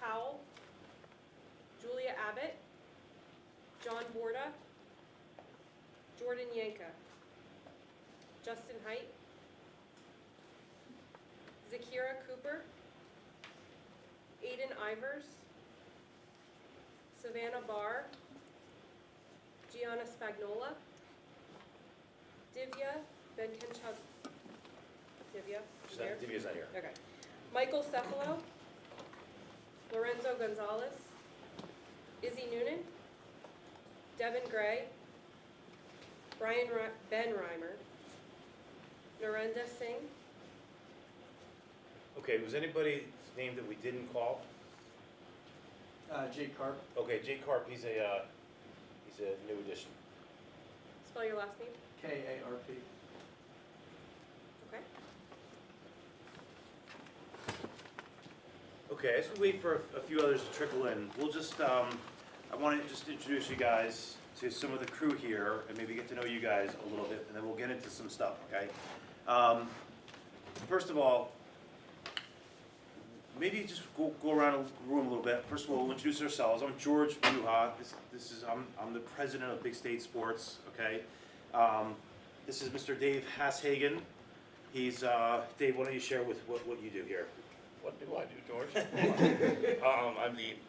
Powell, Julia Abbott, John Borda, Jordan Yanka, Justin Height, Zakira Cooper, Aiden Ivers, Savannah Barr, Gianna Spagnola, Divya Benkenchuk. Divya, you there? Divya's not here. Okay. Michael Cefalo, Lorenzo Gonzalez, Izzy Noonan, Devin Gray, Ben Reimer, Narendra Singh. Okay, was anybody's name that we didn't call? Jake Carp. Okay, Jake Carp, he's a new addition. Spell your last name. K-A-R-P. Okay. Okay, as we wait for a few others to trickle in, we'll just, I want to just introduce you guys to some of the crew here and maybe get to know you guys a little bit, and then we'll get into some stuff, okay? First of all, maybe just go around the room a little bit. First of all, we'll introduce ourselves. I'm George Buha. I'm the president of Big State Sports, okay? This is Mr. Dave Hashagen. He's, Dave, why don't you share with what you do here? What do I do, George?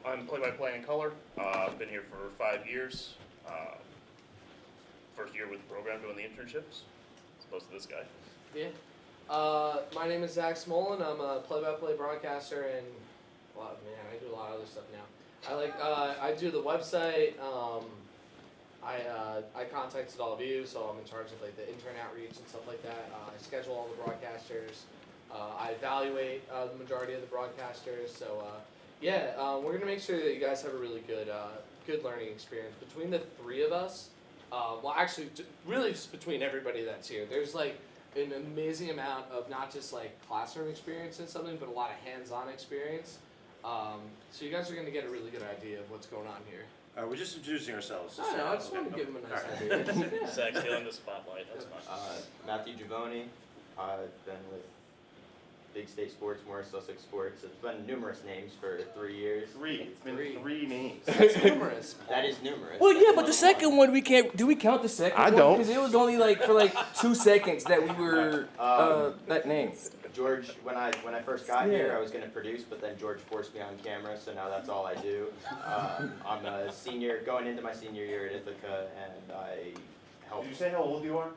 I'm play-by-play in color. I've been here for 5 years. First year with the program doing the internships, as opposed to this guy. Yeah. My name is Zach Smolin. I'm a play-by-play broadcaster, and I do a lot of other stuff now. I do the website. I contacted all of you, so I'm in charge of like the intern outreach and stuff like that. I schedule all the broadcasters. I evaluate the majority of the broadcasters. So we're gonna make sure that you guys have a really good learning experience between the three of us. Really just between everybody that's here. There's like an amazing amount of not just like classroom experience and something, but a lot of hands-on experience. So you guys are gonna get a really good idea of what's going on here. We're just introducing ourselves. I know. I just wanted to give them a nice idea. Zach stealing the spotlight. That's fine. Matthew Giavoni. I've been with Big State Sports, Morris Sussex Sports. It's been numerous names for 3 years. It's been three names. That's numerous. That is numerous. Well, yeah, but the second one we can't. Do we count the second I one? don't. Because it was only like for like 2 seconds that we were that name. George, when I first got here, I was going to produce, but then George forced me on camera, so now that's all I do. I'm a senior, going into my senior year at Ithaca, and I help. Did you say how old you are?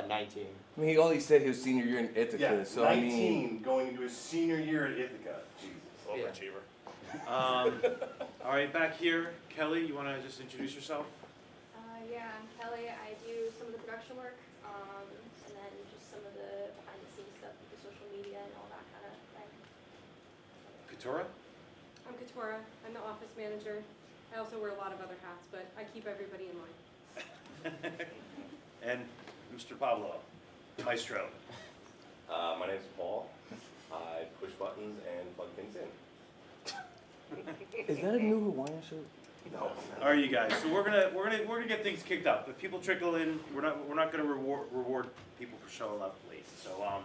19. I mean, he only said his senior year in Ithaca, so 19 I mean, going into his senior year at Ithaca. Jesus. Overachiever. All right, back here, Kelly, you want to just introduce yourself? Yeah, I'm Kelly. I do some of the production work, and then just some of the behind-the-scenes stuff with the social media and all that kind of thing. Katura? I'm Katora. I'm the office manager. I also wear a lot of other hats, but I keep everybody in line. And Mr. Pablo, Maestro. My name's Paul. I push buttons and plug things in. is that a new Hawaiian shirt? No. All right, you guys. So we're gonna get things kicked up. If people trickle in, we're not gonna reward people for showing up late. So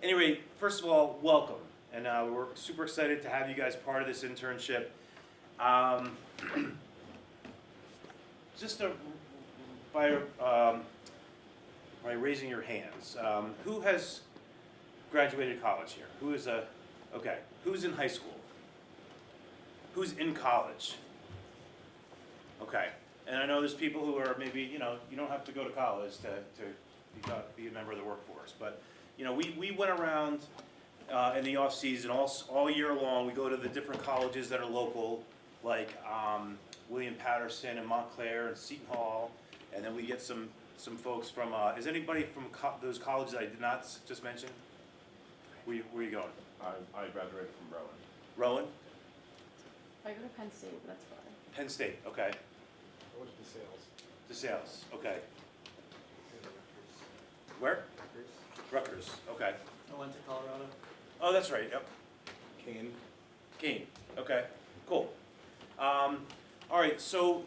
anyway, first of all, welcome, and we're super excited to have you guys part of this internship. Just by raising your hands, who has graduated college here? Who's in high school? Who's in college? Okay, and I know there's people who are maybe, you don't have to go to college to be a member of the workforce, but, we went around in the off season all year long. We go to the different colleges that are local, like William Patterson and Montclair and Seton Hall, and then we get some folks from, is anybody from those colleges that I did not just mention? Where you going? I graduated from Rowan. Rowan? I go to Penn State, but that's fine. Penn State, okay. I went to DeSales. DeSales, okay. Where? Rutgers, okay. I went to Colorado. Oh, that's right, yep. Kane. Okay, cool. All right, so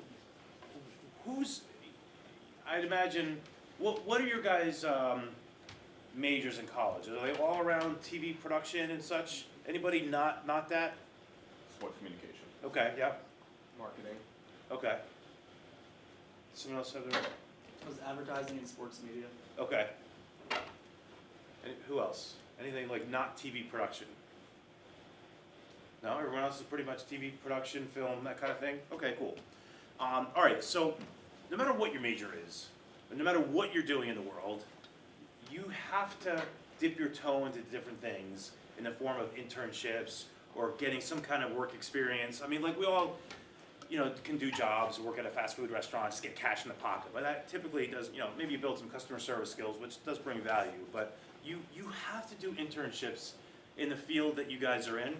I'd imagine, what are your guys' majors in college? Are they all around TV production and such? Anybody not that? sports communication. Okay, yep, Marketing. okay. Someone else have their, Was advertising and sports media. okay. And who else? Anything like not TV production? No, everyone else is pretty much TV production, film, that kind of thing? Okay, cool. All right, so no matter what your major is, no matter what you're doing in the world, you have to dip your toe into different things in the form of internships or getting some kind of work experience. I mean, like we all, can do jobs, work at a fast food restaurant, just get cash in the pocket. But that typically does, maybe you build some customer service skills, which does bring value. But you have to do internships in the field that you guys are in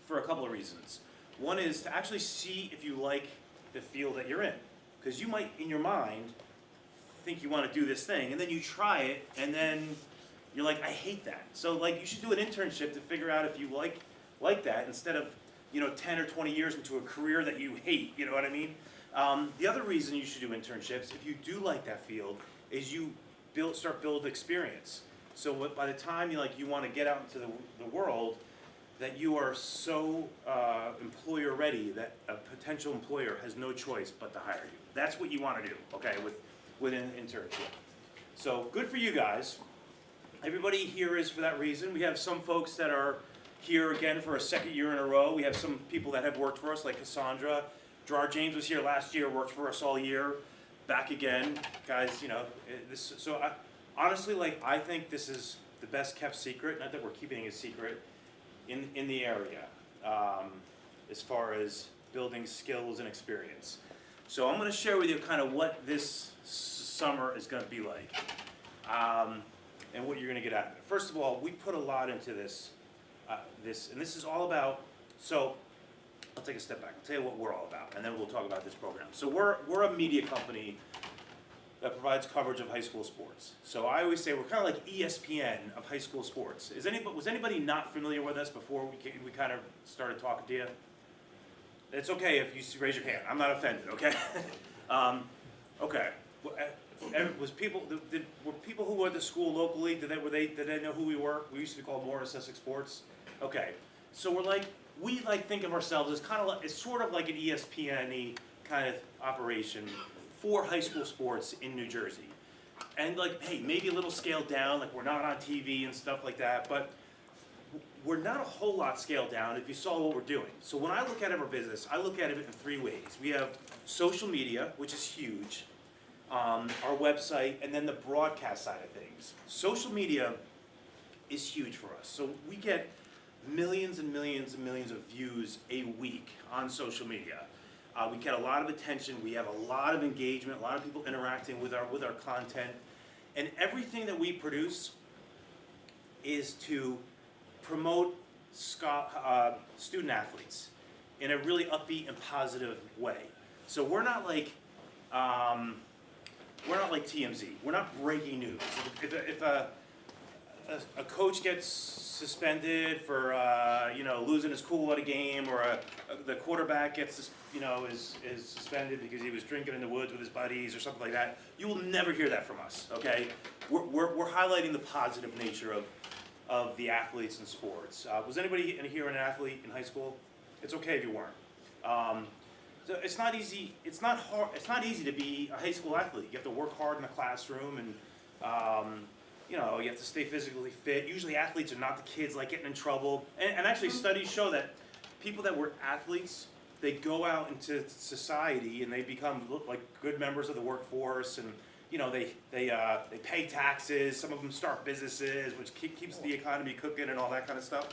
for a couple of reasons. One is to actually see if you like the field that you're in. Because you might, in your mind, think you want to do this thing, and then you try it, and then you're like, I hate that. So like, you should do an internship to figure out if you like that instead of 10 or 20 years into a career that you hate, you know what I mean? The other reason you should do internships, if you do like that field, is you start building experience. So by the time you want to get out into the world, that you are so employer ready that a potential employer has no choice but to hire you. That's what you want to do, okay, with an internship. So good for you guys. Everybody here is for that reason. We have some folks that are here again for a second year in a row. We have some people that have worked for us, like Cassandra. Gerard James was here last year, worked for us all year. Back again, guys. This. So honestly, I think this is the best kept secret. Not that we're keeping it a secret in the area, as far as building skills and experience. So I'm going to share with you kind of what this summer is going to be like, and what you're going to get out of it. First of all, we put a lot into this. And this is all about, so I'll take a step back. I'll tell you what we're all about, and then we'll talk about this program. So we're a media company that provides coverage of high school sports. So I always say we're kind of like ESPN of high school sports. Was anybody not familiar with us before we kind of started talking to you? It's okay if you raise your hand. I'm not offended, okay? Okay. Were people who went to school locally, did they know who we were? We used to be called Morris Essex Sports. Okay, so we think of ourselves as it's sort of like an ESPN-y kind of operation for high school sports in New Jersey. And hey, maybe a little scaled down, we're not on TV and stuff like that, but we're not a whole lot scaled down if you saw what we're doing. So when I look at our business, I look at it in three ways. We have social media, which is huge. Our website, and then the broadcast side of things. Social media is huge for us. So we get millions and millions and millions of views a week on social media. We get a lot of attention. We have a lot of engagement, a lot of people interacting with our content. And everything that we produce is to promote student athletes in a really upbeat and positive way. So we're not like TMZ. We're not breaking news. If a coach gets suspended for losing his cool at a game, or the quarterback gets is suspended because he was drinking in the woods with his buddies or something like that, you will never hear that from us. Okay, we're highlighting the positive nature of the athletes in sports. Was anybody here an athlete in high school? It's okay if you weren't. So it's not easy. It's not hard. It's not easy to be a high school athlete. You have to work hard in the classroom, and you have to stay physically fit. Usually, athletes are not the kids getting in trouble. And actually, studies show that people that were athletes, they go out into society and they become good members of the workforce, and they pay taxes. Some of them start businesses, which keeps the economy cooking and all that kind of stuff.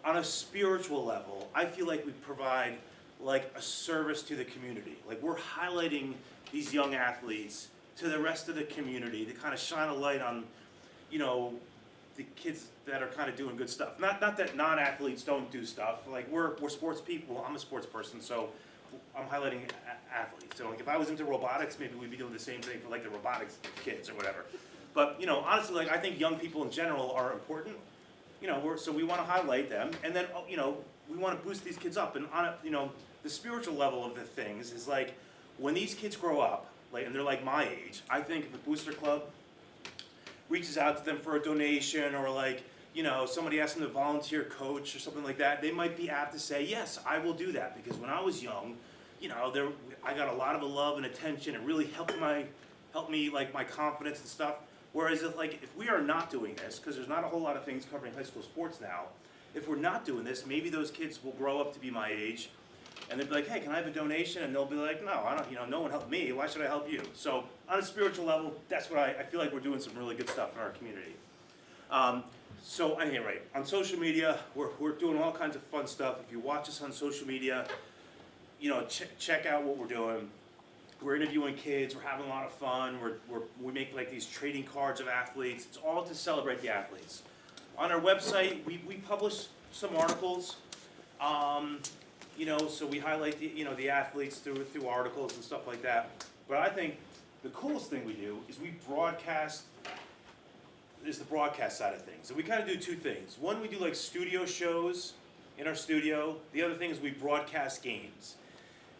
On a spiritual level, I feel like we provide a service to the community. We're highlighting these young athletes to the rest of the community to kind of shine a light on, the kids that are kind of doing good stuff. Not that non-athletes don't do stuff. We're sports people. I'm a sports person, so I'm highlighting athletes. So if I was into robotics, maybe we'd be doing the same thing for the robotics kids or whatever. But honestly, I think young people in general are important. So we want to highlight them, and then we want to boost these kids up. And on the spiritual level of the things is when these kids grow up, and they're my age, I think if a booster club reaches out to them for a donation, or you know, somebody asks them to volunteer coach or something like that, they might be apt to say, yes, I will do that, because when I was young, you know, I got a lot of love and attention. It really helped me like my confidence and stuff. Whereas if we are not doing this, because there's not a whole lot of things covering high school sports now, if we're not doing this, maybe those kids will grow up to be my age, and they'll be like, hey, can I have a donation? And they'll be like, no, I don't, you know, no one helped me. Why should I help you? So on a spiritual level, that's what I feel like we're doing some really good stuff in our community. So anyway, on social media, we're doing all kinds of fun stuff. If you watch us on social media, you know, check out what we're doing. We're interviewing kids. We're having a lot of fun. We make like these trading cards of athletes. It's all to celebrate the athletes. On our website, we publish some articles. You know, so we highlight the athletes through articles and stuff like that. But I think the coolest thing we do is the broadcast side of things. So we kind of do two things. One, we do like studio shows in our studio. The other thing is we broadcast games.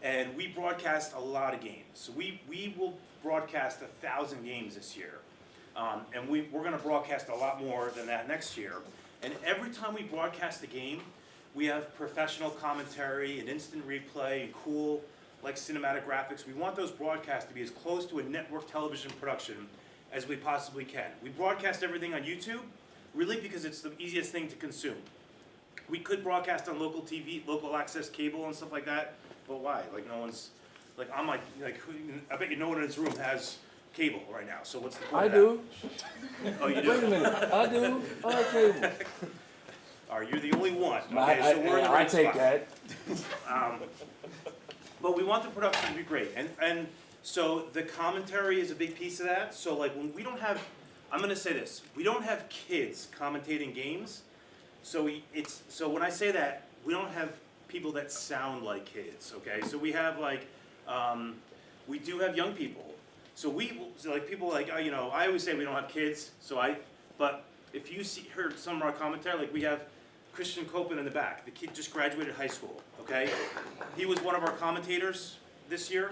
And we broadcast a lot of games. So we will broadcast 1,000 games this year. And we're going to broadcast a lot more than that next year. And every time we broadcast a game, we have professional commentary and instant replay and cool like cinematic graphics. We want those broadcasts to be as close to a network television production as we possibly can. We broadcast everything on YouTube, really because it's the easiest thing to consume. We could broadcast on local TV, local access cable and stuff like that, but why? Like no one's, like I'm like I bet you no one in this room has cable right now, so what's the point I of do. that? Oh, you do? Wait a minute. I do. I like cable. All right, you're the only one. Okay, so we're in the I right take spot. that. But we want the production to be great, and so the commentary is a big piece of that. So like when we don't have, I'm gonna say this, we don't have kids commentating games. So when I say that, we don't have people that sound like kids. Okay, so we have like, we do have young people. So people like you know, I always say we don't have kids. But if you heard some of our commentary, like we have Christian Copeland in the back. The kid just graduated high school, okay? He was one of our commentators this year.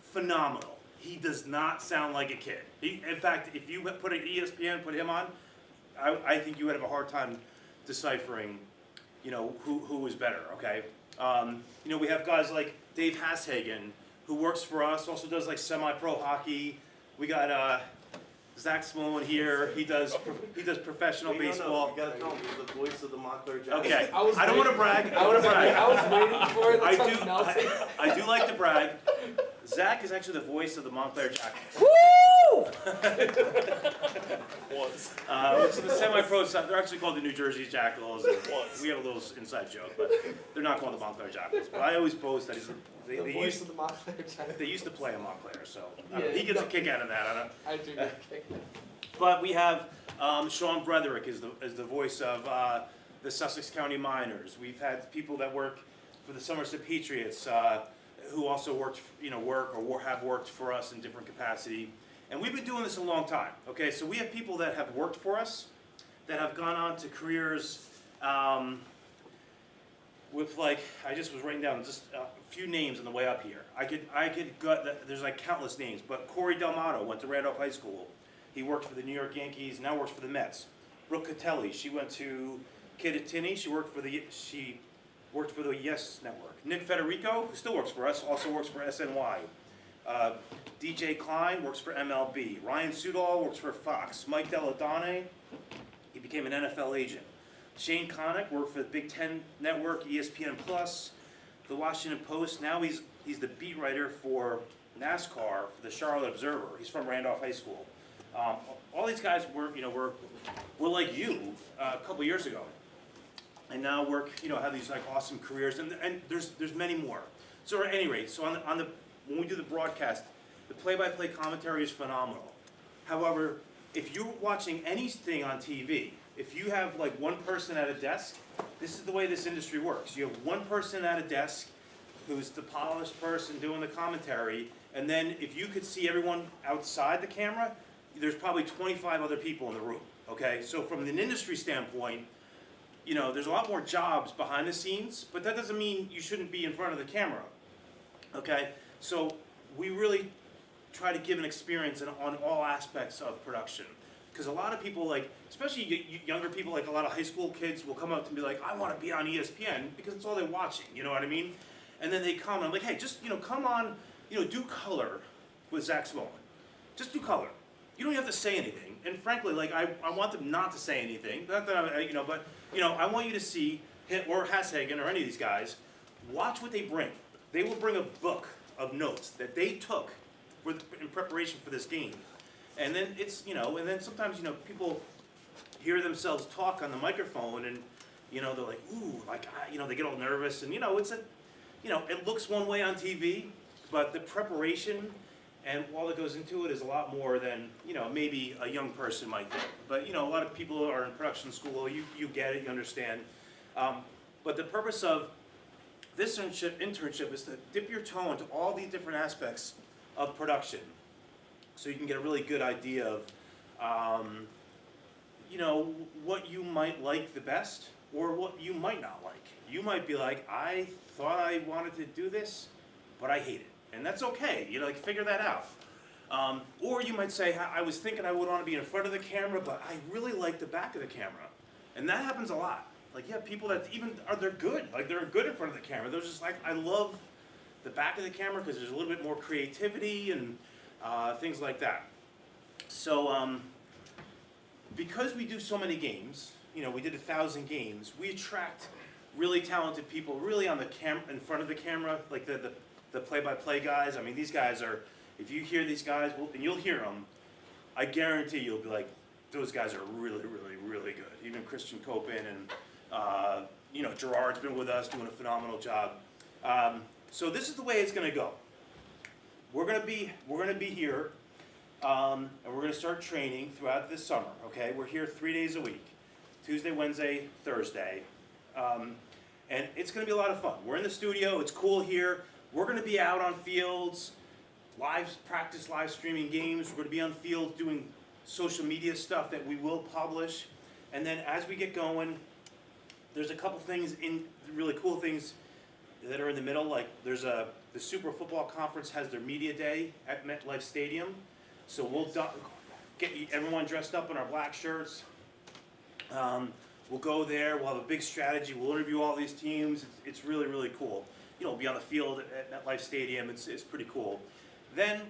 Phenomenal. He does not sound like a kid. In fact, if you put an ESPN, put him on, I think you would have a hard time deciphering, you know, who is better, okay? You know, we have guys like Dave Hashagen, who works for us, also does like semi-pro hockey. We got Zach Smolin here. He does professional baseball. You gotta tell him he's the voice of the Montclair Jackals. Okay, I was I don't want to brag. I want to brag. I was waiting for it. I That's do. something else. I do like to brag. Zach is actually the voice of the Montclair Jackals. Woo! Was. It's the semi-pro side. They're actually called the New Jersey Jackals. And we have a little inside joke, but they're not called the Montclair Jackals. But I always boast that they Voice used of the Montclair Giants. they used to play in Montclair, so Yeah, he gets a kick out of that. I don't. I do get a kick. But we have Sean Bretherick is the voice of the Sussex County Miners. We've had people that work for the Somerset Patriots who also work or have worked for us in different capacity. And we've been doing this a long time. Okay, so we have people that have worked for us that have gone on to careers with like I just was writing down just a few names on the way up here. I could there's like countless names, but Corey Delmato went to Randolph High School. He worked for the New York Yankees, now works for the Mets. Brooke Catelli, she went to Kittatinny, she worked for the Yes Network. Nick Federico, who still works for us, also works for SNY. DJ Klein works for MLB. Ryan Sudol works for Fox. Mike Deladone, he became an NFL agent. Shane Connick worked for the Big Ten Network, ESPN Plus, the Washington Post. Now he's the beat writer for NASCAR for the Charlotte Observer. He's from Randolph High School. All these guys were like you a couple years ago, and now have these like awesome careers, and there's many more. So at any rate, so when we do the broadcast, the play-by-play commentary is phenomenal. However, if you're watching anything on TV, if you have like one person at a desk, this is the way this industry works. You have one person at a desk who's the polished person doing the commentary, and then if you could see everyone outside the camera, there's probably 25 other people in the room, okay? So from an industry standpoint, you know, there's a lot more jobs behind the scenes, but that doesn't mean you shouldn't be in front of the camera, okay? So we really try to give an experience on all aspects of production. because a lot of people, like, especially younger people, like a lot of high school kids will come up to me like, I want to be on ESPN because it's all they're watching, you know what I mean? And then they come and I'm like, hey, just, come on, do color with Zach Smolin. Just do color. You don't have to say anything. And frankly, like, I want them not to say anything. Not that I want you to see him or Hashagen or any of these guys, watch what they bring. They will bring a book of notes that they took in preparation for this game. And then and then sometimes, people hear themselves talk on the microphone and, they're like, ooh, like, they get all nervous and, it looks one way on TV, but the preparation and all that goes into it is a lot more than, maybe a young person might think. But, a lot of people are in production school, you get it, you understand. But the purpose of this internship is to dip your toe into all these different aspects of production so you can get a really good idea of, what you might like the best or what you might not like. You might be like, I thought I wanted to do this, but I hate it. And that's okay, figure that out. Or you might say, I was thinking I would want to be in front of the camera, but I really like the back of the camera. And that happens a lot. Like, you have people that they're good. Like, they're good in front of the camera. They're just like, I love the back of the camera because there's a little bit more creativity and things like that. So, because we do so many games, we did 1,000 games, we attract really talented people really on the in front of the camera, like the play-by-play guys. I mean, these guys are, if you hear these guys, and you'll hear them, I guarantee you'll be like, those guys are really, really, really good. Even Christian Copen and, Gerard's been with us doing a phenomenal job. So this is the way it's gonna go. We're gonna be here, and we're gonna start training throughout this summer, okay? We're here 3 days a week, Tuesday, Wednesday, Thursday. And it's gonna be a lot of fun. We're in the studio, it's cool here. We're gonna be out on fields, live streaming games. We're gonna be on fields doing social media stuff that we will publish. And then as we get going, there's a couple things really cool things that are in the middle. Like the Super Football Conference has their media day at MetLife Stadium. So we'll get everyone dressed up in our black shirts. We'll go there, we'll have a big strategy, we'll interview all these teams. It's really, really cool. We'll be on the field at MetLife Stadium, it's pretty cool. Then,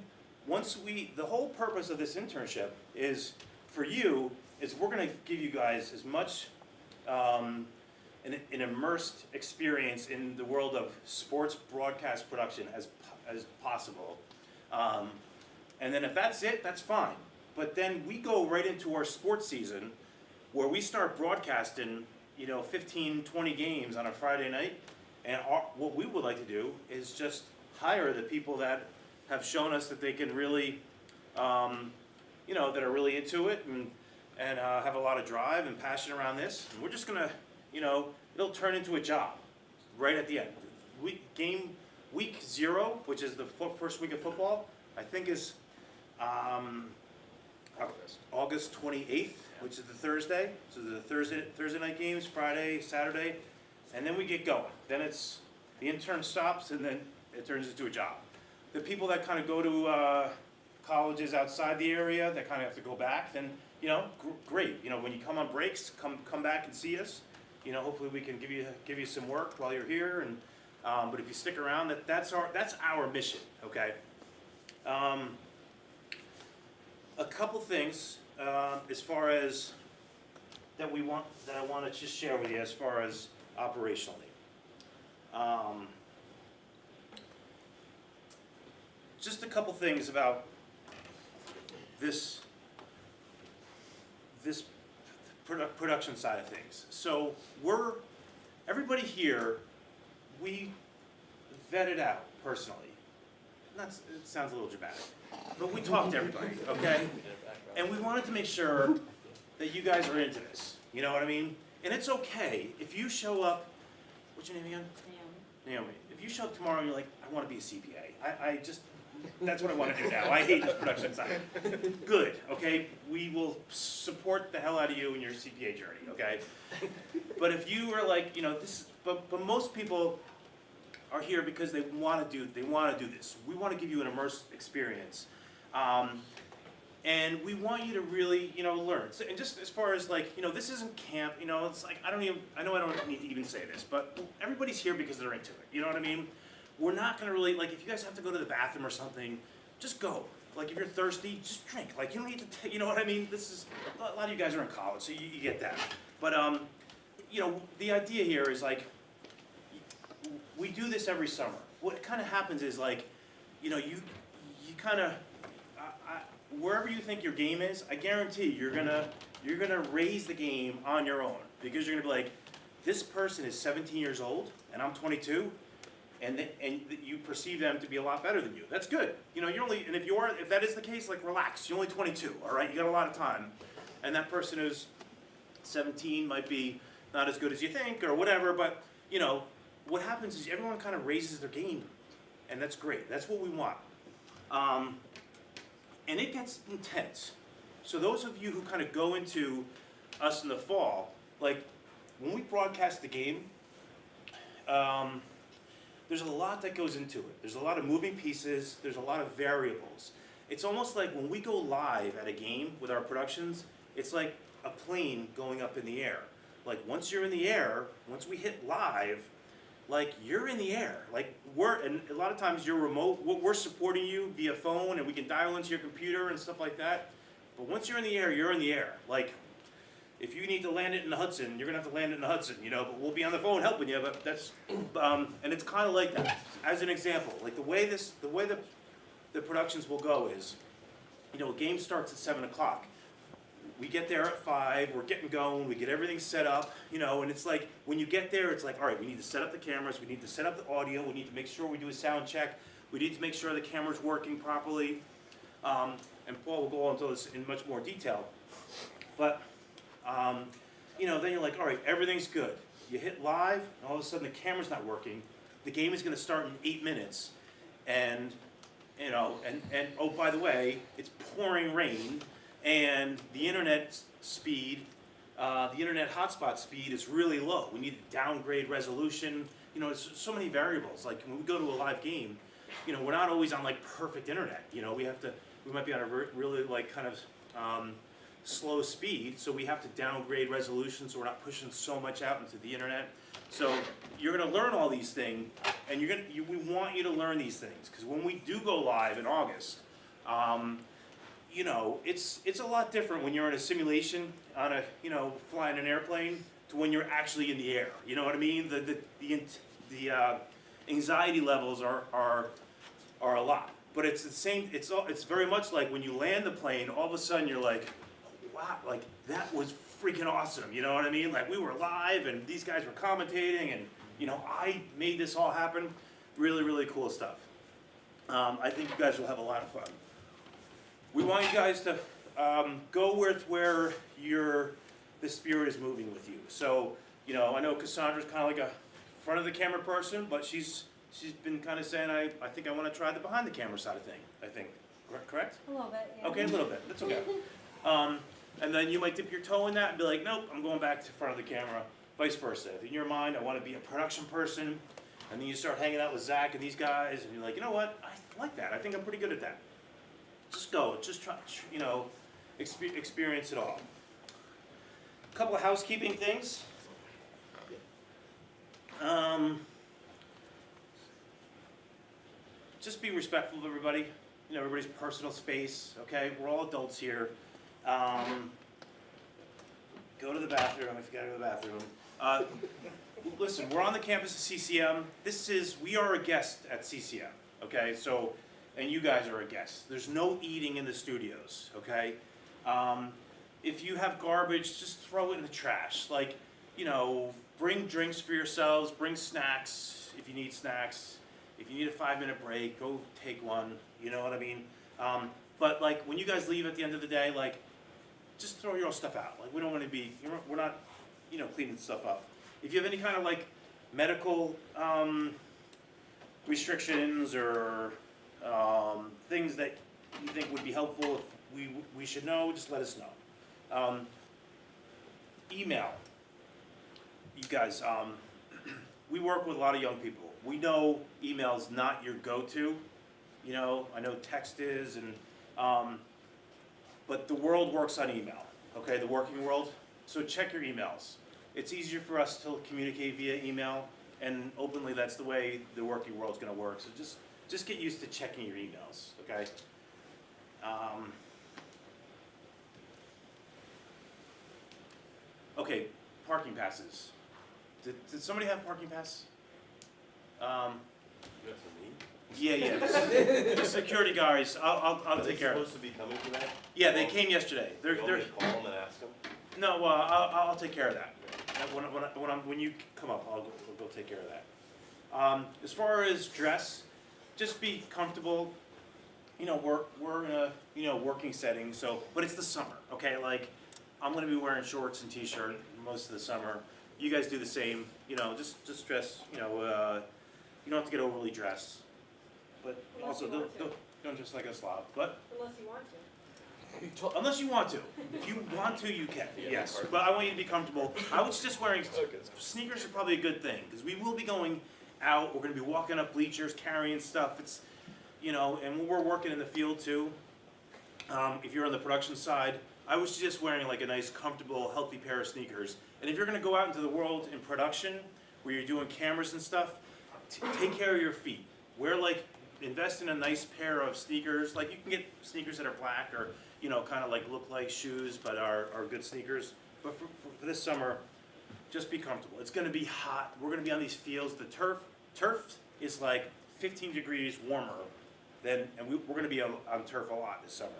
the whole purpose of this internship is, for you, is we're gonna give you guys as much an immersed experience in the world of sports broadcast production as possible. And then if that's it, that's fine. But then we go right into our sports season where we start broadcasting, 15, 20 games on a Friday night. And what we would like to do is just hire the people that have shown us that they can really, that are really into it and have a lot of drive and passion around this. And we're just gonna, it'll turn into a job right at the end. Week 0, which is the first week of football, I think is August 28th, which is the Thursday. So the Thursday night games, Friday, Saturday, and then we get going. Then the intern stops and then it turns into a job. The people that kind of go to colleges outside the area that kind of have to go back, then, great. When you come on breaks, come back and see us. Hopefully we can give you some work while you're here. And but if you stick around, that's our mission. Okay. A couple things as far as that I want to just share with you as far as operationally. Just a couple things about this production side of things. So everybody here, we vetted out personally. It sounds a little dramatic, but we talked to everybody, okay? And we wanted to make sure that you guys are into this. You know what I mean? And it's okay if you show up. What's your name again? Naomi. If you show up tomorrow and you're like, I want to be a CPA. That's what I want to do now. I hate this production side. Good, okay? We will support the hell out of you in your CPA journey, okay? But if you are like, but most people are here because they want to do this. We want to give you an immersive experience. And we want you to really, learn. So, and just as far as like, this isn't camp, it's like, I know I don't need to even say this, but everybody's here because they're into it, you know what I mean? We're not gonna really, like, if you guys have to go to the bathroom or something, just go. Like, if you're thirsty, just drink. Like, you don't need to, you know what I mean? A lot of you guys are in college, so you get that. But, the idea here is like, we do this every summer. What kind of happens is like, you kind of, wherever you think your game is, I guarantee you're gonna raise the game on your own, because you're gonna be like, this person is 17 years old and I'm 22, and you perceive them to be a lot better than you. That's good. You're only, and if that is the case, like, relax. You're only 22, all right? You got a lot of time, and that person who's 17 might be not as good as you think or whatever. But what happens is everyone kind of raises their game, and that's great. That's what we want. And it gets intense. So those of you who kind of go into us in the fall, like when we broadcast the game, there's a lot that goes into it. There's a lot of moving pieces. There's a lot of variables. It's almost like when we go live at a game with our productions, it's like a plane going up in the air. Like once you're in the air, once we hit live, like you're in the air. Like and a lot of times you're remote. We're supporting you via phone, and we can dial into your computer and stuff like that. But once you're in the air, you're in the air. Like if you need to land it in the Hudson, you're gonna have to land it in the Hudson, but we'll be on the phone helping you. But that's, and it's kind of like that. As an example, like the way the productions will go is, a game starts at 7 o'clock. We get there at 5, we're getting going, we get everything set up, and it's like, when you get there, it's like, all right, we need to set up the cameras, we need to set up the audio, we need to make sure we do a sound check, we need to make sure the camera's working properly, and Paul will go into this in much more detail. But, then you're like, all right, everything's good. You hit live, and all of a sudden the camera's not working, the game is gonna start in 8 minutes, and oh, by the way, it's pouring rain, and the internet speed, the internet hotspot speed is really low. We need to downgrade resolution. It's so many variables. Like when we go to a live game, we're not always on like perfect internet. We might be on a really like kind of slow speed, so we have to downgrade resolution so we're not pushing so much out into the internet. So you're gonna learn all these things, and we want you to learn these things, because when we do go live in August, it's a lot different when you're in a simulation on a, flying an airplane to when you're actually in the air. You know what I mean? The anxiety levels are a lot. But it's the same. It's very much like when you land the plane. All of a sudden you're like, wow, like that was freaking awesome. You know what I mean? Like we were live and these guys were commentating, and I made this all happen. Really, really cool stuff. I think you guys will have a lot of fun. We want you guys to go with where the spirit is moving with you. So, I know Cassandra's kind of like a front of the camera person, but she's been kind of saying, I think I want to try the behind the camera side of thing, I think. Correct? A little bit, yeah. Okay, a little bit. That's okay. And then you might dip your toe in that and be like, nope, I'm going back to front of the camera. Vice versa. If in your mind, I want to be a production person, and then you start hanging out with Zach and these guys, and you're like, you know what? I like that. I think I'm pretty good at that. Just go. Just try, experience it all. A couple of housekeeping things. Just be respectful of everybody. Everybody's personal space, okay? We're all adults here. Go to the bathroom if you gotta go to the bathroom. Listen, we're on the campus of CCM. We are a guest at CCM, okay? So, and you guys are a guest. There's no eating in the studios, okay? If you have garbage, just throw it in the trash. Like, bring drinks for yourselves, bring snacks if you need snacks. If you need a 5-minute break, go take one, you know what I mean? But like, when you guys leave at the end of the day, like, just throw your own stuff out. Like, we don't want to be, we're not, cleaning stuff up. If you have any kind of like medical restrictions or things that you think would be helpful, if we should know, just let us know. Email. You guys, we work with a lot of young people. We know email is not your go-to. I know text is, and but the world works on email, okay, the working world. So check your emails. It's easier for us to communicate via email, and openly that's the way the working world's gonna work. So just get used to checking your emails, okay? Okay, parking passes. Did somebody have parking pass? You have some need? Yeah, the security guys, I'll Are they take care of it. supposed to be coming to that? Yeah, they came yesterday. You want me to call them and ask them? No, I'll take care of that. When you come up, I'll go take care of that. As far as dress, just be comfortable. You know, we're in a working setting, so, but it's the summer, okay? Like, I'm gonna be wearing shorts and t-shirt most of the summer. You guys do the same, you know, just dress, you don't have to get overly dressed. But Unless also, you want to. don't dress like a slob, but Unless you want to. unless you want to. If you want to, you can, yes. But I want you to be comfortable. I would suggest wearing sneakers are probably a good thing, because we will be going out, we're gonna be walking up bleachers, carrying stuff, it's, and we're working in the field too. If you're on the production side, I would suggest wearing like a nice, comfortable, healthy pair of sneakers. And if you're gonna go out into the world in production, where you're doing cameras and stuff, take care of your feet. Invest in a nice pair of sneakers, like you can get sneakers that are black or, kind of like look like shoes, but are good sneakers. But for this summer, just be comfortable. It's gonna be hot, we're gonna be on these fields. The turf is like 15 degrees warmer than, and we're gonna be on turf a lot this summer.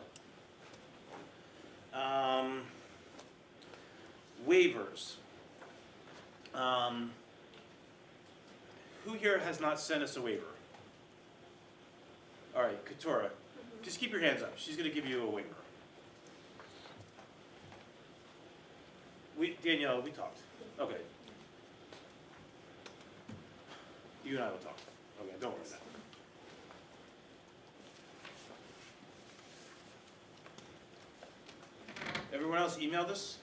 Waivers. Who here has not sent us a waiver? All right, Katora, just keep your hands up. She's gonna give you a waiver. Danielle, we talked. Okay. You and I will talk. Okay, don't worry about it. Everyone else emailed us?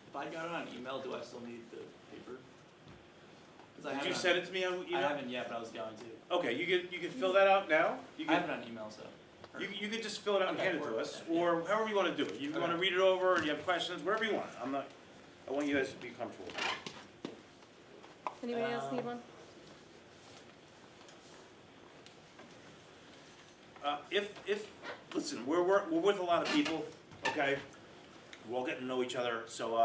If I got it on email, do I still need the paper? 'Cause I Did you haven't- send it to me on I email? haven't yet, but I was going to. Okay, you can fill that out now? You I have can, it on email, so. you can just fill it out and Okay, hand it to or- us, or however you wanna do it. You wanna Okay. read it over, or you have questions, whatever you want. I want you guys to be comfortable. Anybody else need one? Listen, we're with a lot of people, okay? We're all getting to know each other, so,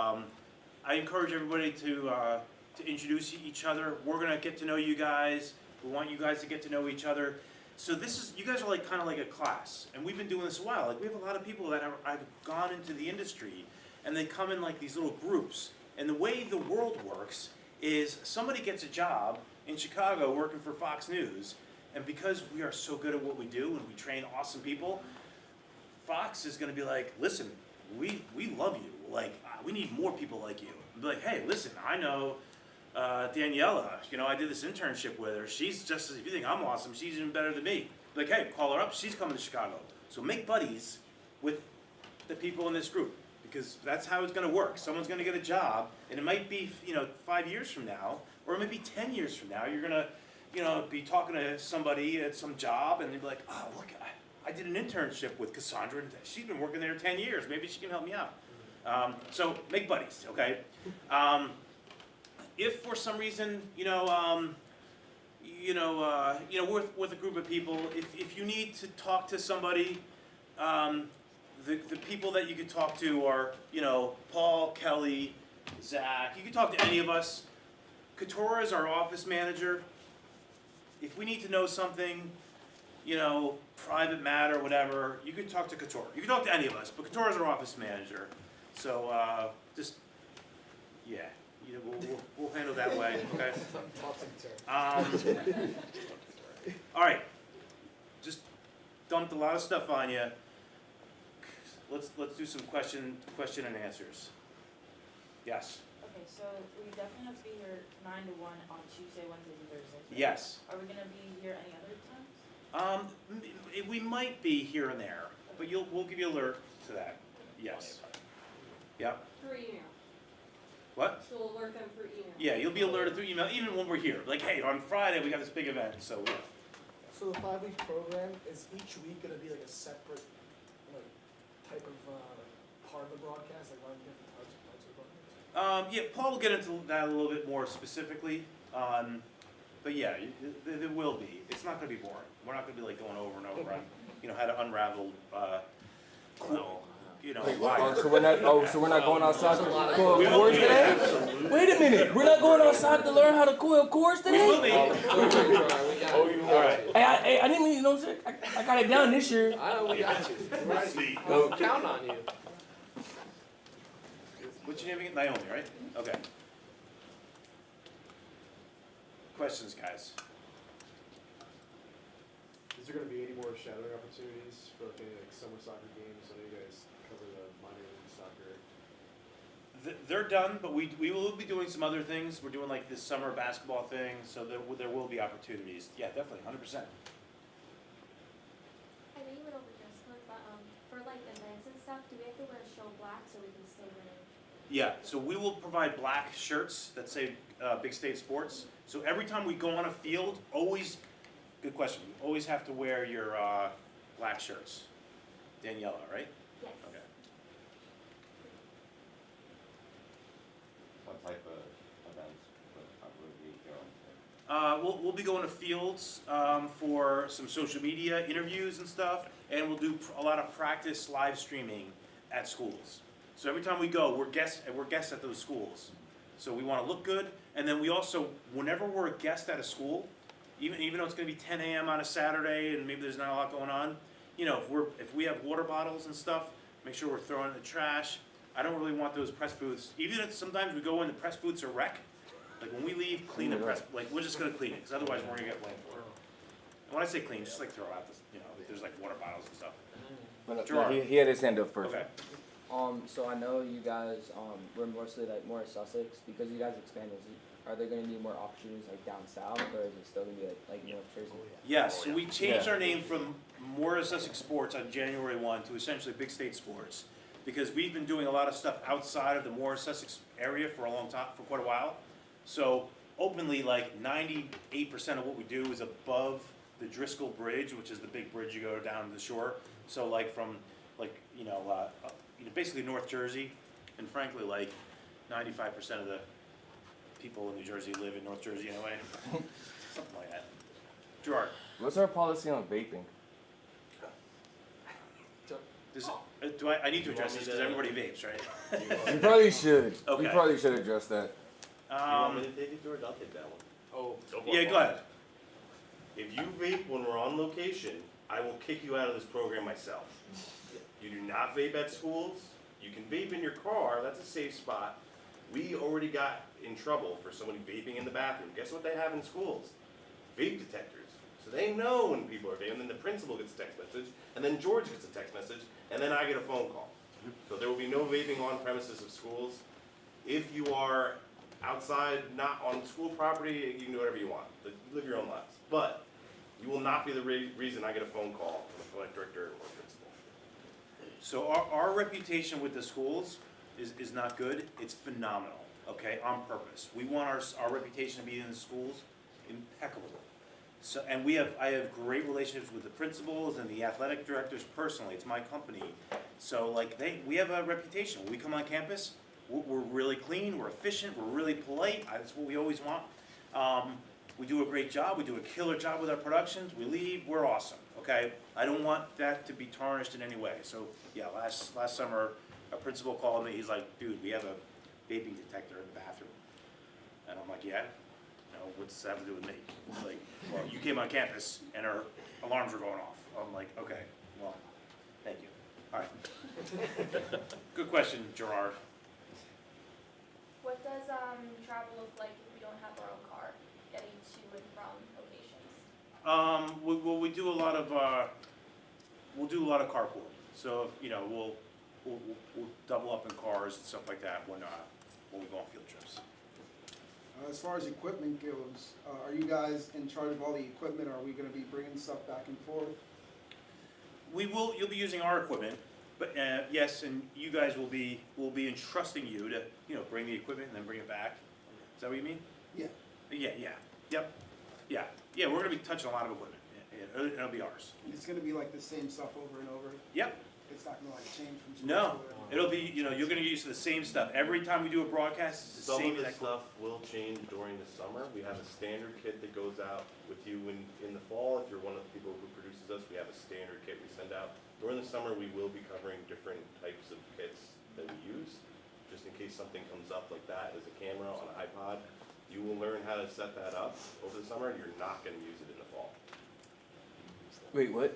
I encourage everybody to introduce each other. We're gonna get to know you guys. We want you guys to get to know each other. So you guys are like, kinda like a class, and we've been doing this a while. Like, we have a lot of people that have gone into the industry, and they come in like these little groups. And the way the world works is somebody gets a job in Chicago working for Fox News, and because we are so good at what we do and we train awesome people, Fox is gonna be like, listen, we love you. Like, we need more people like you. And be like, hey, listen, I know Daniela, I did this internship with her. She's just, if you think I'm awesome, she's even better than me. Be like, hey, call her up, she's coming to Chicago. So make buddies with the people in this group, because that's how it's gonna work. Someone's gonna get a job, and it might be, 5 years from now, or it might be 10 years from now, you're gonna, be talking to somebody at some job, and they'd be like, oh, look, I did an internship with Cassandra, and she's been working there 10 years, maybe she can help me out. So make buddies, okay? If for some reason, with a group of people, if you need to talk to somebody, the people that you could talk to are, Paul, Kelly, Zach. You can talk to any of us. Katora is our office manager. If we need to know something, private matter, whatever, you can talk to Katora. You can talk to any of us, but Katora is our office manager. So we'll handle that way. Okay. All right. Just dumped a lot of stuff on you. Let's do some question and answers. Yes. Okay, so we definitely have to be here 9 to 1 on Tuesday, Wednesdays, and Thursdays. right? Yes. Are we gonna be here any other times? We might be here and there, but we'll give you alert to that. Yes. Yep. Through email. What? So we'll alert them through email. Yeah, you'll be alerted through email, even when we're here. Like, hey, on Friday we got this big event, so yeah. So the 5-week program, is each week gonna be like a separate, like, type of, part of the broadcast, like running different parts of the broadcast? Yeah, Paul will get into that a little bit more specifically. But yeah, there will be. It's not going to be boring. We're not going to be like going over and over on, how to unravel, wire. So we're not going outside to coil We will cords be. today? Wait a minute, we're not going outside to learn how to coil cords We will today? be. All right. Hey, I didn't mean, I got it down this year. I know we got you. We're ready. Sweet. We'll count on you. What's your name again? Naomi, right? Okay. Questions, guys? Is there gonna be any more shadowing opportunities for like any like summer soccer games? I know you guys cover the minor league soccer. They're done, but we will be doing some other things. We're doing like this summer basketball thing, so there will be opportunities. Yeah, definitely, 100%. I know you went over dress code, but for like events and stuff, do we have to wear show black so we can stay winning? Yeah, so we will provide black shirts that say Big State Sports. So every time we go on a field, always, good question, you always have to wear your black shirts. Daniela, right? Yes. Okay. What type of events would we go into? We'll be going to fields for some social media interviews and stuff, and we'll do a lot of practice live streaming at schools. So every time we go, we're guests at those schools. So we want to look good, and then we also, whenever we're a guest at a school, even though it's going to be 10 a.m. on a Saturday and maybe there's not a lot going on, if we have water bottles and stuff, make sure we're throwing it in the trash. I don't really want those press booths. Even if sometimes we go in, the press booths are wreck. Like when we leave, clean the press. Like we're just gonna clean it, because otherwise we're gonna get blamed for it. And when I say clean, just like throw out this, if there's like water bottles and stuff. Gerard. He had his hand up first. Okay. So I know you guys, we're mostly like more Sussex, because you guys expanded, are there gonna be more opportunities like down south, or is it still gonna be like North Jersey? Yes, so we changed our name from More Sussex Sports on January 1 to essentially Big State Sports, because we've been doing a lot of stuff outside of the More Sussex area for a long time, for quite a while. So openly, like 98% of what we do is above the Driscoll Bridge, which is the big bridge you go down to the shore. So like from basically North Jersey, and frankly like 95% of the people in New Jersey live in North Jersey anyway. Something like that. Gerard. What's our policy on vaping? I need to address this because everybody vapes, right? You probably should. Okay. You probably should address that. You want me to take it, George? I'll take that one. Oh. Yeah, go ahead. If you vape when we're on location, I will kick you out of this program myself. You do not vape at schools. You can vape in your car. That's a safe spot. We already got in trouble for somebody vaping in the bathroom. Guess what they have in schools? Vape detectors. So they know when people are vaping, and then the principal gets a text message, and then George gets a text message, and then I get a phone call. So there will be no vaping on premises of schools. If you are outside, not on school property, you can do whatever you want. Live your own lives. But you will not be the reason I get a phone call from the athletic director or principal. So our reputation with the schools is not good. It's phenomenal, okay, on purpose. We want our reputation to be in the schools impeccable. So, and I have great relationships with the principals and the athletic directors personally. It's my company. So like we have a reputation. When we come on campus, we're really clean, we're efficient, we're really polite. That's what we always want. We do a great job. We do a killer job with our productions. We leave, we're awesome, okay? I don't want that to be tarnished in any way. So yeah, last summer, a principal called me. He's like, dude, we have a vaping detector in the bathroom. And I'm like, yeah? No, what's that have to do with me? He's like, well, you came on campus and our alarms were going off. I'm like, okay, well, thank you. All right. Good question, Gerard. What does travel look like if we don't have our own car getting to and from locations? We do a lot of carpooling. So we'll double up in cars and stuff like that when we go on field trips. As far as equipment goes, are you guys in charge of all the equipment? Are we going to be bringing stuff back and forth? You'll be using our equipment, but yes, and you guys will be entrusting you to bring the equipment and then bring it back. Is that what you mean? Yeah. Yeah. Yep. Yeah. We're going to be touching a lot of equipment. It'll be ours. It's gonna be like the same stuff over and over. Yep. It's not gonna like change from school No, to school. it'll be, you're gonna get used to the same stuff. Every time we do a broadcast, it's the Some same of the exact. stuff will change during the summer. We have a standard kit that goes out with you in the fall. If you're one of the people who produces us, we have a standard kit we send out. During the summer, we will be covering different types of kits that we use, just in case something comes up like that as a camera on an iPod. You will learn how to set that up over the summer, and you're not gonna use it in the fall. Wait, what?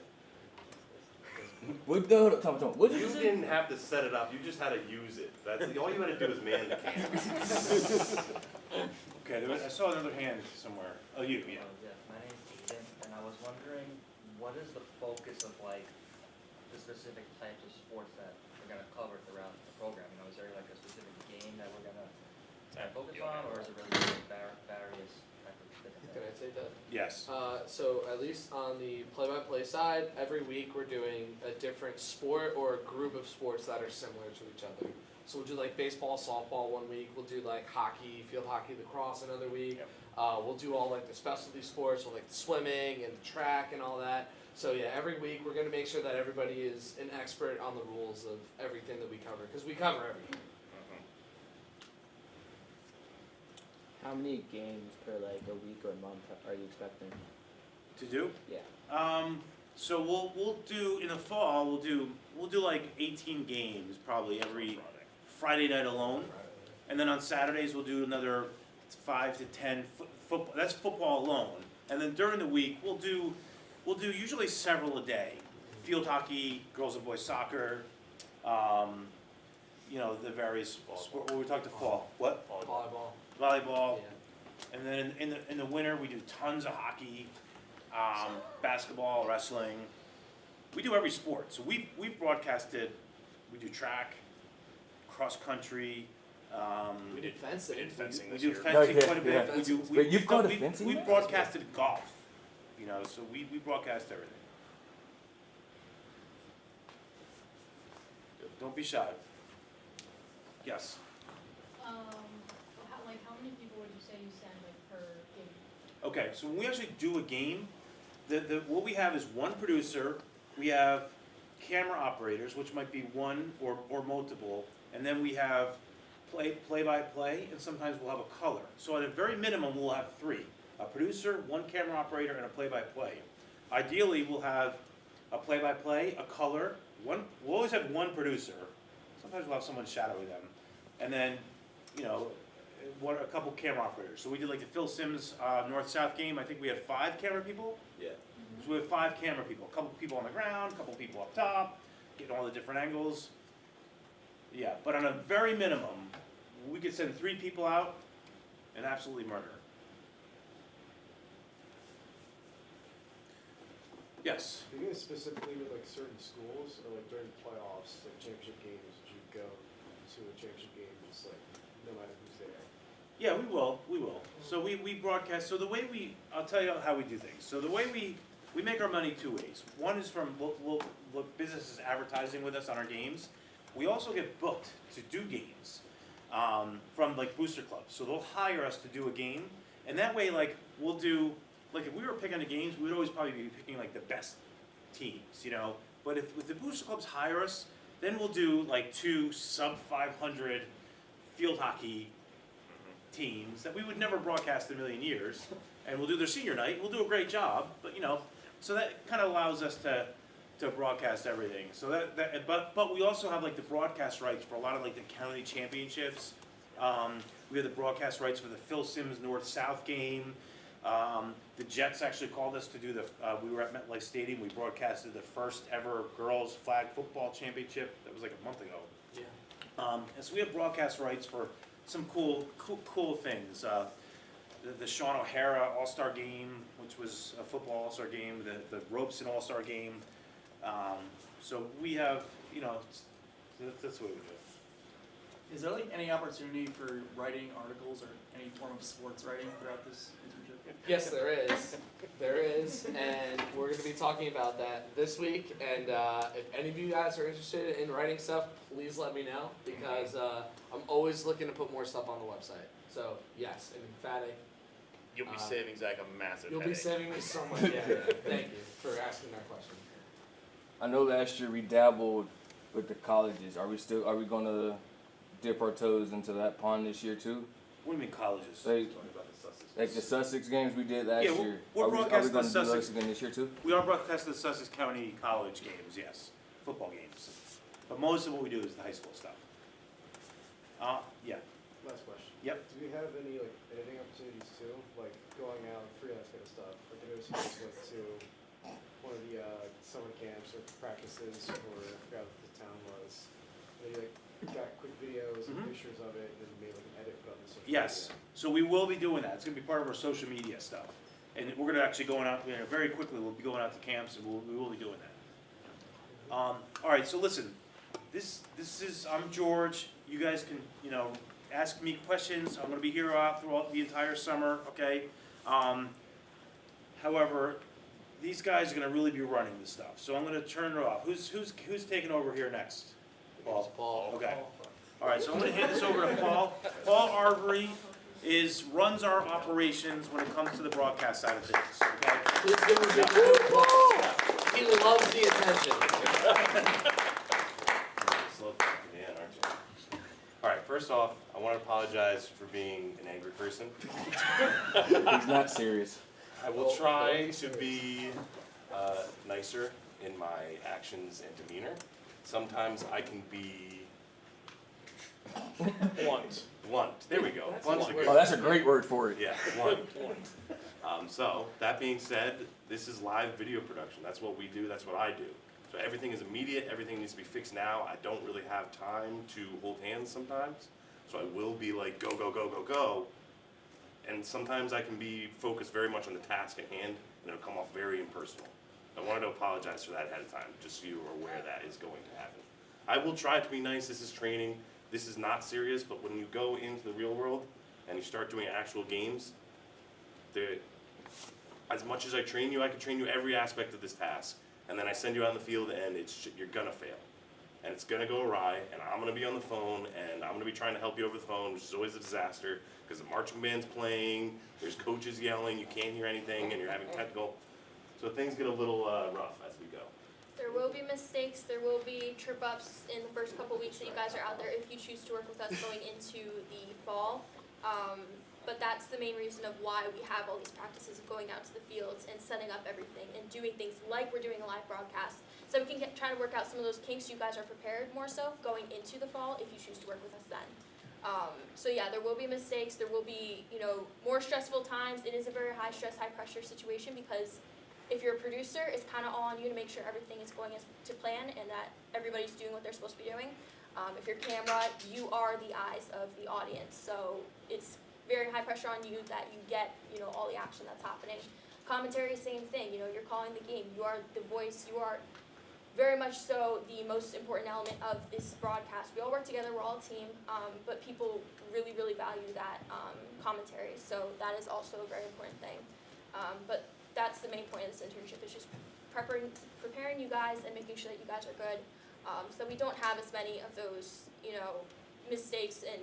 What the? Tell me. What did You you say? didn't have to set it up, you just had to use it. That's, all you had to do is man the camera. Okay, I saw another hand somewhere. Oh, you, yeah. Yes, my name's Ethan, and I was wondering, what is the focus of like the specific types of sports that we're gonna cover throughout the program? You know, is there like a specific game that we're gonna focus on, or is it really just various type of different Can I say that? Yes. So at least on the play-by-play side, every week we're doing a different sport or a group of sports that are similar to each other. So we'll do like baseball, softball one week. We'll do like hockey, field hockey, lacrosse another week. We'll do all like the specialty sports, so like the swimming and the track and all that. So yeah, every week we're gonna make sure that everybody is an expert on the rules of everything that we cover, because we cover everything. How many games per like a week or a month are you expecting? To do? Yeah. So we'll do, in the fall, we'll do like 18 games probably every Friday night alone. And then on Saturdays, we'll do another 5 to 10 football, that's football alone. And then during the week, we'll do usually several a day. Field hockey, girls and boys soccer, the various sport, we talked to fall, what? Volleyball. Yeah. And then in the winter, we do tons of hockey, basketball, wrestling. We do every sport. So we've broadcasted, we do track, cross country. We did fencing. We do fencing quite a bit. Yeah. Wait, you've got a fencing We've match? broadcasted golf, so we broadcast everything. Don't be shy. Yes. How many people would you say you send like per game? Okay, so when we actually do a game, what we have is one producer, we have camera operators, which might be one or multiple, and then we have play-by-play, and sometimes we'll have a color. So at a very minimum, we'll have three: a producer, one camera operator, and a play-by-play. Ideally, we'll have a play-by-play, a color. We'll always have one producer. Sometimes we'll have someone shadowing them, and then a couple camera operators. So we did like the Phil Simms North-South game. I think we had 5 camera people. Yeah. So we have 5 camera people. A couple people on the ground, a couple people up top, getting all the different angles. Yeah, but on a very minimum, we could send 3 people out and absolutely murder. Yes. Do you guys specifically with like certain schools or like during playoffs, like championship games, would you go to a championship game just like no matter who's there? Yeah, we will. So we broadcast, so the way I'll tell you how we do things. So the way we make our money 2 ways. One is from what businesses advertising with us on our games. We also get booked to do games from like booster clubs. So they'll hire us to do a game, and that way we'll do, if we were picking the games, we'd always probably be picking the best teams, But if the booster clubs hire us, then we'll do 2 sub 500 field hockey teams that we would never broadcast in a million years, and we'll do their senior night. We'll do a great job, but so that kind of allows us to broadcast everything. So but we also have the broadcast rights for a lot of the county championships. We have the broadcast rights for the Phil Simms North-South game. The Jets actually called us to do we were at MetLife Stadium. We broadcasted the first ever girls flag football championship. That was a month ago. Yeah. And so we have broadcast rights for some cool things. The Sean O'Hara All-Star Game, which was a football All-Star game. The Robeson All-Star Game. So we have, that's the way we do it. Is there any opportunity for writing articles or any form of sports writing throughout this internship? Yes, there is. There is, and we're going to be talking about that this week. And if any of you guys are interested in writing stuff, please let me know, because I'm always looking to put more stuff on the website. So yes, an emphatic You'll be saving Zach a massive You'll be headache. saving me so much. Yeah, thank you for asking that question. I know last year we dabbled with the colleges. Are we gonna dip our toes into that pond this year too? What do you mean colleges? Like the Sussex games we did last Yeah, year. we're Are we broadcasting gonna the do those Sussex- again this year too? We are broadcasting the Sussex County College games, yes, football games. But most of what we do is the high school stuff. Yeah. Last question. Yep. Do we have any like editing opportunities too, like going out freelance kind of stuff? Like I know someone went to one of the summer camps or practices, or I forgot what the town was. And they like got quick videos and Mhm. pictures of it, and then made like an edit put on the social Yes, media. so we will be doing that. It's gonna be part of our social media stuff. And we're gonna actually going out, very quickly, we'll be going out to camps and we will be doing that. All right, so listen, this is, I'm George. You guys can, ask me questions. I'm gonna be here throughout the entire summer, okay? However, these guys are gonna really be running this stuff, so I'm gonna turn it off. Who's taking over here next? Paul. Okay. All right, so I'm gonna hand this over to Paul. Paul Arbery runs our operations when it comes to the broadcast side of things, okay? Please give him a big round of applause. He loves the attention. Slow cooking in, aren't you? All right, first off, I want to apologize for being an angry person. He's not serious. I will try to be nicer in my actions and demeanor. Sometimes I can be Blunt. blunt. There we go. Blunt's a good Oh, that's a great word for it. Yeah, blunt. So, that being said, this is live video production. That's what we do, that's what I do. So everything is immediate, everything needs to be fixed now. I don't really have time to hold hands sometimes. So I will be like, go, go, go, go, go. And sometimes I can be focused very much on the task at hand, and it'll come off very impersonal. I wanted to apologize for that ahead of time, just so you are aware that is going to happen. I will try to be nice, this is training, this is not serious, but when you go into the real world and you start doing actual games, as much as I train you, I can train you every aspect of this task, and then I send you out in the field and you're gonna fail. And it's gonna go awry, and I'm gonna be on the phone, and I'm gonna be trying to help you over the phone, which is always a disaster, because the marching band's playing, there's coaches yelling, you can't hear anything, and you're having technical, so things get a little rough as we go. There will be mistakes, there will be trip ups in the first couple weeks that you guys are out there if you choose to work with us going into the fall. But that's the main reason of why we have all these practices of going out to the fields and setting up everything and doing things like we're doing a live broadcast. So we can try to work out some of those kinks so you guys are prepared more so going into the fall if you choose to work with us then. So yeah, there will be mistakes, there will be, more stressful times. It is a very high stress, high pressure situation because if you're a producer, it's kind of all on you to make sure everything is going as to plan and that everybody's doing what they're supposed to be doing. If you're camera, you are the eyes of the audience, so it's very high pressure on you that you get, all the action that's happening. Commentary, same thing, you're calling the game, you are the voice, you are very much so the most important element of this broadcast. We all work together, we're all a team, but people really, really value that commentary, so that is also a very important thing. But that's the main point of this internship, is just preparing you guys and making sure that you guys are good, so we don't have as many of those, mistakes and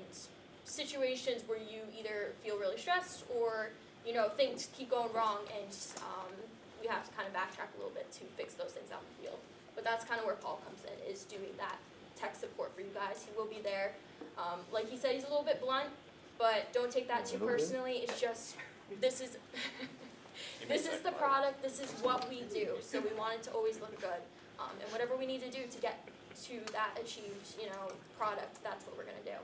situations where you either feel really stressed or, things keep going wrong and we have to kind of backtrack a little bit to fix those things out in the field. But that's kind of where Paul comes in, is doing that tech support for you guys. He will be there. Like he said, he's a little bit blunt, but don't take that too personally. It's just, this is the product, this is what we do. So we want it to always look good. And whatever we need to do to get to that achieved, product, that's what we're gonna do.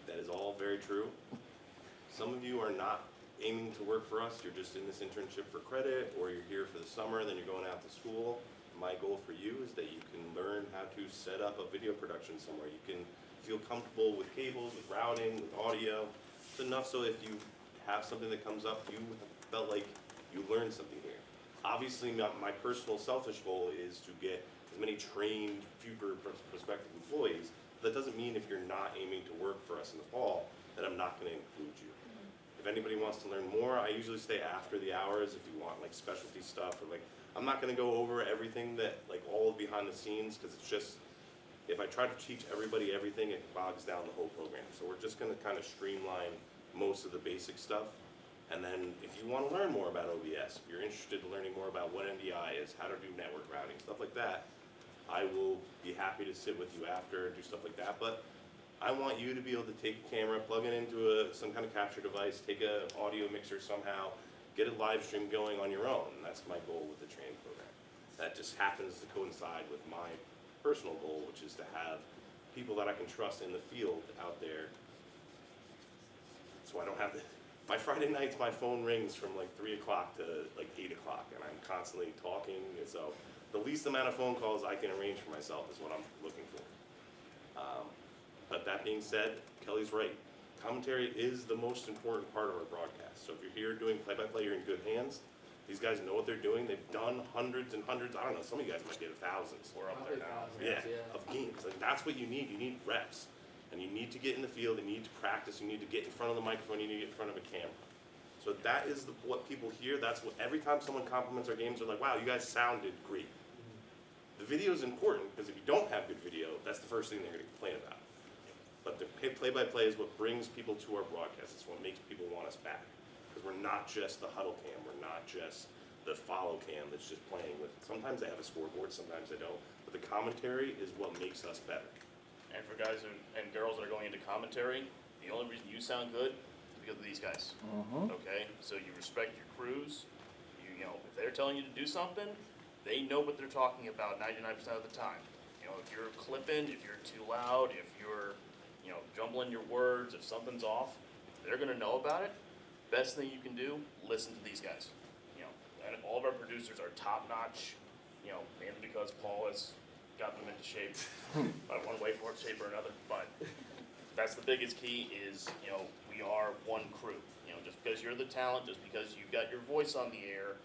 That is all very true. Some of you are not aiming to work for us, you're just in this internship for credit, or you're here for the summer, then you're going out to school. My goal for you is that you can learn how to set up a video production somewhere. You can feel comfortable with cables, with routing, with audio. It's enough so if you have something that comes up, you felt like you learned something here. Obviously, my personal selfish goal is to get as many trained future prospective employees. That doesn't mean if you're not aiming to work for us in the fall, that I'm not gonna include you. If anybody wants to learn more, I usually stay after the hours if you want like specialty stuff or like, I'm not gonna go over everything that, like all behind the scenes, cause it's just, if I try to teach everybody everything, it bogs down the whole program. So we're just gonna kind of streamline most of the basic stuff. And then if you want to learn more about OBS, if you're interested in learning more about what NDI is, how to do network routing, stuff like that, I will be happy to sit with you after and do stuff like that. But I want you to be able to take a camera, plug it into some kind of capture device, take an audio mixer somehow, get a live stream going on your own. And that's my goal with the training program. That just happens to coincide with my personal goal, which is to have people that I can trust in the field out there. So I don't have to, my Friday nights, my phone rings from like 3 o'clock to like 8 o'clock, and I'm constantly talking. And so the least amount of phone calls I can arrange for myself is what I'm looking for. But that being said, Kelly's right. Commentary is the most important part of our broadcast. So if you're here doing play-by-play, you're in good hands. These guys know what they're doing. They've done hundreds and hundreds. I don't know. Some of you guys might get thousands. We're up there now. Yeah, of games. Like, that's what you need. You need reps. And you need to get in the field. You need to practice. You need to get in front of the microphone. You need to get in front of a camera. So that is what people hear. That's what every time someone compliments our games, they're like, wow, you guys sounded great. The video is important because if you don't have good video, that's the first thing they're going to complain about. But the play-by-play is what brings people to our broadcast. It's what makes people want us back. Because we're not just the huddle cam. We're not just the follow cam that's just playing with. Sometimes they have a scoreboard, sometimes they don't. But the commentary is what makes us better. And for guys and girls that are going into commentary, the only reason you sound good is because of these guys. Okay? So you respect your crews. You know, if they're telling you to do something, they know what they're talking about 99% of the time. You know, if you're clipping, if you're too loud, if you're, you know, jumbling your words, if something's off, they're gonna know about it. Best thing you can do, listen to these guys. You know, and all of our producers are top notch, you know, mainly because Paul has gotten them into shape by one way, form, shape, or another. But that's the biggest key is, you know, we are one crew. You know, just because you're the talent, just because you've got your voice on the air,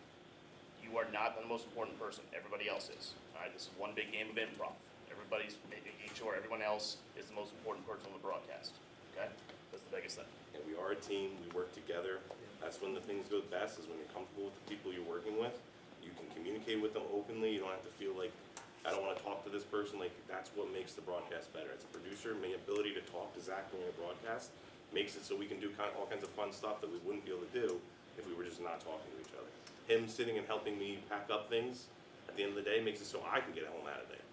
you are not the most important person. Everybody else is. All right, this is one big game of improv. Everybody's making sure everyone else is the most important person on the broadcast. Okay, that's the biggest thing. And we are a team. We work together. That's when the things go best. Is when you're comfortable with the people you're working with. You can communicate with them openly. You don't have to feel like I don't want to talk to this person. Like that's what makes the broadcast better. As a producer, my ability to talk to Zach during a broadcast makes it so we can do all kinds of fun stuff that we wouldn't be able to do if we were just not talking to each other. Him sitting and helping me pack up things at the end of the day makes it so I can get home out of there.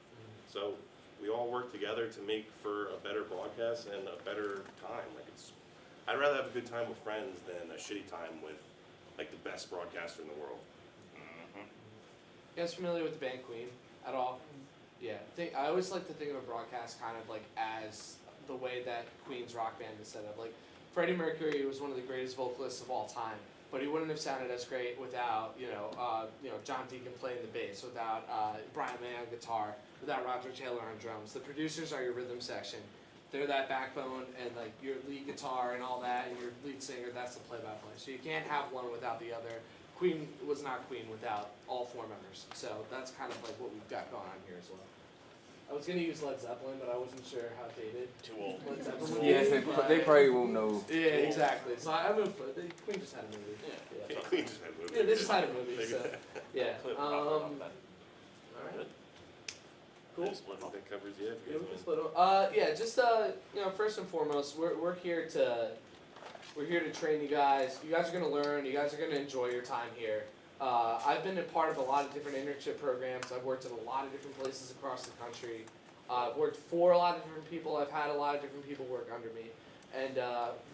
So we all work together to make for a better broadcast and a better time. Like I'd rather have a good time with friends than a shitty time with like the best broadcaster in the world. You guys familiar with the band Queen at all? Yeah, I always like to think of a broadcast kind of like as the way that Queen's rock band is set up. Like Freddie Mercury was one of the greatest vocalists of all time, but he wouldn't have sounded as great without John Deacon playing the bass, without Brian May on guitar, without Roger Taylor on drums. The producers are your rhythm section. They're that backbone, and like your lead guitar and all that, and your lead singer, that's the play-by-play. So you can't have one without the other. Queen was not Queen without all four members. So that's kind of like what we've got going on here as well. I was gonna use Led Zeppelin, but I wasn't sure how dated. Too old. Led Zeppelin. Yes, they probably won't know. Yeah, exactly. So I moved for it. Queen just had a movie. Yeah, Queen just had a movie. Yeah, they just had a movie. So yeah. Clip All right. Cool. That covers you. Yeah, we can split up. Just first and foremost, we're here to train you guys. You guys are gonna learn. You guys are gonna enjoy your time here. I've been a part of a lot of different internship programs. I've worked at a lot of different places across the country. I've worked for a lot of different people. I've had a lot of different people work under me. And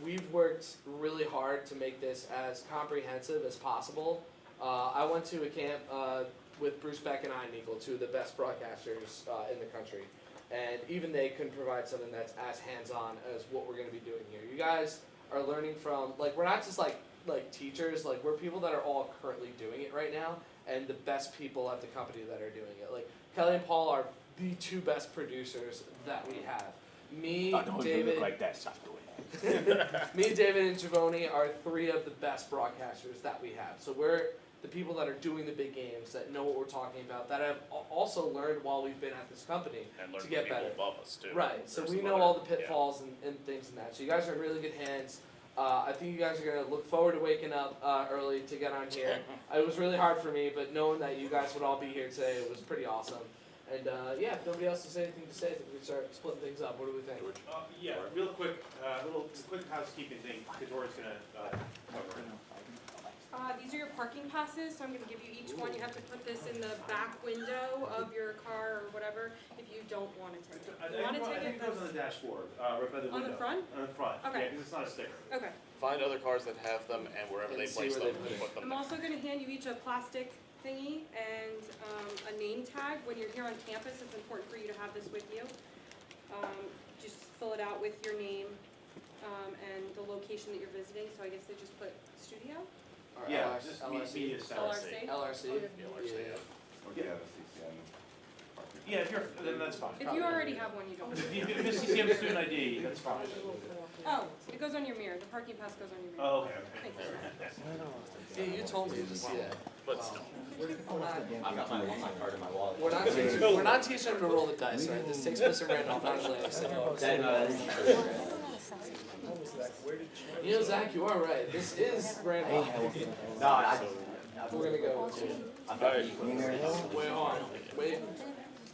we've worked really hard to make this as comprehensive as possible. I went to a camp with Bruce Beck and Ian Eagle, two of the best broadcasters in the country. And even they couldn't provide something that's as hands-on as what we're going to be doing here. You guys are learning from, we're not just like teachers, we're people that are all currently doing it right now, and the best people at the company that are doing it. Kelly and Paul are the two best producers that we have. Me, David, look like that. Stop doing that. me, David, and Giovanni are three of the best broadcasters that we have. So we're the people that are doing the big games, that know what we're talking about, that have also learned while we've been at this company And learn to from get people better. above us too. Right, so There's we some know other- all the pitfalls and things in that. So you guys are in really good hands. I think you guys are going to look forward to waking up early to get on here. It was really hard for me, but knowing that you guys would all be here today, it was pretty awesome. And yeah, if nobody else has anything to say, I think we can start splitting things up. What do we think? Yeah, real quick, quick housekeeping thing, Kadora's gonna, cover it. These are your parking passes, so I'm gonna give you each one. You have to put this in the back window of your car or whatever if you don't want to take it. If you want to take I think it, it goes on the dashboard, right by the On window. the front? On the front, Okay. yeah, because it's not a sticker. Okay. Find other cars that have them, and wherever And they see place where them, they put it. put them I'm there. also gonna hand you each a plastic thingy and a name tag. When you're here on campus, it's important for you to have this with you. Just fill it out with your name and the location that you're visiting. So I guess they just put studio. Or Yeah, LRC? just LRC? media center. LRC. LRC? LRC. Yeah, if you're, then that's fine. If you already have one, you don't. If you have a CCM student ID, that's fine. Oh, it goes on your mirror. The parking pass goes on your mirror. Oh, okay, okay. Thank you. Yeah, you told me to see that. But still. I've got my card in my wallet. We're not teaching them to roll the dice, right? This takes place in Randolph, not Atlantic City. You know, Zach, you are right. This is Randolph. No, We're gonna go to. Alright. Wait, hold on. Wait.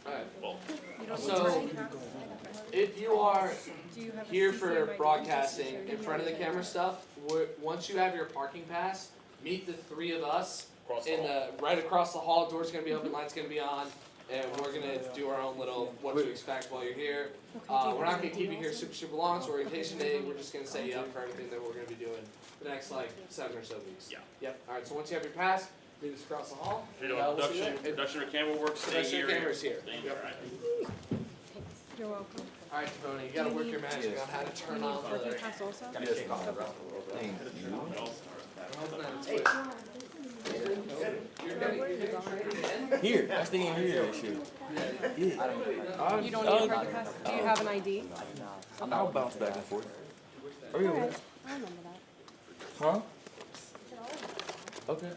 Alright. Well, You don't need So, parking pass? if you are Do you have a here CCM for ID? broadcasting in front of the camera stuff, once you have your parking pass, meet the three of us Across the in the right across the hall. Door's gonna be open, lights gonna be on, and we're gonna do our own little what to expect while you're here. We're not gonna keep you here super long. It's orientation day. We're just gonna set you up for everything that we're gonna be doing the next like 7 or so weeks. Yeah. Yep. All right. So once you have your pass, meet us across the hall. if you're and, doing we'll see you production, there. production or camera work, stay Production here. camera's here. Stay Yep. right. You're welcome. All right, Tony, you gotta work your magic on how to turn on the. Parking pass also? Here, I stay in here. Shoot. Yeah. You don't need a parking pass? Do you have an ID? I'll bounce back and forth. Are we over there? I remember that. Huh? Okay.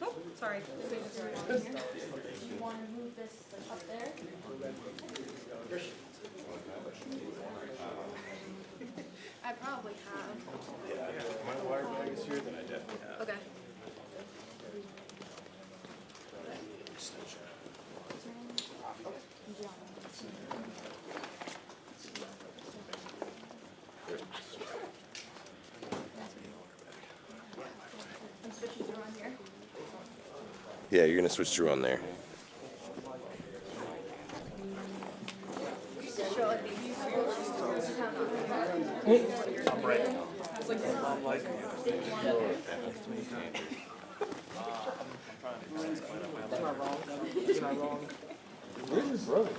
Oh, sorry. Do you wanna move this like up there? I probably have. Yeah, if my wire bag is here, then I definitely have. Okay. I'm switching through on here. Yeah, you're gonna switch through on there. Show like these. I'm right. Where's his brother?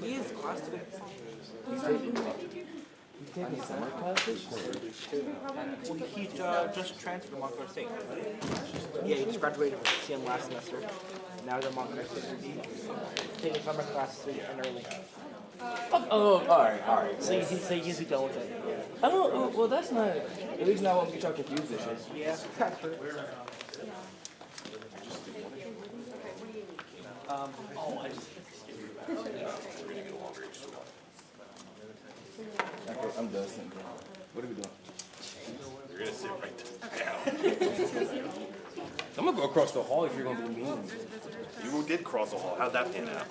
He is plastic. He's taking summer classes? He just transferred to Montclair State. Yeah, he just graduated from CM last semester. Now he's at Montclair State. Taking summer classes and early. Oh, alright. So he's done with it. Oh, well, that's not. At least now I won't get y'all confused this shit. Yeah. Okay, I'm done. What are we doing? You're gonna sit right down. I'm gonna go across the hall if you're gonna be mean. You did cross the hall. How'd that pan out?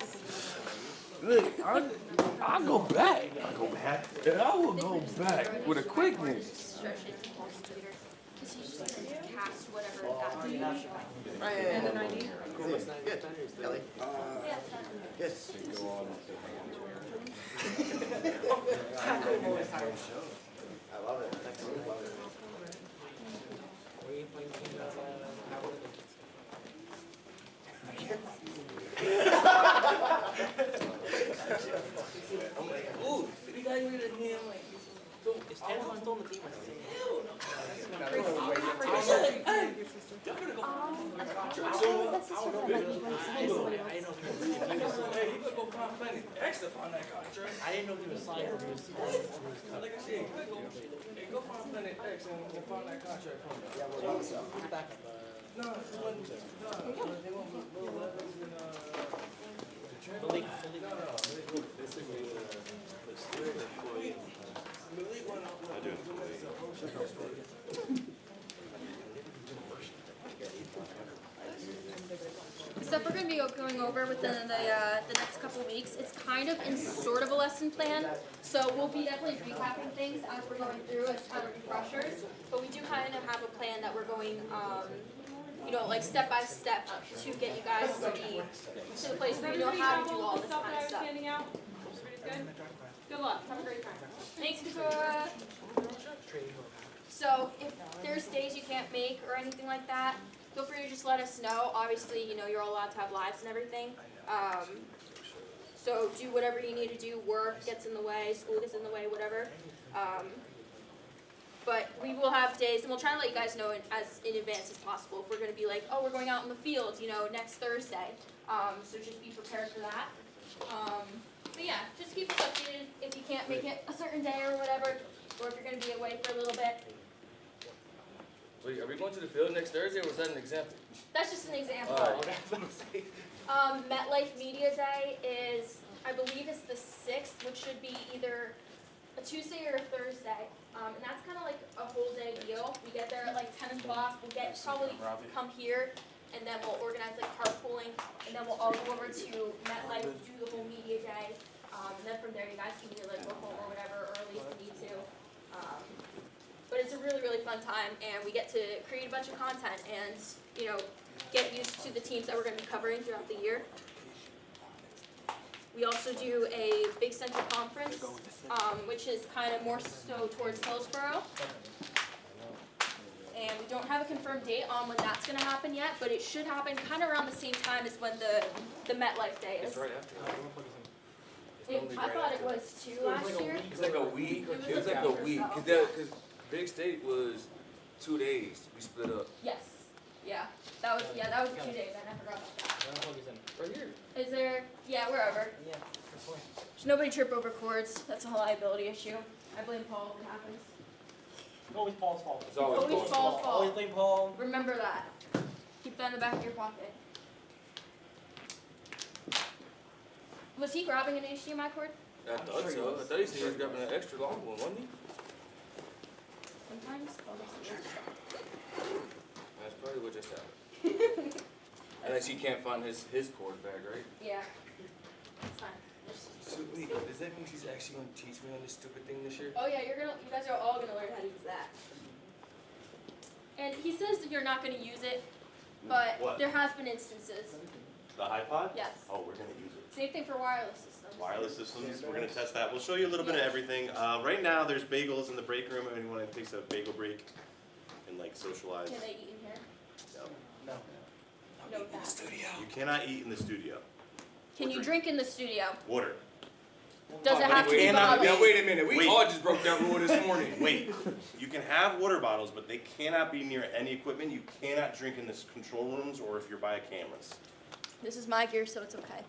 Look, I'll go back. Go back. And I will go back with a quickness. Stretch it into his computer. Cause he's just gonna cast whatever that dude. And an ID? Good. Kelly? Good. I love it. Excellent. Love it. Ooh, we graduated him like. Is everyone still on the team? I didn't know he was signed for music. Like I said, go find Planet X and find that contract from them. Yeah, well, he's back at the. No, it wasn't. No, they want Lil Letters and The stuff we're going to be going over within the next couple of weeks, it's kind of in sort of a lesson plan. So we'll be definitely recapping things as we're going through as kind of refreshers. But we do kind of have a plan that we're going, you know, like step by step to get you guys to the place where you know how to do all this kind of stuff. Standing out? Everybody's good? Good luck. Have a great time. Thanks, Victoria. So if there's days you can't make or anything like that, feel free to just let us know. Obviously, you know, you're all allowed to have lives and everything. So do whatever you need to do. Work gets in the way, school gets in the way, whatever. But we will have days, and we'll try to let you guys know in advance as possible. If we're going to be like, oh, we're going out in the field, you know, next Thursday. So just be prepared for that. But yeah, just keep us updated if you can't make it a certain day or whatever, or if you're going to be away for a little bit. Wait, are we going to the field next Thursday, or was that an example? That's just an example. Alright. MetLife Media Day is, I believe it's the 6th, which should be either a Tuesday or a Thursday. And that's kind of like a whole day deal. We get there at like 10 o'clock. We'll probably come here, and then we'll organize like carpooling, and then we'll all go over to MetLife, do the whole media day. And then from there, you guys can either like go home or whatever early if you need to. But it's a really, really fun time, and we get to create a bunch of content and, you know, get used to the teams that we're going to be covering throughout the year. We also do a Big Central Conference, which is kind of more so towards Hillsborough. And we don't have a confirmed date on when that's going to happen yet, but it should happen kind of around the same time as when the MetLife Day is. It's right after. I thought it was too last year. It's like a week. It was like a week. Because Big State was 2 days. We split up. Yes. Yeah. That was 2 days. I forgot about that. Right here. Is there? Yeah, we're over. Yeah. Should nobody trip over cords? That's a liability issue. I blame Paul if it happens. Always Paul's fault. It's always Always Paul's Paul's Always fault. blame Paul. Remember that. Keep that in the back of your pocket. Was he grabbing an HDMI cord? I thought so. I thought he said he was grabbing an extra long one, wasn't he? Sometimes. That's probably what just happened. Unless he can't find his cord bag, right? Yeah. It's fine. So wait, does that mean she's actually going to teach me on this stupid thing this year? Oh yeah, you guys are all gonna learn how to use that. And he says that you're not gonna use it, but What? there has been instances. The iPod? Yes. Oh, we're gonna use it. Same thing for wireless systems. Wireless systems, we're gonna test that. We'll show you a little bit of everything. Right now, there's bagels in the break room. If anyone takes a bagel break and like socialize. Can they eat in here? No. No that. You cannot eat in the studio. Can you drink in the studio? Water. Does it have to be Wait, bottled? now wait a minute. We Wait. all just broke that rule this morning. Wait, you can have water bottles, but they cannot be near any equipment. You cannot drink in the control rooms or if you're by cameras. This is my gear, so it's okay.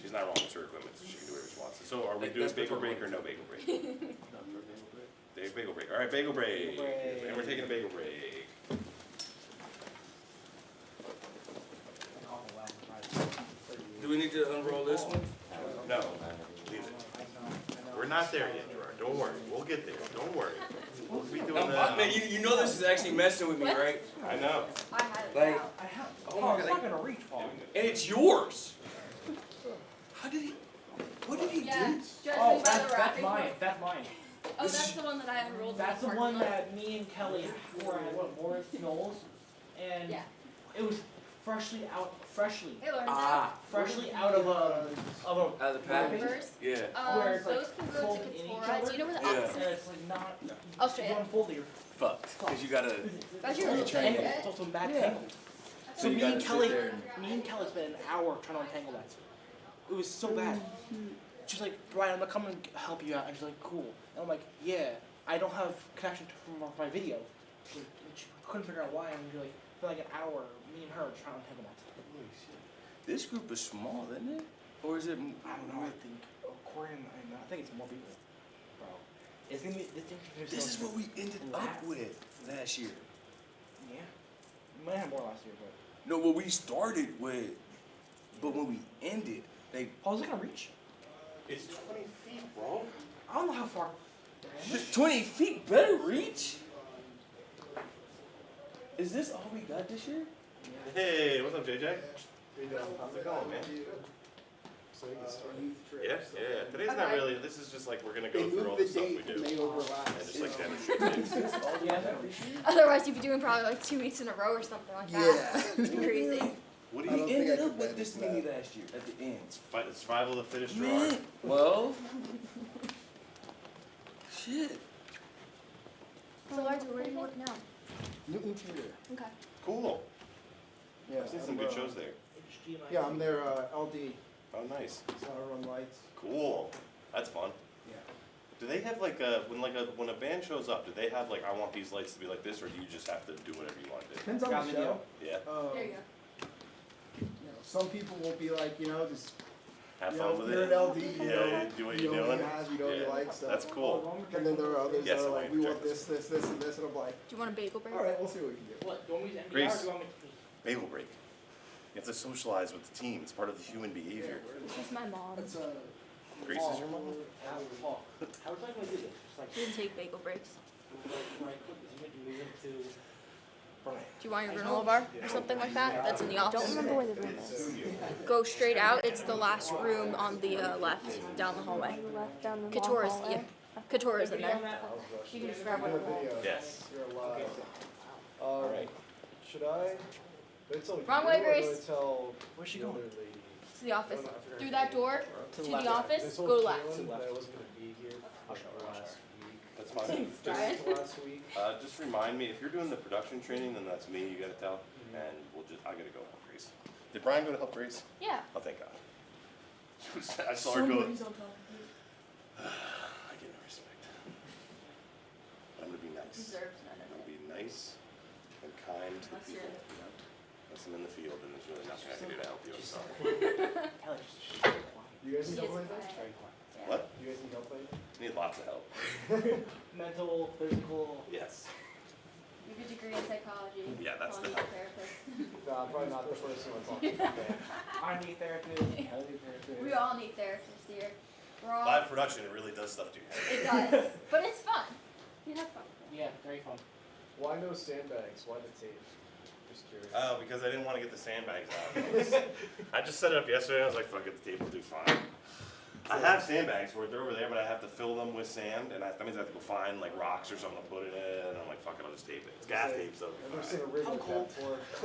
She's not wrong, it's her equipment, so she can do whatever she wants. So are we Like, doing that's bagel the break or no bagel break? Bagel break. All right, bagel break. Bagel break. And we're taking a bagel break. Do we need to unroll this one? No, leave it. We're not there yet, Gerard. Don't worry. We'll get there. Don't worry. We'll be doing Man, you know this is actually messing with me, What? right? I know. I had it Like, out. oh my It's god, not gonna reach Paul. and it's yours. How did he? What did he Yeah. do? Judging Oh, by the that's wrapping mine. hook. That's mine. Oh, that's the one that I unrolled. in That's the parking one lot. that me and Kelly wore at Morris Knowles, and Yeah. it was freshly out Hey, Lauren. freshly out of a Out of the package? Reverse. Yeah. where it's like Those can go to folded in each Katora. other. Do you know where the Yeah. office and is? it's like not. I'll show You you. unfold it. Fucked. Because you gotta. That's your It's little and thing. it's also bad Yeah. tangled. So So you me gotta and sit Kelly, there and- me and Kelly spent an hour trying to untangle that. It was so bad. She's like, Brian, I'm gonna come and help you out. And she's like, cool. And I'm like, yeah, I don't have connection to my video. She's like, and she couldn't figure out why. And we're like, for like an hour, me and her were trying to untangle that. This group is small, isn't it? Or is it? I don't know. I think according, I think it's more people. Bro, it's gonna be This is what we ended up with last year. Yeah, we might have more last year, but No, what we started with. but when we ended, they How's it gonna reach? It's 20 feet, bro. I don't know how far. 20 feet better reach. Is this all we got this year? Hey, what's up, JJ? How's it going, man? So we can start. Youth trip. Yeah. Today's not Okay. really, this is just like, we're gonna They go through all moved the the stuff we date do. and they overlap. And just like demonstrate things. Is this all we got this year? Otherwise, you'd be doing probably like 2 weeks in a row or something like that. Yeah. It'd be crazy. What do I you don't We think I ended could up with manage this that. many last year at the end. It's survival of the fittest, Man, Gerard. well, shit. So, Arthur, where do you work now? Newton Theater. Okay. Cool. Yeah. I've seen some I'm, good shows there. Yeah, I'm their LD, Oh, nice. so I run lights. Cool. That's fun. Yeah. Do they have like when a band shows up, do they have like, I want these lights to be like this, or do you just have to do whatever you want to do? Depends on the show. Yeah. There you go. Some people will be like, just Have you fun know, with you're it. an LD, Yeah, you do what you're know doing. you have, you know you Yeah. like stuff. That's cool. And then there are others Yes, that are I like, we want project this, this, and this, and I'm like, Do you want a bagel break? all right, we'll see what we can do. What? Do you want me to NPR Grace. or do you want me to just? Bagel break. You have to socialize with the team. It's part of the human behavior. She's my mom. That's Grace is your mom? How would you like me to do this? Just like, She didn't take bagel breaks. like, you move it to. Do you want your granola bar or something like that? That's in the office. Don't remember where the room is. Go straight out. It's the last room on the left, down the hallway. Left down the long Couture's, hallway. yeah. Couture's in there. You can just grab one of those. Yes. You're live. Alright. Should I? Do I tell Wrong you way, or Grace. Do I tell Where's she the going? other lady? To the office. Oh, no, I forgot Through her that name. door, To the to left. the office, I told go Kaylin left. that I wasn't gonna be here last week. That's fine. Brian? Last week. Just remind me, if you're doing the production training, then that's me you gotta tell. And I gotta go help Grace. Did Brian go to help Grace? Yeah. Oh, thank God. I saw her go. I get no respect. I'm gonna be nice. Deserves none I'm of gonna it. be nice and kind to Unless you're people. in the field. Unless I'm in the field, then there's really nothing I can do to help you. I'm sorry. Kelly, just very quiet. You guys She need help is like this? quiet. Very quiet. Yeah. What? You guys need help like this? Need lots of help. Mental, physical. Yes. You have a degree in psychology. Yeah, that's Calling the you a therapist. Probably not the first one I'm talking about. I need therapy. Kelly need therapy. We all need therapists here. We're all. Live production, it really does stuff to your It head. does, but it's fun. You have fun. Yeah, very fun. Why no sandbags? Why the tape? Just curious. Oh, because I didn't want to get the sandbags out. I just set it up yesterday. I was like, fuck it, the tape will do fine. I have sandbags for it. They're over there, but I have to fill them with sand, and that means I have to go find like rocks or something to put it in. And I'm like, fuck it, I'll just tape it. It's gaff tape, so. I've it'll never be seen fine. a rig I'm like cold.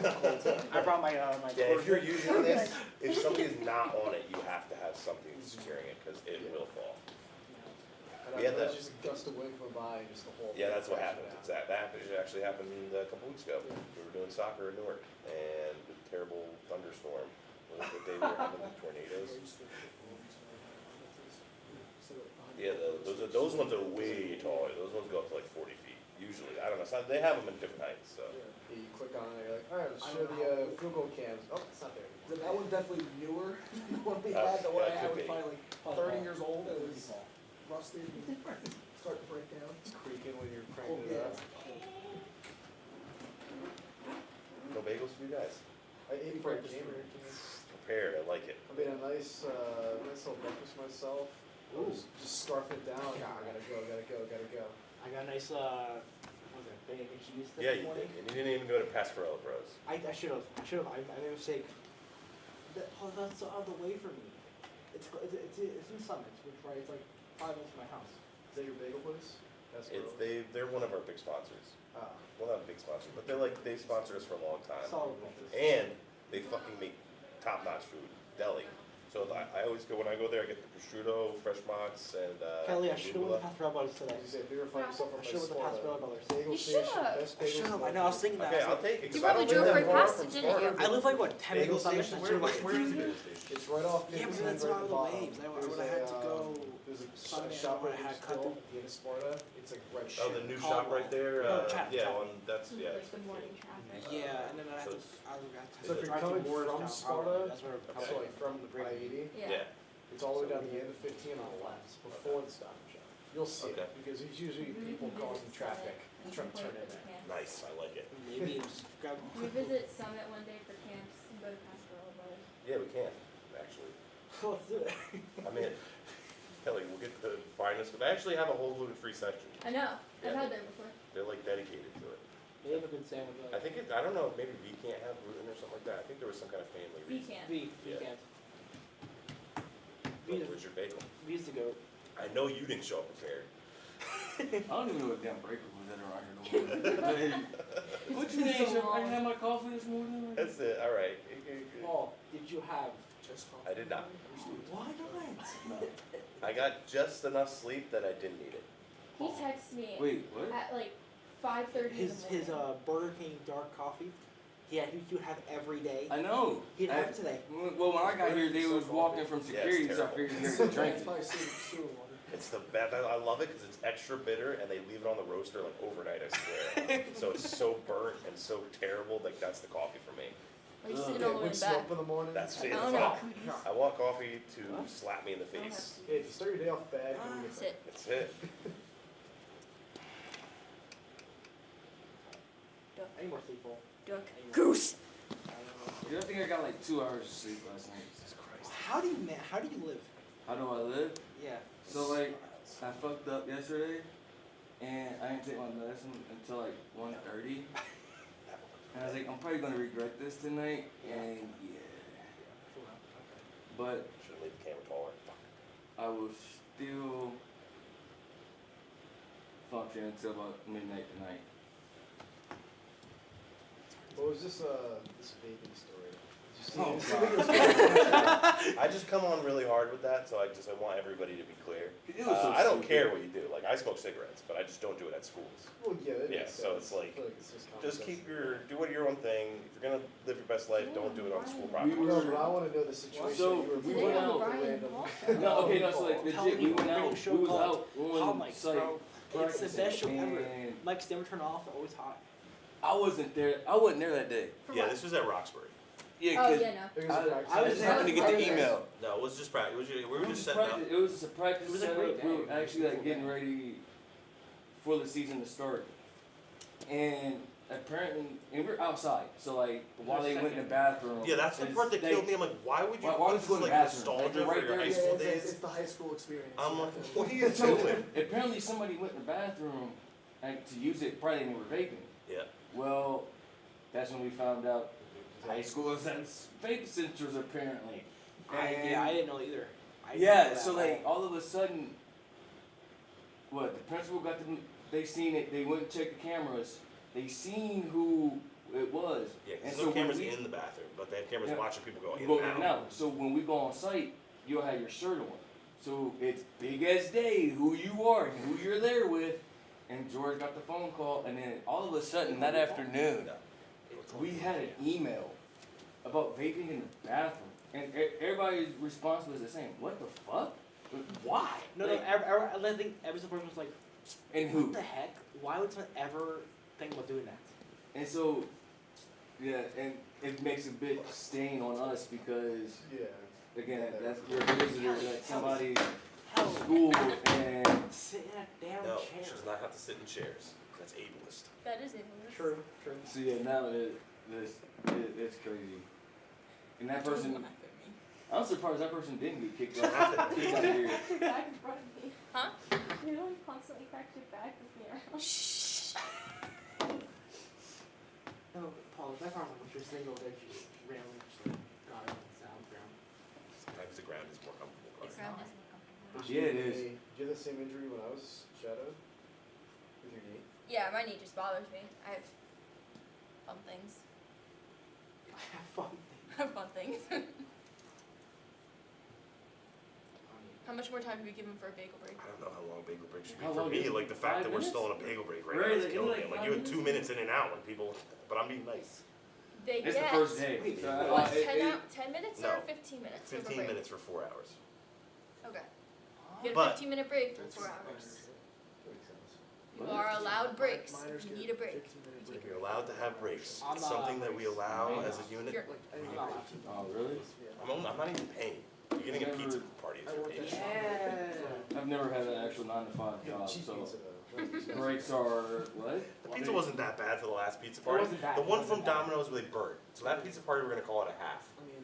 that before. I brought my my. Yeah, if you're using this, if somebody is not on it, you have to have something securing it because it will fall. And Yeah, that's that- just a gust of wind from by and just the whole. Yeah, that's what thing happened. crashed It's that happened. It actually happened a couple weeks ago. We were doing soccer in Newark, and a terrible thunderstorm. What was the day we were having the tornadoes? Yeah, those ones are way taller. Those ones go up to like 40 feet. Usually, I don't know. They have them in different heights. So. Yeah, you click on it, you're like, alright, let's show the Google cams. Oh, it's not there. That one's definitely newer than the one we Oh, had. The one I that had could was be. probably like 30 years old. It was rusted and starting to break down. It's creaking when you're Oh, cranking it yeah. up. No bagels for you guys. I ate breakfast for Prepared. I like it. I made a nice little breakfast myself. Just scarfing it down. Like, I gotta go. I got a nice what was it, bacon and cheese Yeah, this you morning. did. And you didn't even go to Pascarella Bros. I should have. I made a mistake. That's out of the way for me. It's in Summit, which right, it's like 5 minutes from my house. Is that your bagel place? That's They're one of our big sponsors. Ah. Well, not a big sponsor, but they sponsor us for a long time. Solid breakfast. And they fucking make top-notch food, deli. So I always go, when I go there, I get the prosciutto, fresh mozz, and Kelly, I should have went arugula. to Pastorella Brothers today. As you say, if you ever find yourself I on my should have went to Sparta, Pastorella Brothers. Bagel You Station, should've. best I bagels should have. in I know. I was thinking that. Okay, I was I'll like, take it. 'cause You I probably don't drove live right that far past from it, didn't Sparta. you? I live like what 10 Bagel minutes. I station, should have went. where is the bagel station? It's right off. Yeah, but 15 that's right out at of the the bottom. waves. I There's would have had to go. There's a Sunday, shop I right had next cut door, the- the end of Sparta. It's like right. Oh, the new shop right there? No, Chapman, Yeah, Chapman. that's, yeah. Like good morning traffic. Yeah, and then I had to. So I would have So if to you're drive to coming Morristown, from Sparta, probably. That's where. Okay. So like from I-80, Yeah. it's all the way down the end of 15 on the left, before the Stop and Shop. You'll see Okay. it, because it's usually people causing traffic, trying to turn in there. Nice, I like it. Maybe just grab. We visit Summit one day for camps and go to Pascarella Brothers. Yeah, we can, actually. Let's do it. I mean, Kelly, we'll get the finest, but they actually have a whole gluten-free section. I know, I've Yeah. had them before. They're like dedicated to it. They have a good sandwich. I think I don't know, maybe V can't have gluten or something like that. I think there was some kind of family We reason. can. V Yeah. can't. But where's your bagel? V is the goat. I know you didn't show up prepared. I don't even know what damn breaker was that around here no more. What you mean? so I didn't have my coffee this morning. That's it, all right. Paul, did you have just coffee? I did not. Why not? No. I got just enough sleep that I didn't need it. He texts me Wait, what? at like 5:30 in the His morning. Burger King dark coffee. He would have every day. I know. He didn't have it today. Well, when I got here, they was walking from security, so I terrible. figured they were drinking. It's the best. I love it because it's extra bitter, and they leave it on the roaster like overnight. I swear. So it's so burnt and so terrible. Like that's the coffee for me. Are you sitting all the way Wakes you back? up in the morning. That's I it. don't know, cooties. I want coffee to slap me in the face. Hey, if you start your day off bad, can we get Sit. That's it. I need more sleep, Paul. Duck. Goose. Yeah, I think I got like 2 hours of sleep last night. Jesus Christ. How do you live? How do I live? Yeah. So like, I fucked up yesterday, and I didn't take my medicine until like 1:30. And I was like, I'm probably gonna regret this tonight, and yeah. But Should have made the camera taller. Fuck. I will still function until about midnight tonight. What was this vaping story? Did you see Oh, this? God. I just come on really hard with that, so I want everybody to be clear. It was so I don't stupid. care what you do. Like I smoke cigarettes, but I just don't do it at schools. Well, yeah, that Yeah, makes so sense. it's like, I feel it's just Just common keep sense. do your own thing. If you're gonna live your best life, don't do it on school property. We No, were- but I want to know the situation. So, you were we Today went on out. Brian random. Hall. No, okay, no, so like Tell legit, me we went bring a out. show We was called out Hot on Mics, site bro. It's the best show ever. and Mics never turn off. They're always hot. I wasn't there. I wasn't there that day. Yeah, this was at Roxbury. Yeah, Oh 'cause yeah, no. It was a practice. I just happened to get the I was there. email. No, it was just practice. We were It was just a setting up. practice- It was just a practice It was a setup. great We day. were actually like getting ready for the season to start, and apparently, and we're outside. So like while they went in the bathroom. Yeah, that's the it's- part that they- killed me. I'm like, why would you Why want would this you go in the like bathroom? nostalgia Like, right for your there, high school days? It's the high school experience. I'm like, what are you doing? Apparently somebody went in the bathroom and to use it. Probably they were vaping. Yeah. Well, that's when we found out high school has vape centers apparently. I didn't know either. I didn't Yeah, know that so at like all. all of a sudden, what the principal got them? They seen it. They went and checked the cameras. They seen who it was. Yeah, And because so no when cameras we- in the bathroom, but they have cameras Yeah. watching people go You in go and in out. and out. So when we go on site, you'll have your shirt on. So it's big as day who you are and who you're there with. And George got the phone call, and then all of a sudden that afternoon, we had an email about vaping in the bathroom, and everybody's response was the same. What the fuck? Why? No, Like, I think every single person was like, and what who? the heck? Why would someone ever think about doing that? And so, yeah, and it makes a big stain on us because, Yeah. again, that's we're visitors at somebody's Hell, school, and sit in a damn No, chair. she does not have to sit in chairs. That's ableist. That is English. True, true. so yeah, now it's crazy. And that person, I'm surprised that person didn't get kicked out. Kicked out of here. Your back in front of me. Huh? You don't constantly crack your back with me around. Shh. No, Paul, that problem was your single that you randomly just like got it on the sound ground. Sometimes the ground is more comfortable. The Carter. ground is more comfortable. Did Yeah, you it have is. Did you have the same injury when I was shadowed? With your knee? Yeah, my knee just bothers me. I have fun things. I have fun. Fun things. How much more time do we give him for a bagel break? I don't know how long bagel break should be How for long me. is it? Like the fact 5 that we're minutes? still on a bagel break right, Right, now is like, killing like me. I'm like 5 you had 2 minutes? minutes in and out, like people. But I'm being nice. They It's get the first day. Wait, So, what, it- 10, it- out, 10 minutes No. or 15 minutes? of a 15 break? minutes for 4 hours. Okay. You get a But- 15-minute break for 4 hours. You are allowed breaks. Minors You get need a break. 15-minute You break. You're allowed to have breaks. I'm It's not something that we allow Right. as a unit. You're- I'm not allowed to. Oh, really? I'm not even paying. You're getting a pizza party if I you're worked paying. Yeah. I've never had an actual 9 to 5 Yeah, job, cheap so pizza though. breaks are what? The pizza wasn't that bad for the last pizza party. wasn't bad. The It one wasn't from bad. Domino's where they burnt. So that pizza party we're gonna call it a half. I mean,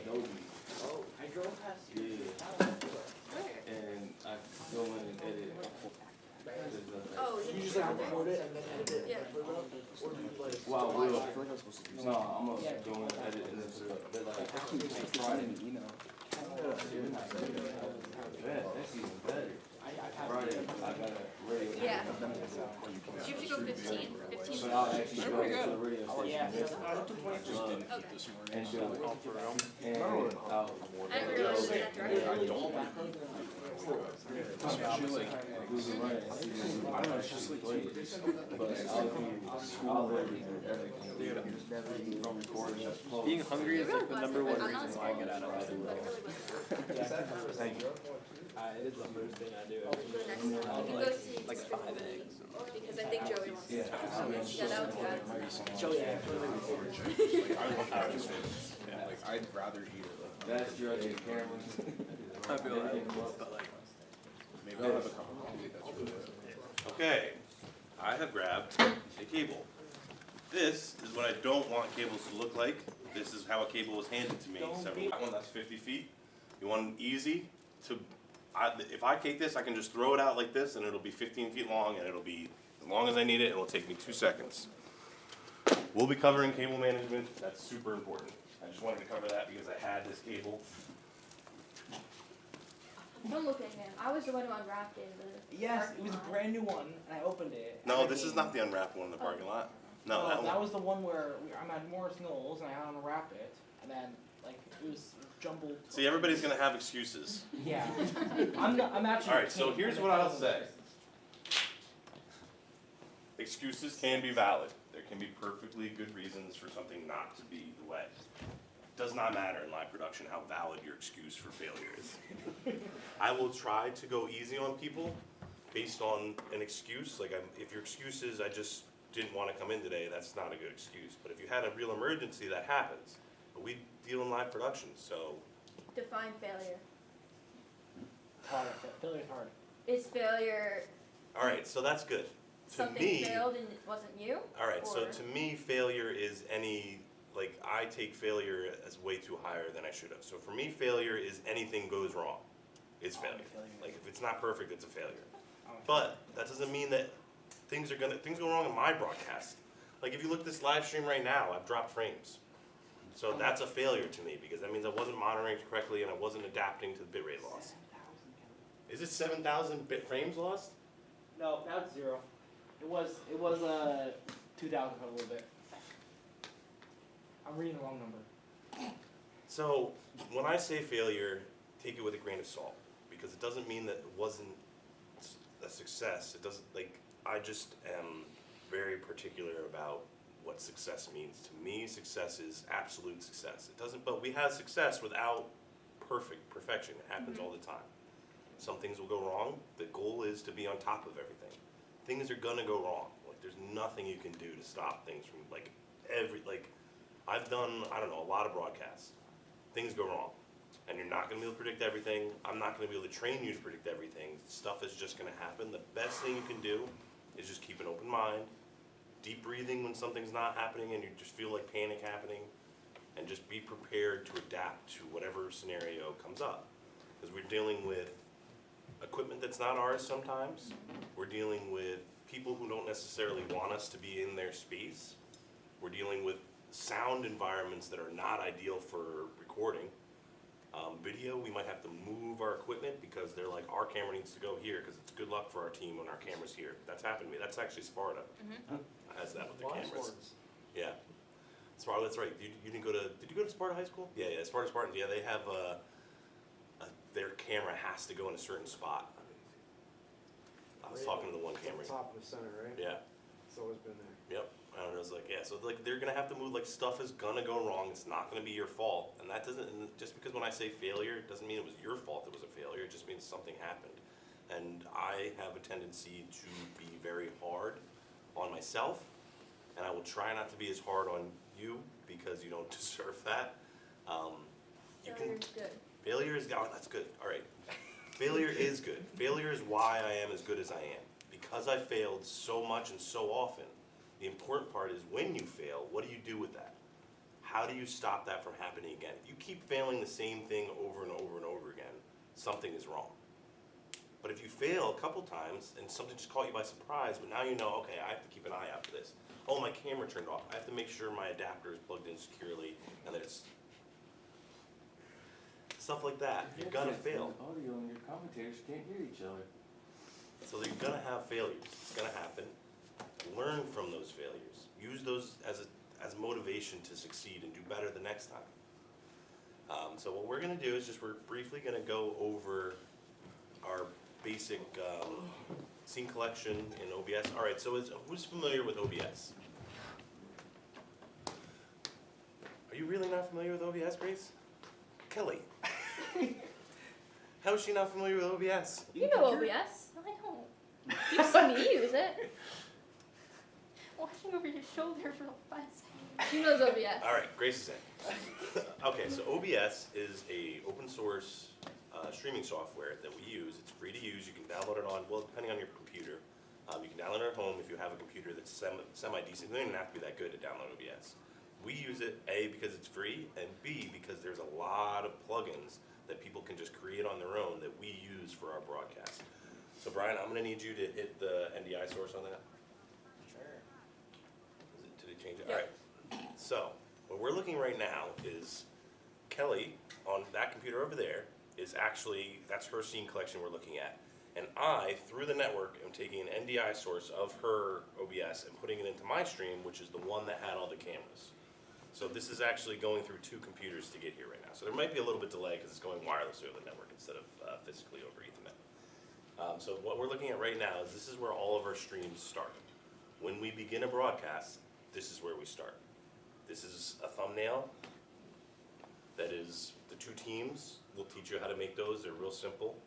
Adobe. Oh. drove past you. Yeah. And I go in and edit. Oh, You just like record it and then edit it Yeah. and put it up? Or do you like? Well, I will. I feel like I was supposed to do No, something. I'm gonna go in and edit and then put it up. They're like, I keep sending an email. yeah, that's even better. Friday, I got a radio. Yeah. station. Did you have to go 15? 15 So I'll actually go to the radio Oh, yeah, station. I took 20. And do it. And I'll. I didn't realize it was that direct. Who's running? I don't know, it's just like but I'll let you do everything. Being hungry is like the number one I'm reason not why I get out of but bed. it really wasn't. Thank you. It is the first thing I do. For the next one, you can go see Like Mr. 5 Lee, eggs. because I think Joey wants to Yeah. talk about it. Yeah, that one's good. Joey, I'd rather eat it. That's your other cameras. I feel like, but like, maybe I'll have a cup of coffee, that's really it. Okay, I have grabbed a cable. This is what I don't want cables to look like. This is how a cable was handed to me several. That one that's 50 feet. You want it easy to. If I take this, I can just throw it out like this, and it'll be 15 feet long, and it'll be as long as I need it. It will take me 2 seconds. We'll be covering cable management. That's super important. I just wanted to cover that because I had this cable. Don't look at him. I was the one who unwrapped it in the yes, it parking was a lot. brand new one, and I opened it. No, this is not the unwrapped one in the parking lot. No, that one. was the one where I'm at Morris Knowles, and I had to unwrap it, and then like it was jumbled. See, everybody's gonna have excuses. Yeah, I'm actually. All right, so king, here's I'm what the I'll king. say. Excuses can be valid. There can be perfectly good reasons for something not to be the way. Does not matter in live production how valid your excuse for failure is. I will try to go easy on people based on an excuse. Like, if your excuse is I just didn't want to come in today, that's not a good excuse. But if you had a real emergency, that happens. But we deal in live production, so Define failure. Hard. Failure's hard. Is failure all right. So that's good. To something me, failed and it wasn't you? all right, so Or- to me, failure is any, like, I take failure as way too higher than I should have. So for me, failure is anything goes wrong. It's failure. Like, if it's not perfect, it's a failure. But that doesn't mean that things go wrong in my broadcast. Like, if you look at this live stream right now, I've dropped frames. So that's a failure to me, because that means I wasn't monitoring it correctly and I wasn't adapting to the bitrate loss. Is it 7,000 bit frames lost? No, that's 0. It was 2,000 for a little bit. I'm reading the wrong number. So when I say failure, take it with a grain of salt, because it doesn't mean that it wasn't a success. It doesn't, like, I just am very particular about what success means. To me, success is absolute success. It doesn't, but we have success without perfection. It happens all the time. Some things will go wrong. The goal is to be on top of everything. Things are gonna go wrong. Like, there's nothing you can do to stop things from, like, I've done, I don't know, a lot of broadcasts. Things go wrong. And you're not gonna be able to predict everything. I'm not gonna be able to train you to predict everything. Stuff is just gonna happen. The best thing you can do is just keep an open mind, deep breathing when something's not happening and you just feel like panic happening, and just be prepared to adapt to whatever scenario comes up. Because we're dealing with equipment that's not ours sometimes. We're dealing with people who don't necessarily want us to be in their space. We're dealing with sound environments that are not ideal for recording. Video, we might have to move our equipment because they're like, our camera needs to go here because it's good luck for our team when our camera's here. That's happened to me. That's actually Sparta. Has that with the cameras. Yeah. Sparta, that's right. You didn't go to, did you go to Sparta High School? Yeah, Sparta Spartans. Yeah, they have their camera has to go in a certain spot. I was talking to the one camera. Top of the center, right? Yeah. It's always been there. Yep. I don't know. It's like, yeah. So like they're gonna have to move. Like stuff is gonna go wrong. It's not gonna be your fault. And that doesn't. And just because when I say failure, it doesn't mean it was your fault. It was a failure. It just means something happened. And I have a tendency to be very hard on myself, and I will try not to be as hard on you because you don't deserve that. You can. Failure's good. Failure is, oh, that's good, all right. Failure is good. Failure is why I am as good as I am. Because I failed so much and so often, the important part is when you fail, what do you do with that? how do you stop that from happening again? If you keep failing the same thing over and over and over again, something is wrong. But if you fail a couple times and something just caught you by surprise, but now you know, okay, I have to keep an eye out for this. Oh, my camera turned off. I have to make sure my adapter is plugged in securely and that it's stuff like that. You're gonna fail. Audio and your commentators can't hear each other. So you're gonna have failures. It's gonna happen. Learn from those failures. Use those as motivation to succeed and do better the next time. So what we're gonna do is we're briefly gonna go over our basic scene collection in OBS. All right, so who's familiar with OBS? Are you really not familiar with OBS, Grace? Kelly. How is she not familiar with OBS? You know OBS. No, I don't. You've seen me use it. Watching over your shoulder for like 5 seconds. She knows OBS. All right, Grace is in. Okay, so OBS is a open source streaming software that we use. It's free to use. You can download it on, well, depending on your computer. You can download it at home if you have a computer that's semi-decent. You don't even have to be that good to download OBS. We use it, A, because it's free, and B, because there's a lot of plugins that people can just create on their own that we use for our broadcast. So Brian, I'm gonna need you to hit the NDI source on that. Sure. Did it change it? Yep. All right. So, what we're looking right now is Kelly on that computer over there is actually, that's her scene collection we're looking at. And I, through the network, am taking an NDI source of her OBS and putting it into my stream, which is the one that had all the cameras. So this is actually going through 2 computers to get here right now. So there might be a little bit delay because it's going wirelessly over the network instead of physically over Ethernet. So what we're looking at right now is this is where all of our streams start. When we begin a broadcast, this is where we start. This is a thumbnail that is the 2 teams. We'll teach you how to make those. They're real simple.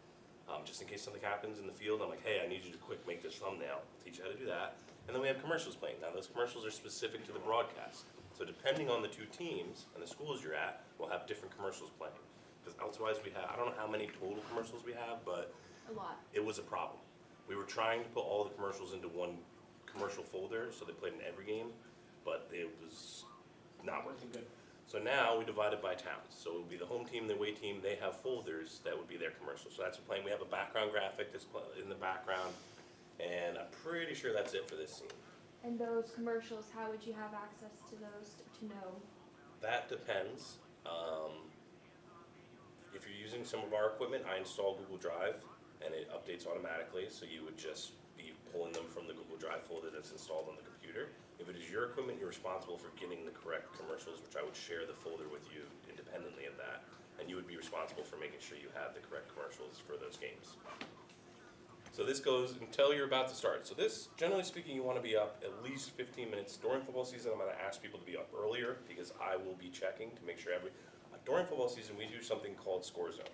Just in case something happens in the field, I'm like, hey, I need you to quick make this thumbnail. I'll teach you how to do that. And then we have commercials playing. Now those commercials are specific to the broadcast. So depending on the 2 teams and the schools you're at, we'll have different commercials playing. Because otherwise we have, I don't know how many total commercials we have, but A lot. it was a problem. We were trying to put all the commercials into one commercial folder, so they played in every game, but it was not working good. So now we divide it by towns. So it would be the home team, the away team, they have folders that would be their commercials. So that's playing, we have a background graphic that's in the background, and I'm pretty sure that's it for this scene. And those commercials, how would you have access to those to know? That depends. If you're using some of our equipment, I install Google Drive and it updates automatically, so you would just be pulling them from the Google Drive folder that's installed on the computer. If it is your equipment, you're responsible for getting the correct commercials, which I would share the folder with you independently of that, and you would be responsible for making sure you have the correct commercials for those games. So this goes until you're about to start. So this, generally speaking, you want to be up at least 15 minutes. During football season, I'm going to ask people to be up earlier because I will be checking to make sure during football season, we do something called Score Zone.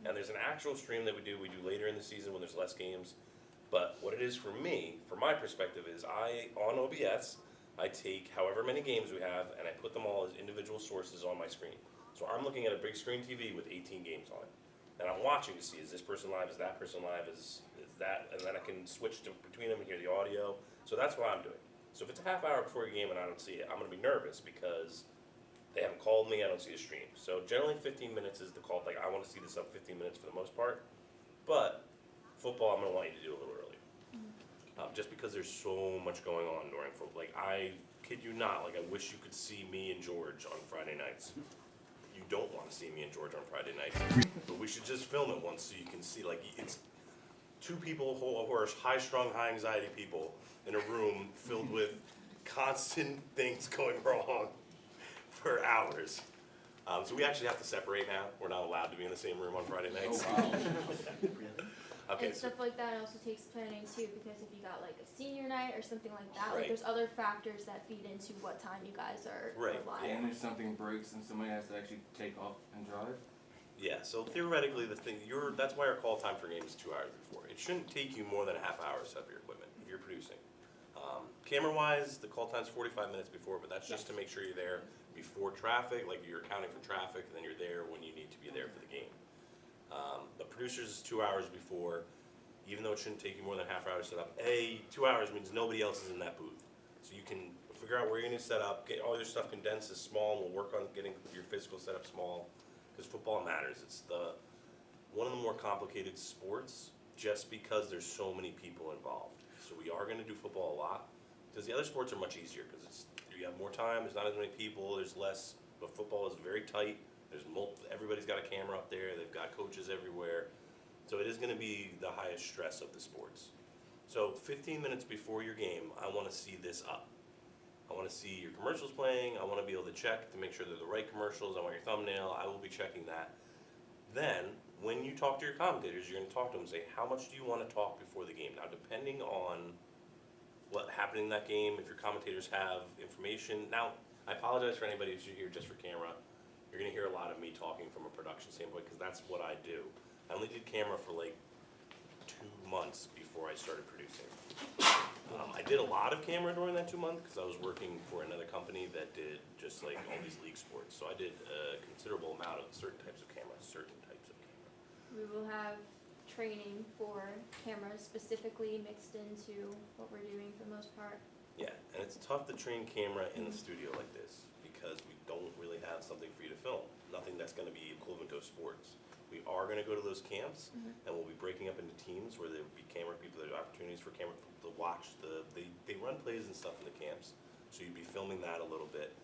And there's an actual stream that we do later in the season when there's less games. But what it is for me, from my perspective, is on OBS, I take however many games we have and I put them all as individual sources on my screen. So I'm looking at a big screen TV with 18 games on it. And I'm watching to see, is this person live, is that person live, is that, and then I can switch between them and hear the audio. So that's what I'm doing. So if it's a half hour before your game and I don't see it, I'm gonna be nervous because they haven't called me, I don't see a stream. So generally 15 minutes is the call, like I wanna see this up 15 minutes for the most part. But football, I'm gonna want you to do a little earlier. Just because there's so much going on during football. Like I kid you not, like I wish you could see me and George on Friday nights. You don't wanna see me and George on Friday nights. But we should just film it once so you can see, like it's 2 people who are high-strung, high-anxiety people in a room filled with constant things going wrong for hours. So we actually have to separate now. We're not allowed to be in the same room on Friday nights. Oh, wow. Okay, And so, stuff like that also takes planning too, because if you got like a senior night or something like that, Right. like there's other factors that feed into what time you guys are Right, live. And if something breaks and somebody has to actually take off and drive. yeah, so theoretically, that's why our call time for games is 2 hours before. It shouldn't take you more than a half hour to set up your equipment if you're producing. Camera-wise, the call time's 45 minutes before, but that's just to make sure you're there before traffic, like you're accounting for traffic, and then you're there when you need to be there for the game. But producers is 2 hours before, even though it shouldn't take you more than a half hour to set up. 2 hours means nobody else is in that booth. So you can figure out where you're gonna set up, get all your stuff condensed as small, and we'll work on getting your physical setup small, because football matters. It's one of the more complicated sports, just because there's so many people involved. So we are gonna do football a lot, because the other sports are much easier, because you have more time, there's not as many people, there's less, but football is very tight. Everybody's got a camera up there, they've got coaches everywhere. So it is gonna be the highest stress of the sports. So 15 minutes before your game, I wanna see this up. I wanna see your commercials playing, I wanna be able to check to make sure they're the right commercials, I want your thumbnail, I will be checking that. Then, when you talk to your commentators, you're gonna talk to them and say, how much do you wanna talk before the game? Now, depending on what happened in that game, if your commentators have information. Now, I apologize for anybody who's here just for camera. You're gonna hear a lot of me talking from a production standpoint, because that's what I do. I only did camera for like 2 months before I started producing. I did a lot of camera during that 2 months, because I was working for another company that did just like all these league sports. So I did a considerable amount of certain types of camera. We will have training for cameras specifically mixed into what we're doing for the most part. Yeah, and it's tough to train camera in the studio like this, because we don't really have something for you to film. Nothing that's gonna be equivalent to sports. We are gonna go to those camps, and we'll be breaking up into teams where there will be camera people, there's opportunities for camera people to watch they run plays and stuff in the camps, so you'd be filming that a little bit.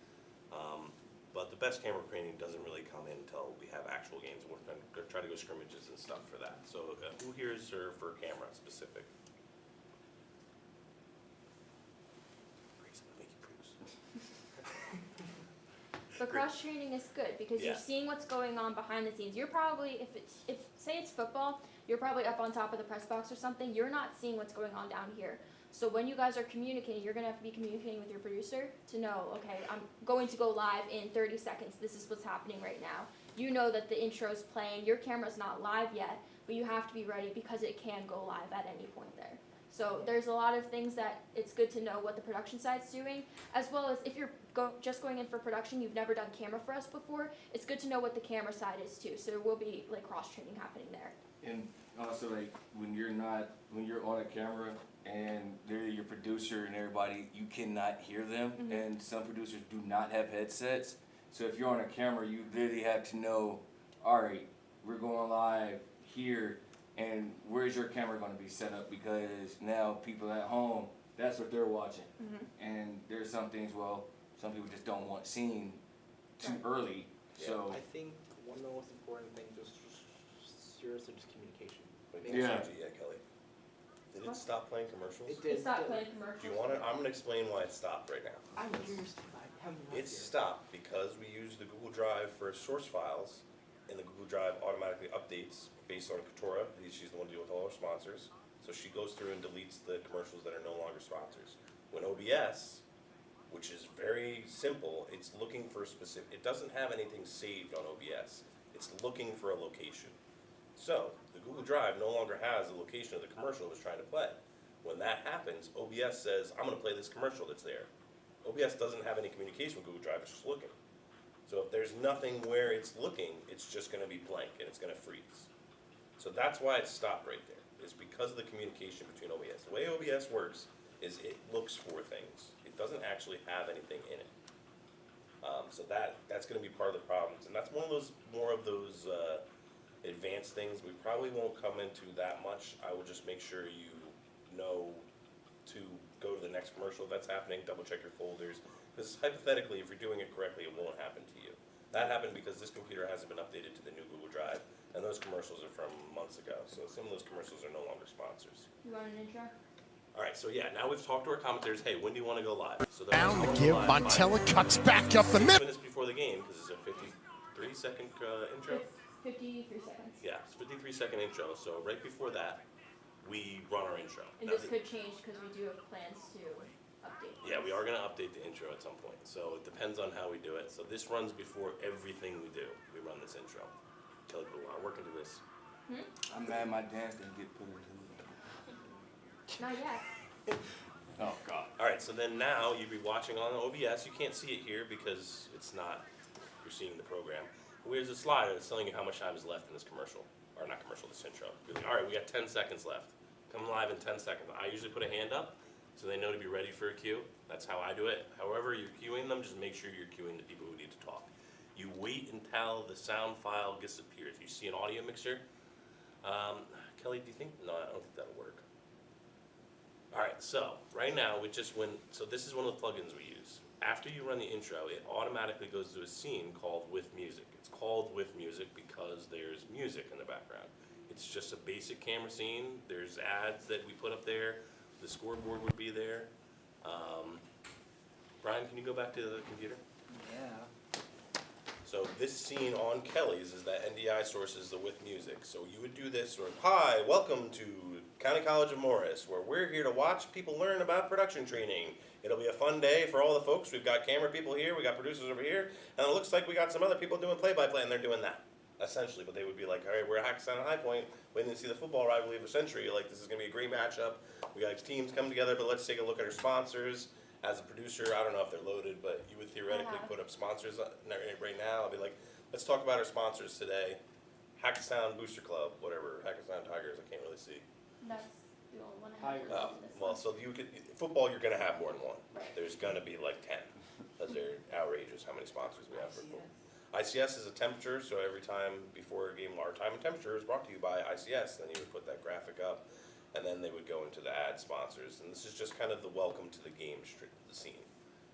But the best camera training doesn't really come in until we have actual games. We're gonna try to go scrimmages and stuff for that. So who here is for camera specific? The cross training is good because you're Yeah. seeing what's going on behind the scenes. You're probably, if say it's football, you're probably up on top of the press box or something. You're not seeing what's going on down here. So when you guys are communicating, you're gonna have to be communicating with your producer to know, okay, I'm going to go live in 30 seconds. This is what's happening right now. You know that the intro's playing. Your camera's not live yet, but you have to be ready because it can go live at any point there. So there's a lot of things that it's good to know what the production side's doing, as well as if you're just going in for production, you've never done camera for us before, it's good to know what the camera side is too. So there will be like cross-training happening there. And also, like, when you're on a camera and they're your producer and everybody, you cannot hear them, and some producers do not have headsets. So if you're on a camera, you literally have to know, all right, we're going live here, and where's your camera going to be set up? Because now people at home, that's what they're watching. And there's some things, well, some people just don't want seen too early. So I think one of the most important things is seriously just communication. Yeah. Kelly. Did it stop playing commercials? It did. It stopped playing commercials. Do you want to? I'm going to explain why it stopped right now. I'm curious. I have no idea. It stopped because we use the Google Drive for source files, and the Google Drive automatically updates based on Katora. She's the one to deal with all our sponsors. So she goes through and deletes the commercials that are no longer sponsors. When OBS, which is very simple, it's looking for a specific, it doesn't have anything saved on OBS. It's looking for a location. So the Google Drive no longer has the location of the commercial it was trying to play. When that happens, OBS says, I'm going to play this commercial that's there. OBS doesn't have any communication with Google Drive, it's just looking. So if there's nothing where it's looking, it's just going to be blank and it's going to freeze. So that's why it stopped right there. It's because of the communication between OBS. The way OBS works is it looks for things. It doesn't actually have anything in it. So that's going to be part of the problems, and that's one of those more of those advanced things we probably won't come into that much. I will just make sure you know to go to the next commercial if that's happening. Double check your folders, because hypothetically, if you're doing it correctly, it won't happen to you. That happened because this computer hasn't been updated to the new Google Drive, and those commercials are from months ago. So some of those commercials are no longer sponsors. You want an intro? All right, so yeah, now we've talked to our commentators. Hey, when do you want to go live? So Down to give, Montella cuts back up the middle. Minutes before the game, because it's a 53-second intro. 53 seconds. Yeah, it's a 53-second intro. So right before that, we run our intro. And Now, this could change because we do have plans to update. yeah, we are going to update the intro at some point. So it depends on how we do it. So this runs before everything we do. We run this intro. Kelly put a lot of work into this. I'm mad my dance didn't get put into it. Not yet. Oh God. All right, so then now you'd be watching on OBS. You can't see it here because it's not, you're seeing the program. Here's a slide that's telling you how much time is left in this commercial. Or not commercial, this intro. All right, we got 10 seconds left. Come live in 10 seconds. I usually put a hand up so they know to be ready for a cue. That's how I do it. However you're cueing them, just make sure you're cueing the people who need to talk. You wait until the sound file disappears. You see an audio mixer? Kelly, do you think? No, I don't think that'll work. All right, so right now we just went, so this is one of the plugins we use. After you run the intro, it automatically goes to a scene called With Music. It's called With Music because there's music in the background. It's just a basic camera scene. There's ads that we put up there. The scoreboard would be there. Brian, can you go back to the computer? Yeah. So this scene on Kelly's is that NDI sources the With Music. So you would do this, or hi, welcome to County College of Morris, where we're here to watch people learn about production training. It'll be a fun day for all the folks. We've got camera people here, we got producers over here, and it looks like we got some other people doing play-by-play, and they're doing that, essentially. But they would be like, all right, we're at Hackettstown and High Point, waiting to see the football rivalry of the century. Like, this is gonna be a great matchup. We got teams coming together, but let's take a look at our sponsors. As a producer, I don't know if they're loaded, but you would theoretically put up sponsors right now. I'll be like, let's talk about our sponsors today. Hackettstown Booster Club, whatever, Hackettstown Tigers, I can't really see. That's the only one I have. Well, so you could, football, you're gonna have more than one. Right. There's gonna be like 10, because they're outrageous how many sponsors we have for football. ICS is a temperature, so every time before a game, our time and temperature is brought to you by ICS, then you would put that graphic up. And then they would go into the ad sponsors, and this is just kind of the welcome to the game the scene.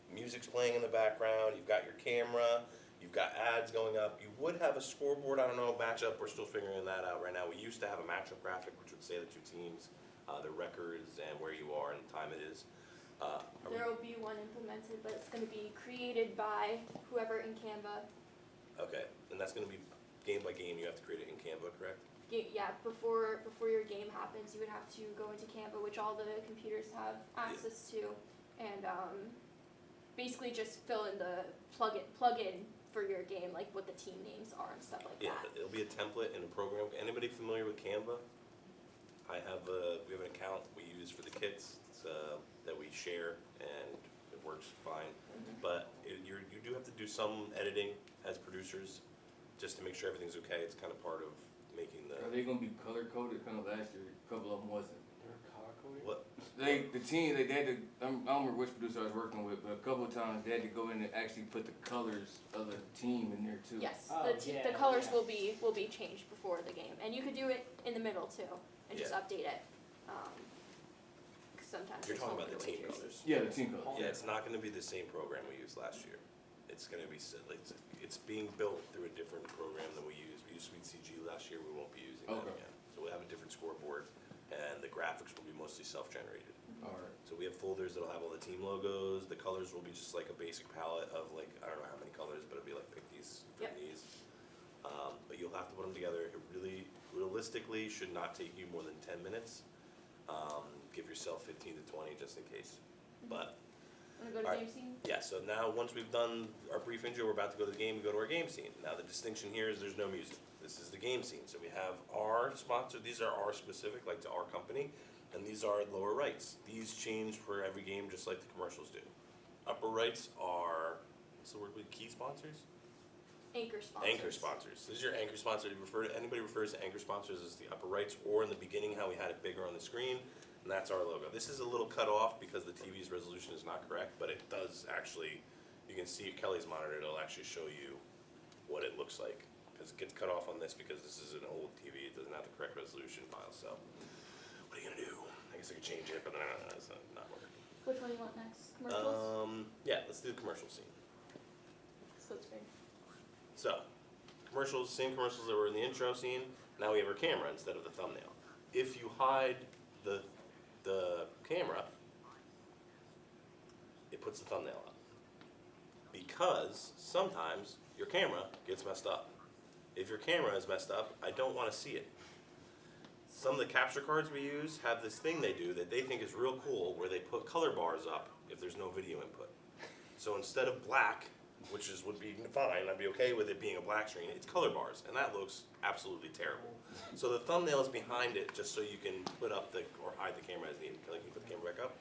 Music's playing in the background, you've got your camera, you've got ads going up, you would have a scoreboard, I don't know, matchup, we're still figuring that out right now. We used to have a matchup graphic, which would say the two teams, their records, and where you are and the time it is. There will be one implemented, but it's gonna be created by whoever in Canva. Okay, and that's gonna be game by game, you have to create it in Canva, correct? Yeah, before your game happens, you would have to go into Canva, which all the computers have access to, and basically just fill in the plug-in for your game, like what the team names are and stuff like Yeah, that. it'll be a template in a program. Anybody familiar with Canva? We have an account we use for the kits that we share, and it works fine. But you do have to do some editing as producers, just to make sure everything's okay. It's kind of part of making the. Are they gonna be color coded? Kind of last year, a couple of them wasn't. They're color-coded? What? The team, they had to, I don't remember which producer I was working with, but a couple of times they had to go in and actually put the colors of the team in there too. Yes, Oh, the colors will be changed before the game, and you could do it in the middle too, and just Yeah. update it. 'Cause sometimes You're it's talking all about the over team jerseys. colors. Yeah, the team colors. Yeah, it's not going to be the same program we used last year. It's going to be it's being built through a different program than we used. We used Sweet CG last year. We won't be using that Okay. again. So we'll have a different scoreboard, and the graphics will be mostly self-generated. Alright. So we have folders that'll have all the team logos. The colors will be just like a basic palette of like, I don't know how many colors, but it'll be like pick these, pick Yep. these. But you'll have to put them together. It really, realistically, should not take you more than 10 minutes. Give yourself 15 to 20 just in case. But, Wanna go to Alright. game scene? yeah, so now once we've done our brief intro, we're about to go to the game, we go to our game scene. Now the distinction here is there's no music. This is the game scene. So we have our sponsor, these are our specific, like to our company, and these are lower rights. These change for every game just like the commercials do. Upper rights are, what's the word, key sponsors? Anchor sponsors. Anchor sponsors. This is your anchor sponsor. Anybody refers to anchor sponsors as the upper rights, or in the beginning how we had it bigger on the screen, and that's our logo. This is a little cut off because the TV's resolution is not correct, but it does actually, you can see Kelly's monitor, it'll actually show you what it looks like. Because it gets cut off on this because this is an old TV, it doesn't have the correct resolution file, so what are you gonna do? I guess I could change it, but it's not working. Which one do you want next? Commercials? Yeah, let's do the commercial scene. So it's great. So, commercials, same commercials that were in the intro scene, now we have our camera instead of the thumbnail. If you hide the camera, it puts the thumbnail up. Because sometimes your camera gets messed up. If your camera is messed up, I don't want to see it. Some of the capture cards we use have this thing they do that they think is real cool where they put color bars up if there's no video input. So instead of black, which would be fine, I'd be okay with it being a black screen, it's color bars, and that looks absolutely terrible. So the thumbnail is behind it just so you can put up or hide the camera as needed. Can you put the camera back up?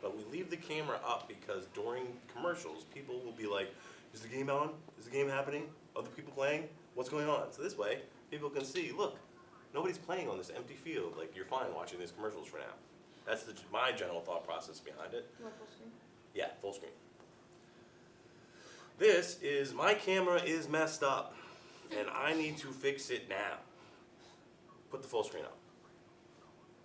But we leave the camera up because during commercials, people will be like, is the game on? Is the game happening? Other people playing? What's going on? So this way, people can see, look, nobody's playing on this empty field. Like, you're fine watching these commercials for now. That's my general thought process behind it. You want full screen? Yeah, full screen. This is, my camera is messed up, and I need to fix it now. Put the full screen up.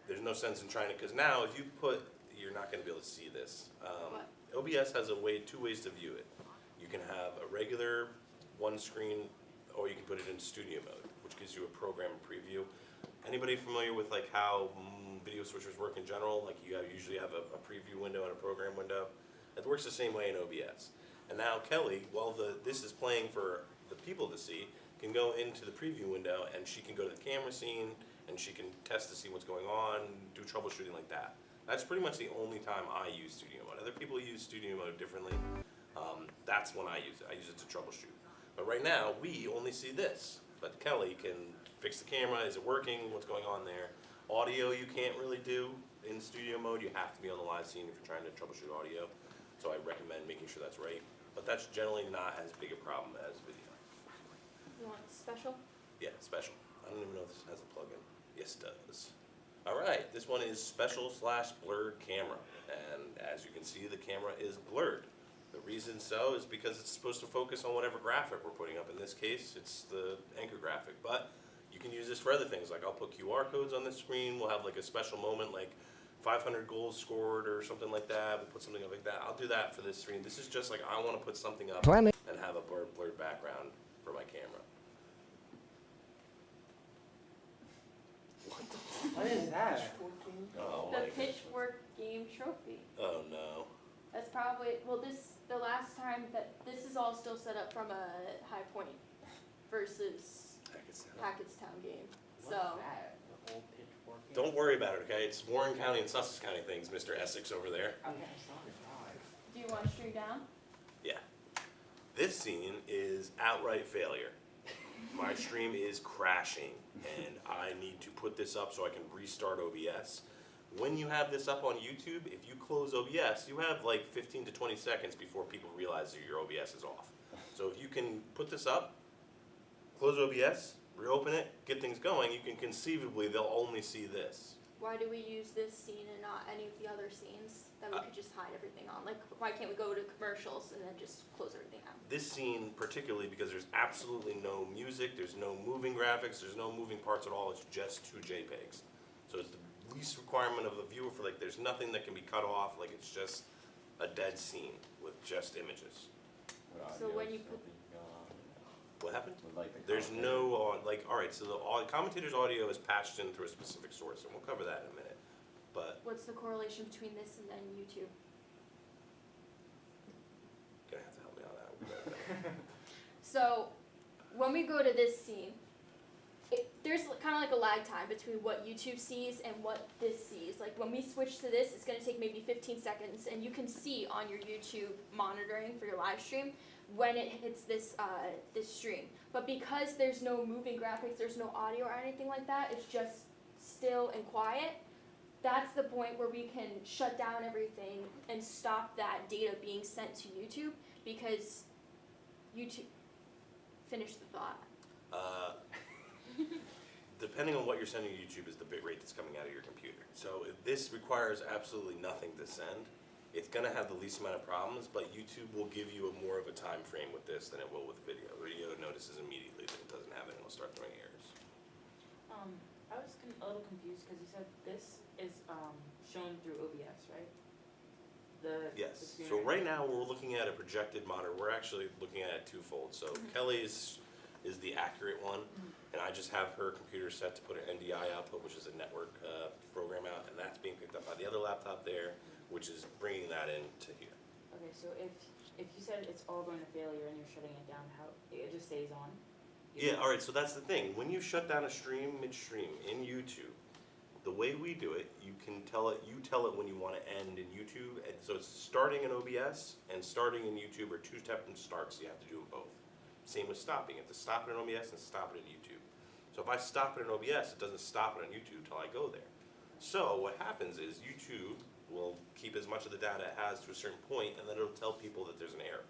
There's no sense in trying to, because now if you put, you're not going to be able to see this. What? OBS has two ways to view it. You can have a regular one screen, or you can put it in studio mode, which gives you a program preview. Anybody familiar with like how video switchers work in general? Like you usually have a preview window and a program window. It works the same way in OBS. And now Kelly, while this is playing for the people to see, can go into the preview window and she can go to the camera scene and she can test to see what's going on, do troubleshooting like that. That's pretty much the only time I use studio mode. Other people use studio mode differently. That's when I use it. I use it to troubleshoot. But right now, we only see this. But Kelly can fix the camera. Is it working? What's going on there? Audio you can't really do in studio mode. You have to be on the live scene if you're trying to troubleshoot audio. So I recommend making sure that's right. But that's generally not as big a problem as video. You want special? Yeah, special. I don't even know if this has a plugin. Yes, it does. All right, this one is special/blurred camera. And as you can see, the camera is blurred. The reason so is because it's supposed to focus on whatever graphic we're putting up. In this case, it's the anchor graphic. But you can use this for other things. Like I'll put QR codes on the screen. We'll have like a special moment like 500 goals scored or something like that. We'll put something up like that. I'll do that for this screen. This is just like I want to put something up and have a blurred background for my camera. What is that? Oh The my Pitchfork Game Trophy. Oh no. That's probably, well, the last time this is all still set up from a High Point versus Hackettstown game. So, Don't worry about it, okay? It's Warren County and Sussex County things, Mr. Essex over there. do you want to stream down? Yeah. This scene is outright failure. My stream is crashing, and I need to put this up so I can restart OBS. When you have this up on YouTube, if you close OBS, you have like 15 to 20 seconds before people realize that your OBS is off. So if you can put this up, close OBS, reopen it, get things going, you can conceivably, they'll only see this. Why do we use this scene and not any of the other scenes that we could just hide everything on? Like, why can't we go to commercials and then just close everything out? This scene particularly because there's absolutely no music, there's no moving graphics, there's no moving parts at all, it's just two JPEGs. So it's the least requirement of the viewer for like, there's nothing that can be cut off, like it's just a dead scene with just images. So when you put, What happened? There's no, like, alright, so the commentator's audio is patched in through a specific source, and we'll cover that in a minute. But, what's the correlation between this and then YouTube? gonna have to help me on that. So, when we go to this scene, there's kind of like a lag time between what YouTube sees and what this sees. Like when we switch to this, it's going to take maybe 15 seconds, and you can see on your YouTube monitoring for your live stream when it hits this this stream. But because there's no moving graphics, there's no audio or anything like that, it's just still and quiet. That's the point where we can shut down everything and stop that data being sent to YouTube, because YouTube, finish the thought. Depending on what you're sending to YouTube is the bit rate that's coming out of your computer. So if this requires absolutely nothing to send, it's gonna have the least amount of problems, but YouTube will give you more of a time frame with this than it will with video. Video notices immediately that it doesn't have it and it'll start throwing errors. I was a little confused because you said this is shown through OBS, right? The Yes, screen so right right now we're looking at a projected monitor. We're actually looking at it twofold. So Kelly's is the accurate one, and I just have her computer set to put an NDI output, which is a network program out, and that's being picked up by the other laptop there, which is bringing that into here. Okay, so if you said it's all going to failure and you're shutting it down, how it just stays on? Yeah, all right, so that's the thing. When you shut down a stream midstream in YouTube, the way we do it, you tell it when you want to end in YouTube, and so it's starting in OBS and starting in YouTube are two different starts. You have to do them both. Same with stopping. You have to stop it in OBS and stop it in YouTube. So if I stop it in OBS, it doesn't stop it on YouTube till I go there. So what happens is YouTube will keep as much of the data it has to a certain point, and then it'll tell people that there's an error.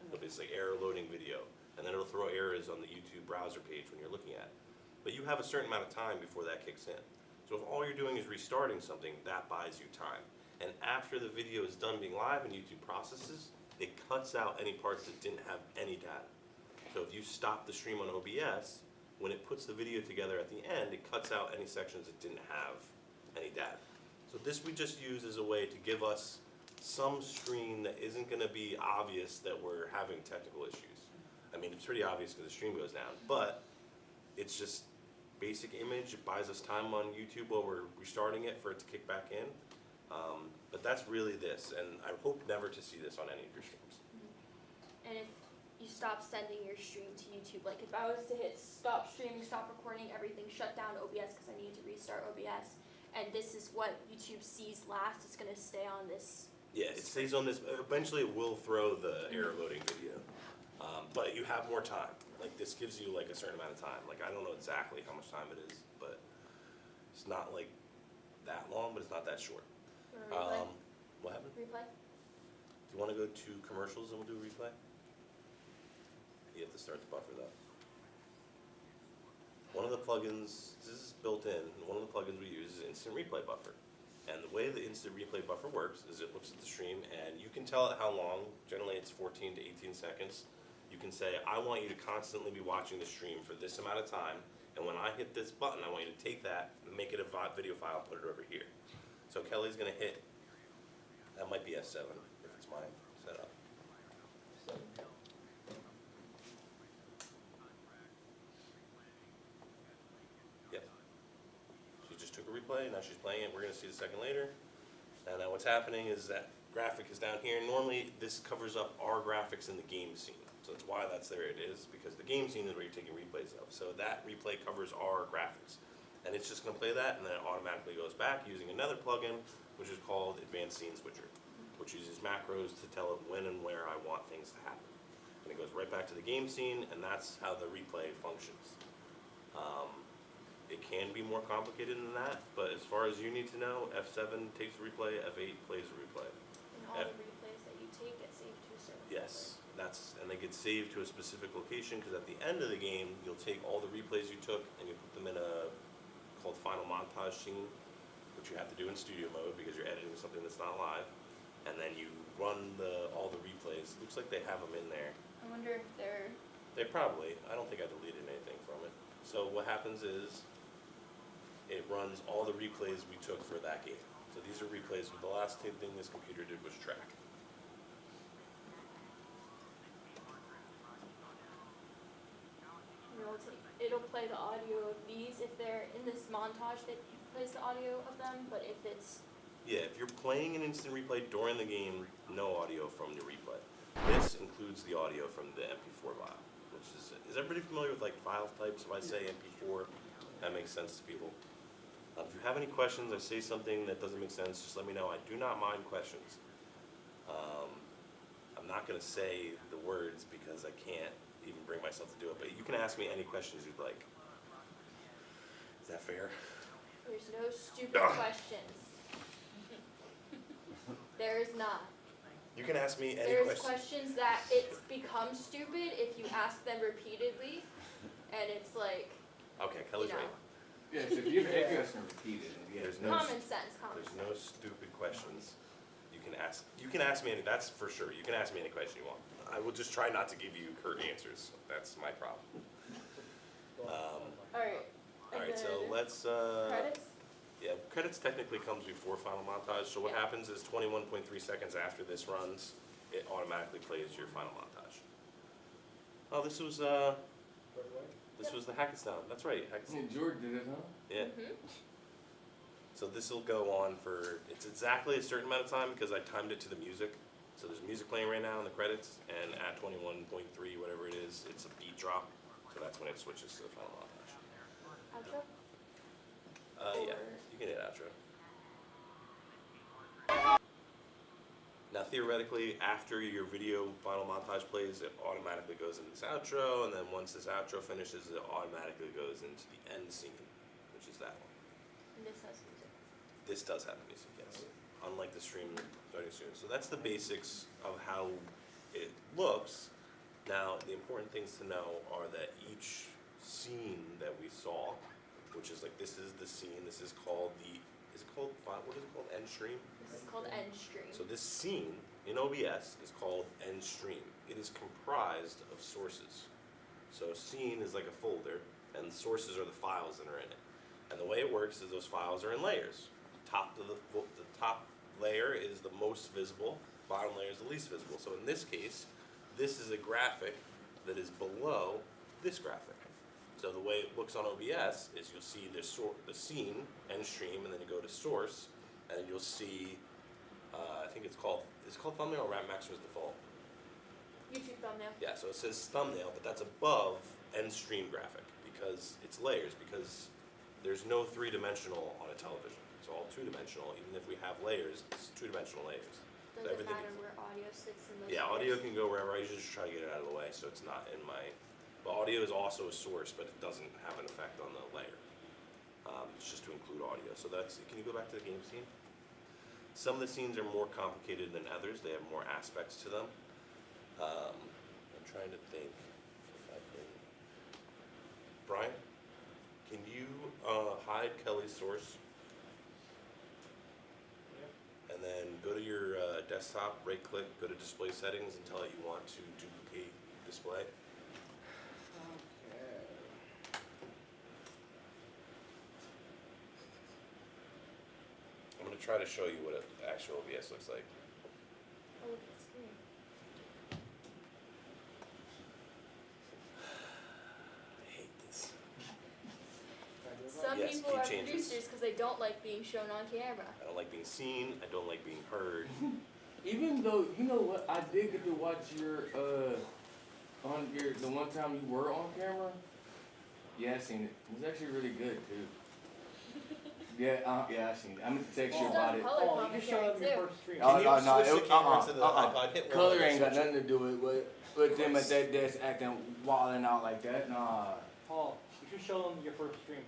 It'll be like error loading video, and then it'll throw errors on the YouTube browser page when you're looking at it. But you have a certain amount of time before that kicks in. So So if all you're doing is restarting something, that buys you time. And after the video is done being live and YouTube processes, it cuts out any parts that didn't have any data. So if you stop the stream on OBS, when it puts the video together at the end, it cuts out any sections that didn't have any data. So this we just use as a way to give us some screen that isn't gonna be obvious that we're having technical issues. I mean, it's pretty obvious because the stream goes down, but it's just basic image. It buys us time on YouTube while we're restarting it for it to kick back in. But that's really this, and I hope never to see this on any of your streams. And if you stop sending your stream to YouTube, like if I was to hit stop streaming, stop recording, everything, shut down OBS because I need to restart OBS, and this is what YouTube sees last, it's gonna stay on this. Yeah, it stays on this. Eventually, it will throw the error loading video, but you have more time. Like this gives you like a certain amount of time. Like I don't know exactly how much time it is, but it's not like that long, but it's not that short. Replay? What happened? Replay? Do you want to go to commercials and we'll do a replay? You have to start the buffer though. One of the plugins, this is built in, one of the plugins we use is Instant Replay Buffer. And the way the Instant Replay Buffer works is it looks at the stream and you can tell it how long. Generally it's 14 to 18 seconds. You can say, I want you to constantly be watching the stream for this amount of time, and when I hit this button, I want you to take that and make it a video file and put it over here. So Kelly's gonna hit, that might be S7 if it's my setup. Yep. She just took a replay, now she's playing it, we're gonna see the second later. And now what's happening is that graphic is down here. Normally, this covers up our graphics in the game scene. So that's why that's there it is, because the game scene is where you're taking replays of. So that replay covers our graphics. And it's just gonna play that, and then it automatically goes back using another plugin, which is called Advanced Scene Switcher, which uses macros to tell it when and where I want things to happen. And it goes right back to the game scene, and that's how the replay functions. It can be more complicated than that, but as far as you need to know, F7 takes a replay, F8 plays a replay. And all the replays that you take get saved to a server. Yes, and they get saved to a specific location, because at the end of the game, you'll take all the replays you took and you put them in a called final montage scene, which you have to do in studio mode because you're editing something that's not live, and then you run all the replays. Looks like they have them in there. I wonder if they're... They probably. I don't think I deleted anything from it. So what happens is, it runs all the replays we took for that game. So these are replays. The last thing this computer did was track. It'll play the audio of these if they're in this montage that plays the audio of them, but if it's... Yeah, if you're playing an instant replay during the game, no audio from the replay. This includes the audio from the MP4 file, which is everybody familiar with like file types? If I say MP4, that makes sense to people. If you have any questions, I say something that doesn't make sense, just let me know. I do not mind questions. I'm not gonna say the words because I can't even bring myself to do it, but you can ask me any questions you'd like. Is that fair? There's no stupid questions. There is not. You can ask me any There's questions. questions that it becomes stupid if you ask them repeatedly, and it's like, Okay, Kelly's you know. right. Yes, if you ask them repeated, There's Common sense, There's no stupid questions. You can ask me any, that's for sure. You can ask me any question you want. I will just try not to give you curt answers. That's my problem. Alright. Alright, so let's, Credits? yeah, credits technically comes before final montage. So what happens is 21.3 seconds after this runs, it automatically plays your final montage. Oh, this was the Hackathon. That's right, Hackathon. Yeah, George did it, huh? Yeah. So this will go on for, it's exactly a certain amount of time because I timed it to the music. So there's music playing right now in the credits, and at 21.3, whatever it is, it's a beat drop. So that's when it switches to the final montage. Outro? Yeah, you can hit outro. Now theoretically, after your video final montage plays, it automatically goes into this outro, and then once this outro finishes, it automatically goes into the end scene, which is that one. And this has music. This does have music, yes. Unlike the stream starting soon. So that's the basics of how it looks. Now, the important things to know are that each scene that we saw which is like, this is the scene, this is called what is it called, end stream? This is called end stream. So this scene in OBS is called end stream. It is comprised of sources. So scene is like a folder, and sources are the files that are in it. And the way it works is those files are in layers. The top layer is the most visible, bottom layer is the least visible. So in this case, this is a graphic that is below this graphic. So the way it looks on OBS is you'll see the scene, end stream, and then you go to source, and you'll see, I think it's called thumbnail or Master's default? YouTube thumbnail. Yeah, so it says thumbnail, but that's above end stream graphic because it's layers, because there's no three-dimensional on a television. It's all two-dimensional. Even if we have layers, it's two-dimensional layers. So Doesn't everything matter where audio sits in those Yeah, audio layers. can go wherever. I usually just try to get it out of the way so it's not in my. But audio is also a source, but it doesn't have an effect on the layer. It's just to include audio. So that's. Can you go back to the game scene? Some of the scenes are more complicated than others. They have more aspects to them. I'm trying to think if I can. Brian, can you hide Kelly's source? And then go to your desktop, right-click, go to display settings, and tell it you want to duplicate display. I'm going to try to show you what an actual OBS looks like. Oh, look at the screen. I hate this. Some Yes, people keep are changes. producers because they don't like being shown on camera. I don't like being seen. I don't like being heard. Even though, you know what, I did get to watch your, the one time you were on camera. Yeah, I seen it. It was actually really good too. Yeah, I seen it. I'm gonna text you He's about done it. color Oh, you just showed commentary them your too. first stream. Oh, Can you no, switch the camera to the iPod? Hit one Color of ain't got those nothing to do with them at that desk acting wilding out like that. Nah. Paul, you should show them your first stream.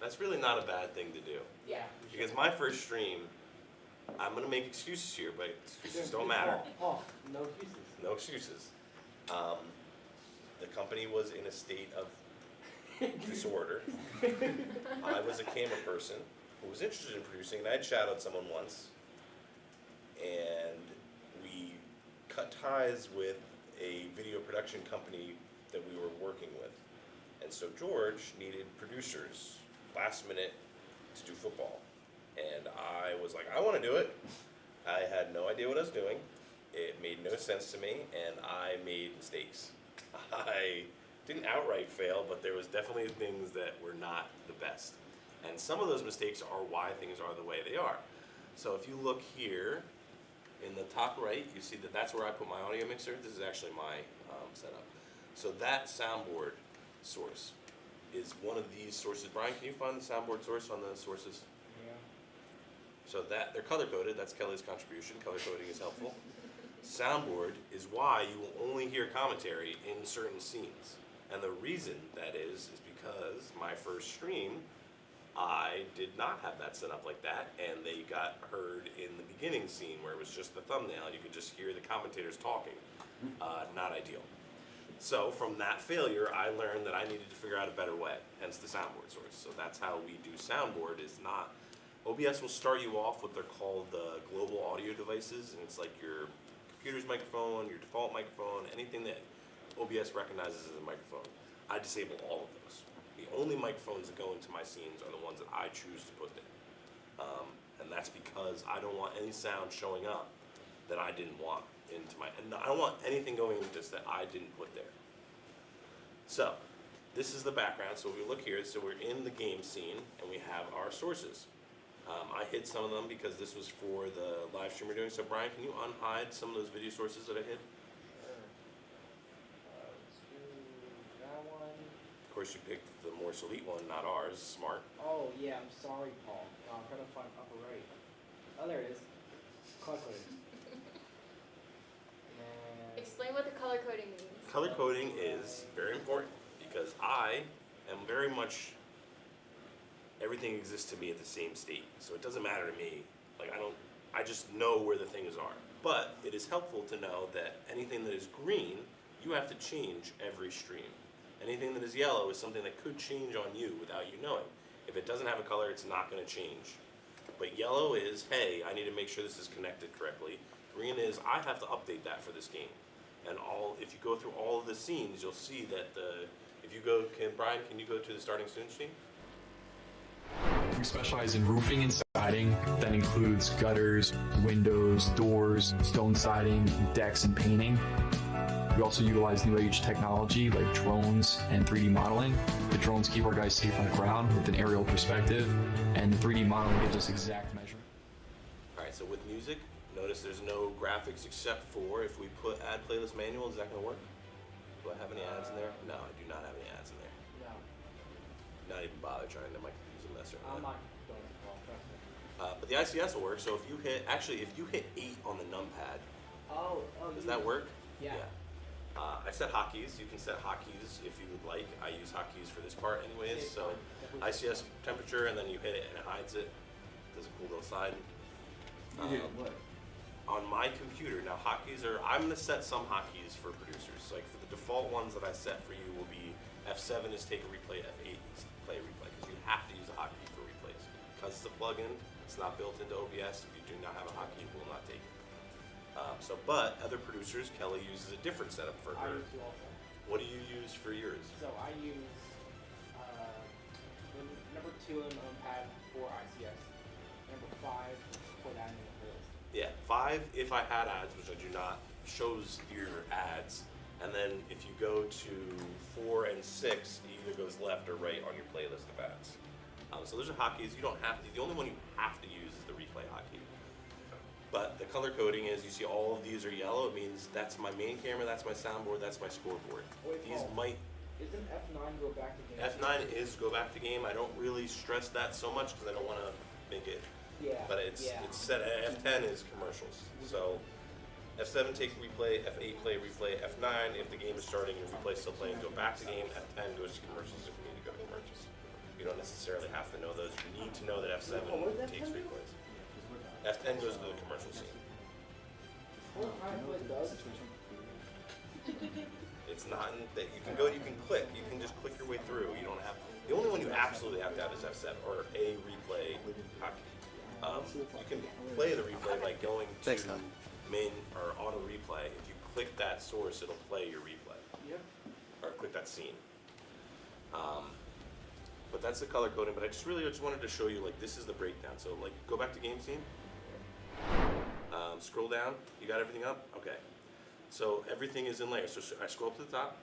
That's really not a bad thing to do. Yeah. Because my first stream, I'm going to make excuses here, but excuses don't matter. Paul, no excuses. No excuses. The company was in a state of disorder. I was a camera person who was interested in producing, and I had shadowed someone once. And we cut ties with a video production company that we were working with. And so George needed producers last minute to do football. And I was like, I want to do it. I had no idea what I was doing. It made no sense to me, and I made mistakes. I didn't outright fail, but there was definitely things that were not the best. And some of those mistakes are why things are the way they are. So if you look here, in the top right, you see that that's where I put my audio mixer. This is actually my setup. So that soundboard source is one of these sources. Brian, can you find the soundboard source on the sources? Yeah. So that they're color coded. That's Kelly's contribution. Color coding is helpful. Soundboard is why you will only hear commentary in certain scenes. And the reason that is because my first stream, I did not have that set up like that, and they got heard in the beginning scene where it was just the thumbnail. You could just hear the commentators talking. Not ideal. So from that failure, I learned that I needed to figure out a better way, hence the soundboard source. So that's how we do soundboard. Is not, OBS will start you off with they're called the global audio devices, and it's like your computer's microphone, your default microphone, anything that OBS recognizes as a microphone. I disable all of those. The only microphones that go into my scenes are the ones that I choose to put there. And that's because I don't want any sound showing up that I didn't want into my, and I don't want anything going into this that I didn't put there. So, this is the background. So we look here, so we're in the game scene, and we have our sources. I hid some of them because this was for the live stream we're doing. So Brian, can you unhide some of those video sources that I hid? Let's do that one. Of course, you picked the Morse Elite one, not ours. Smart. Oh, yeah, I'm sorry, Paul. I'm trying to find upper right. Oh, there it is. Color coding. And Explain what the color coding means. Color coding is very important because I am very much, everything exists to me at the same state. So it doesn't matter to me. Like I just know where the things are. But it is helpful to know that anything that is green, you have to change every stream. Anything that is yellow is something that could change on you without you knowing. If it doesn't have a color, it's not going to change. But yellow is, hey, I need to make sure this is connected correctly. Green is, I have to update that for this game. And if you go through all of the scenes, you'll see that if you go, Brian, can you go to the starting soon scene? We specialize in roofing and siding. That includes gutters, windows, doors, stone siding, decks, and painting. We also utilize new age technology like drones and 3D modeling. The drones keep our guys safe on the ground with an aerial perspective, and the 3D modeling gives us exact measurement. All right, so with music, notice there's no graphics except for if we put add playlist manual, is that going to work? Do I have any ads in there? No, I do not have any ads in there. No. Not even bother trying to, my computer's a mess right I'm now. not going to fall, trust me. But the ICS will work, so if you hit 8 on the numpad, does that work? Yeah. I set hotkeys. You can set hotkeys if you would like. I use hotkeys for this part anyways. So ICS temperature, and then you hit it and it hides it. Does a cool little slide. What? On my computer, now hotkeys are, I'm going to set some hotkeys for producers. Like for the default ones that I set for you will be F7 is take a replay, F8 is play a replay, because you have to use a hotkey for replays. Because it's a plugin, it's not built into OBS. If you do not have a hotkey, it will not take it. But other producers, Kelly uses a different setup for I her. use two also. What do you use for yours? So I use number 2 on the numpad for ICS. Number 5 for that in the playlist. Yeah, 5 if I had ads, which I do not, shows your ads. And then if you go to 4 and 6, it either goes left or right on your playlist of ads. So those are hotkeys. You don't have to. The only one you have to use is the replay hotkey. But the color coding is, you see all of these are yellow. It means that's my main camera, that's my soundboard, that's my scoreboard. These might. Isn't F9 go back to game? F9 is go back to game. I don't really stress that so much because I don't want to make it. Yeah. But it's set. F10 is commercials. So F7 take replay, F8 play replay, F9 if the game is starting and replay still playing, go back to game. F10 goes to commercials if we need to go to commercials. You don't necessarily have to know those. You need to know that F7 takes replays. F10 goes to the commercial scene. It's not in that you can go. You can click. You can just click your way through. You don't have. The only one you absolutely have to have is F7 or a replay hotkey. You can play the replay by going to main or auto replay. If you click that source, it'll play your replay. Yep. Or click that scene. But that's the color coding. But I just wanted to show you, like, this is the breakdown. So like, go back to game scene. Scroll down. You got everything up? Okay. So everything is in layers. So I scroll up to the top.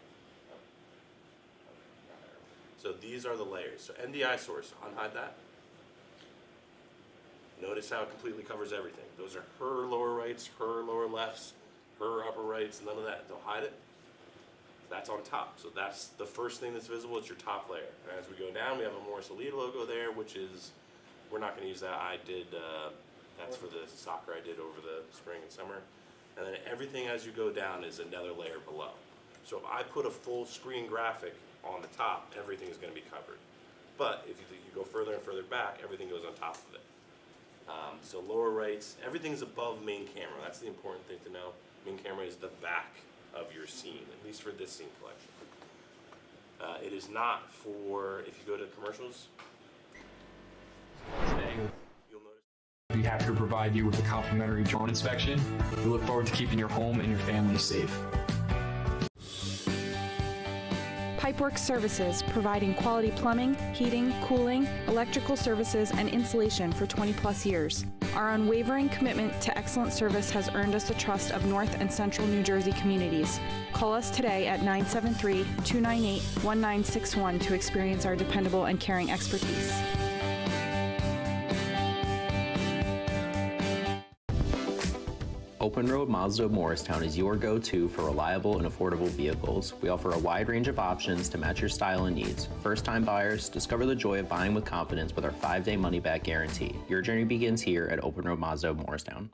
So these are the layers. So NDI source, unhide that. Notice how it completely covers everything. Those are her lower rights, her lower lefts, her upper rights, none of that. They'll hide it. That's on top. So that's the first thing that's visible. It's your top layer. And as we go down, we have a Morris Elite logo there, which is, we're not going to use that. I did, that's for the soccer I did over the spring and summer. And then everything as you go down is another layer below. So if I put a full screen graphic on the top, everything is going to be covered. But if you go further and further back, everything goes on top of it. So lower rights, everything's above main camera. That's the important thing to know. Main camera is the back of your scene, at least for this scene collection. It is not for, if you go to commercials, Today, we'll be happy to provide you with a complimentary drone inspection. We look forward to keeping your home and your family safe. Pipeworks Services, providing quality plumbing, heating, cooling, electrical services, and insulation for 20-plus years. Our unwavering commitment to excellent service has earned us the trust of North and Central New Jersey communities. Call us today at 973-298-1961 to experience our dependable and caring expertise. Open Road Mazda of Morristown is your go-to for reliable and affordable vehicles. We offer a wide range of options to match your style and needs. First-time buyers, discover the joy of buying with confidence with our 5-day money-back guarantee. Your journey begins here at Open Road Mazda of Morristown.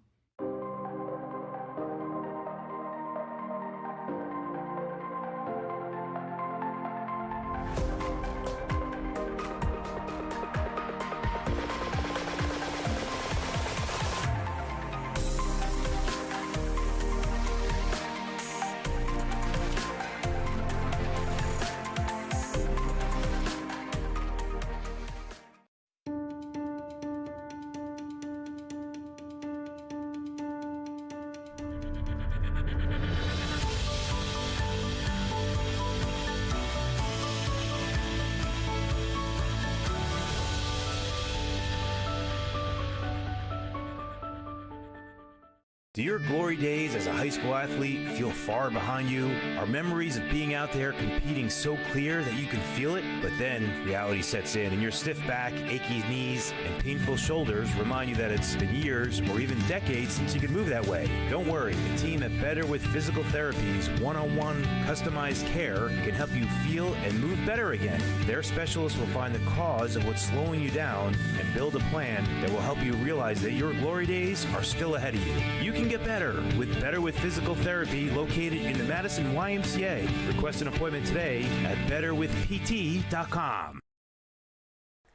Do your glory days as a high school athlete feel far behind you? Are memories of being out there competing so clear that you can feel it? But then reality sets in and your stiff back, achy knees, and painful shoulders remind you that it's been years or even decades since you could move that way. Don't worry, the team at Better with Physical Therapy's one-on-one customized care can help you feel and move better again. Their specialists will find the cause of what's slowing you down and build a plan that will help you realize that your glory days are still ahead of you. You can get better with Physical Therapy located in the Madison YMCA. Request an appointment today at betterwithpt.com.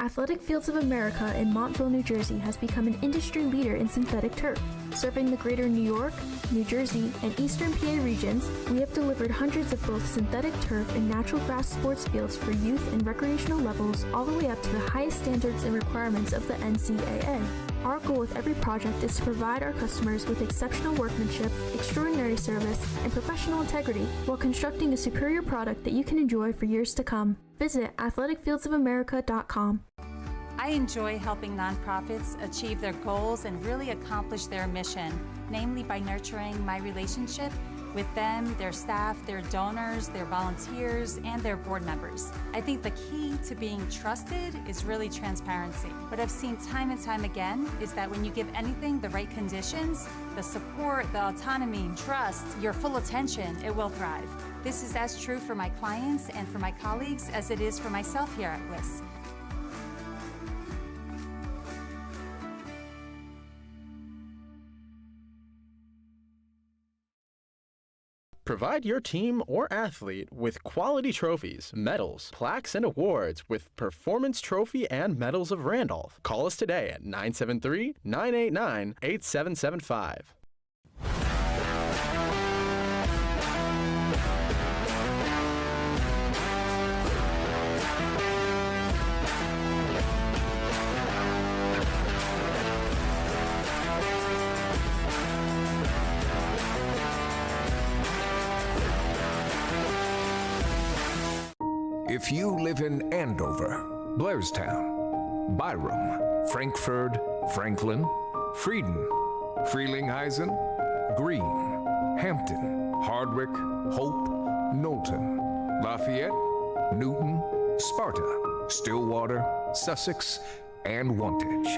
Athletic Fields of America in Montville, New Jersey has become an industry leader in synthetic turf. Serving the greater New York, New Jersey, and Eastern PA regions, we have delivered hundreds of both synthetic turf and natural grass sports fields for youth and recreational levels all the way up to the highest standards and requirements of the NCAA. Our goal with every project is to provide our customers with exceptional workmanship, extraordinary service, and professional integrity while constructing a superior product that you can enjoy for years to come. Visit athleticfieldsofamerica.com. I enjoy helping nonprofits achieve their goals and really accomplish their mission, namely by nurturing my relationship with them, their staff, their donors, their volunteers, and their board members. I think the key to being trusted is really transparency. What I've seen time and time again is that when you give anything the right conditions, the support, the autonomy, trust, your full attention, it will thrive. This is as true for my clients and for my colleagues as it is for myself here at WIS. Provide your team or athlete with quality trophies, medals, plaques, and awards with Performance Trophy and Medals of Randolph. Call us today at 973-989-8775. If you live in Andover, Blairstown, Byram, Frankfurt, Franklin, Frieden, Frelinghuysen, Greene, Hampton, Hardwick, Hope, Knowlton, Lafayette, Newton, Sparta, Stillwater, Sussex, and Wantage,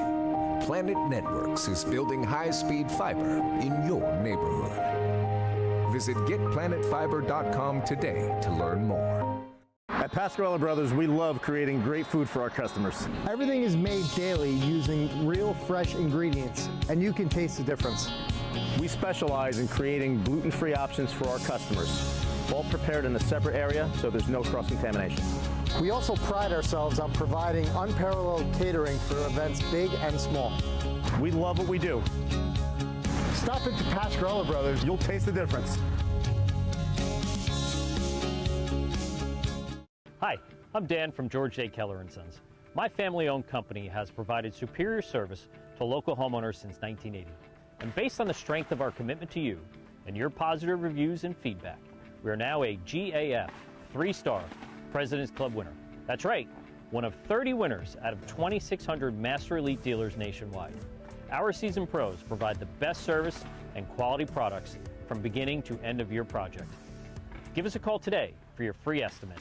Planet Networks is building high-speed fiber in your neighborhood. Visit getplanetfiber.com today to learn more. At Pascarella Brothers, we love creating great food for our customers. Everything is made daily using real fresh ingredients, and you can taste the difference. We specialize in creating gluten-free options for our customers, all prepared in a separate area so there's no cross-contamination. We also pride ourselves on providing unparalleled catering for events big and small. We love what we do. Stop into Pascarella Brothers, you'll taste the difference. Hi, I'm Dan from George J. Keller & Sons. My family-owned company has provided superior service to local homeowners since 1980. And based on the strength of our commitment to you and your positive reviews and feedback, we are now a GAF 3-star President's Club winner. That's right, one of 30 winners out of 2,600 Master Elite dealers nationwide. Our seasoned pros provide the best service and quality products from beginning to end of your project. Give us a call today for your free estimate.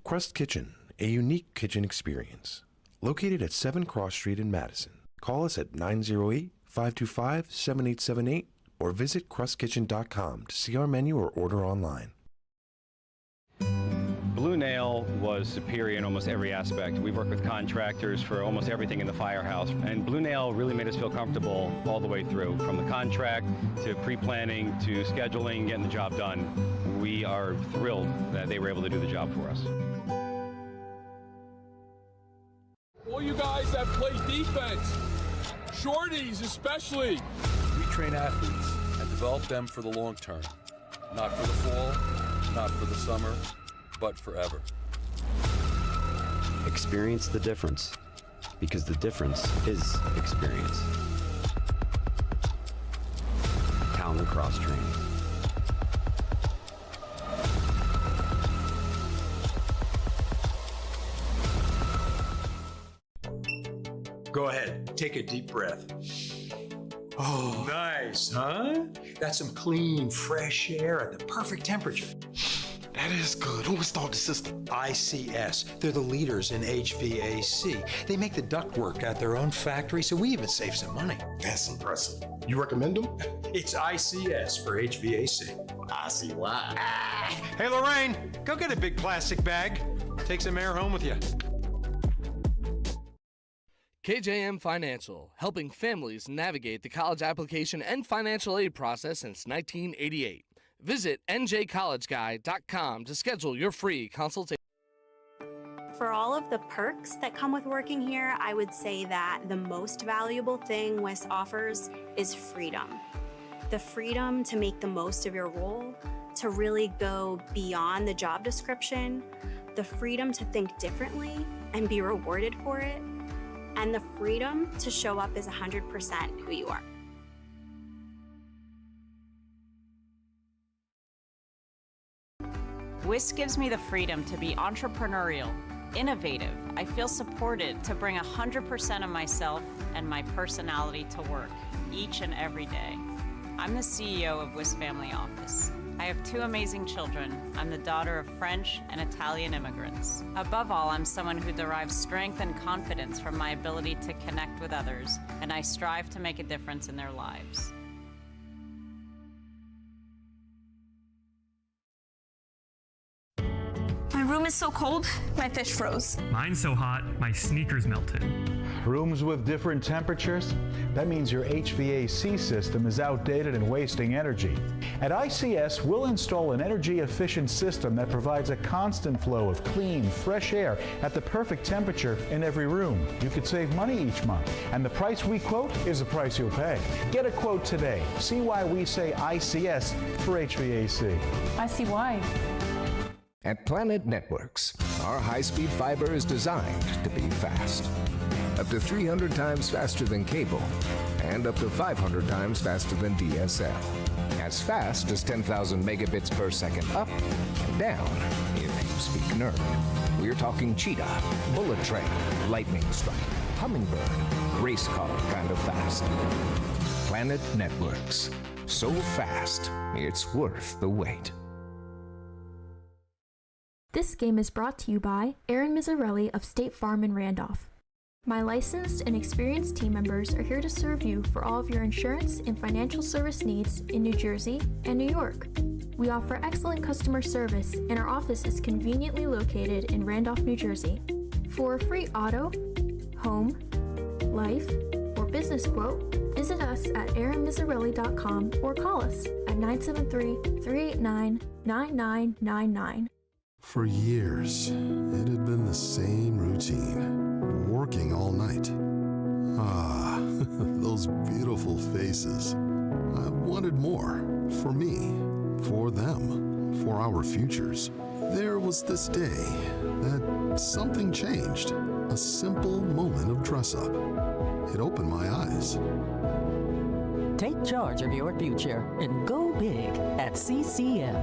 Crust Kitchen, a unique kitchen experience. Located at 7 Cross Street in Madison. Call us at 908-525-7878 or visit crustkitchen.com to see our menu or order online. Blue Nail was superior in almost every aspect. We've worked with contractors for almost everything in the firehouse, and Blue Nail really made us feel comfortable all the way through, from the contract to pre-planning to scheduling, getting the job done. We are thrilled that they were able to do the job for us. All you guys that play defense, shorties especially. We train athletes and develop them for the long term. Not for the fall, not for the summer, but forever. Experience the difference, because the difference is experience. Talon Cross Training. Go ahead, take a deep breath. Oh, nice, huh? That's some clean, fresh air at the perfect temperature. That is good. Who installed the system? ICS. They're the leaders in HVAC. They make the ductwork at their own factory, so we even save some money. That's impressive. You recommend them? It's ICS for HVAC. I see why. Hey, Lorraine, go get a big plastic bag. Take some air home with you. KJM Financial, helping families navigate the college application and financial aid process since 1988. Visit njcollegeguy.com to schedule your free consultation. For all of the perks that come with working here, I would say that the most valuable thing WIS offers is freedom. The freedom to make the most of your role, to really go beyond the job description, the freedom to think differently and be rewarded for it, and the freedom to show up as 100% who you are. WIS gives me the freedom to be entrepreneurial, innovative. I feel supported to bring 100% of myself and my personality to work each and every day. I'm the CEO of WIS Family Office. I have 2 amazing children. I'm the daughter of French and Italian immigrants. Above all, I'm someone who derives strength and confidence from my ability to connect with others, and I strive to make a difference in their lives. My room is so cold, my fish froze. Mine's so hot, my sneakers melted. Rooms with different temperatures? That means your HVAC system is outdated and wasting energy. At ICS, we'll install an energy-efficient system that provides a constant flow of clean, fresh air at the perfect temperature in every room. You could save money each month, and the price we quote is the price you'll pay. Get a quote today. See why we say ICS for HVAC. I see why. At Planet Networks, our high-speed fiber is designed to be fast. Up to 300 times faster than cable, and up to 500 times faster than DSL. As fast as 10,000 megabits per second up and down, if you speak nerd. We're talking cheetah, bullet train, lightning strike, hummingbird, race car kind of fast. Planet Networks. So fast, it's worth the wait. This game is brought to you by Aaron Mizzarelli of State Farm in Randolph. My licensed and experienced team members are here to serve you for all of your insurance and financial service needs in New Jersey and New York. We offer excellent customer service, and our office is conveniently located in Randolph, New Jersey. For a free auto, home, life, or business quote, visit us at aaronmizzarelli.com or call us at 973-389-9999. For years, it had been the same routine, working all night. Ah, those beautiful faces. I wanted more, for me, for them, for our futures. There was this day that something changed, a simple moment of dress-up. It opened my eyes. Take charge of your future and go big at CCM.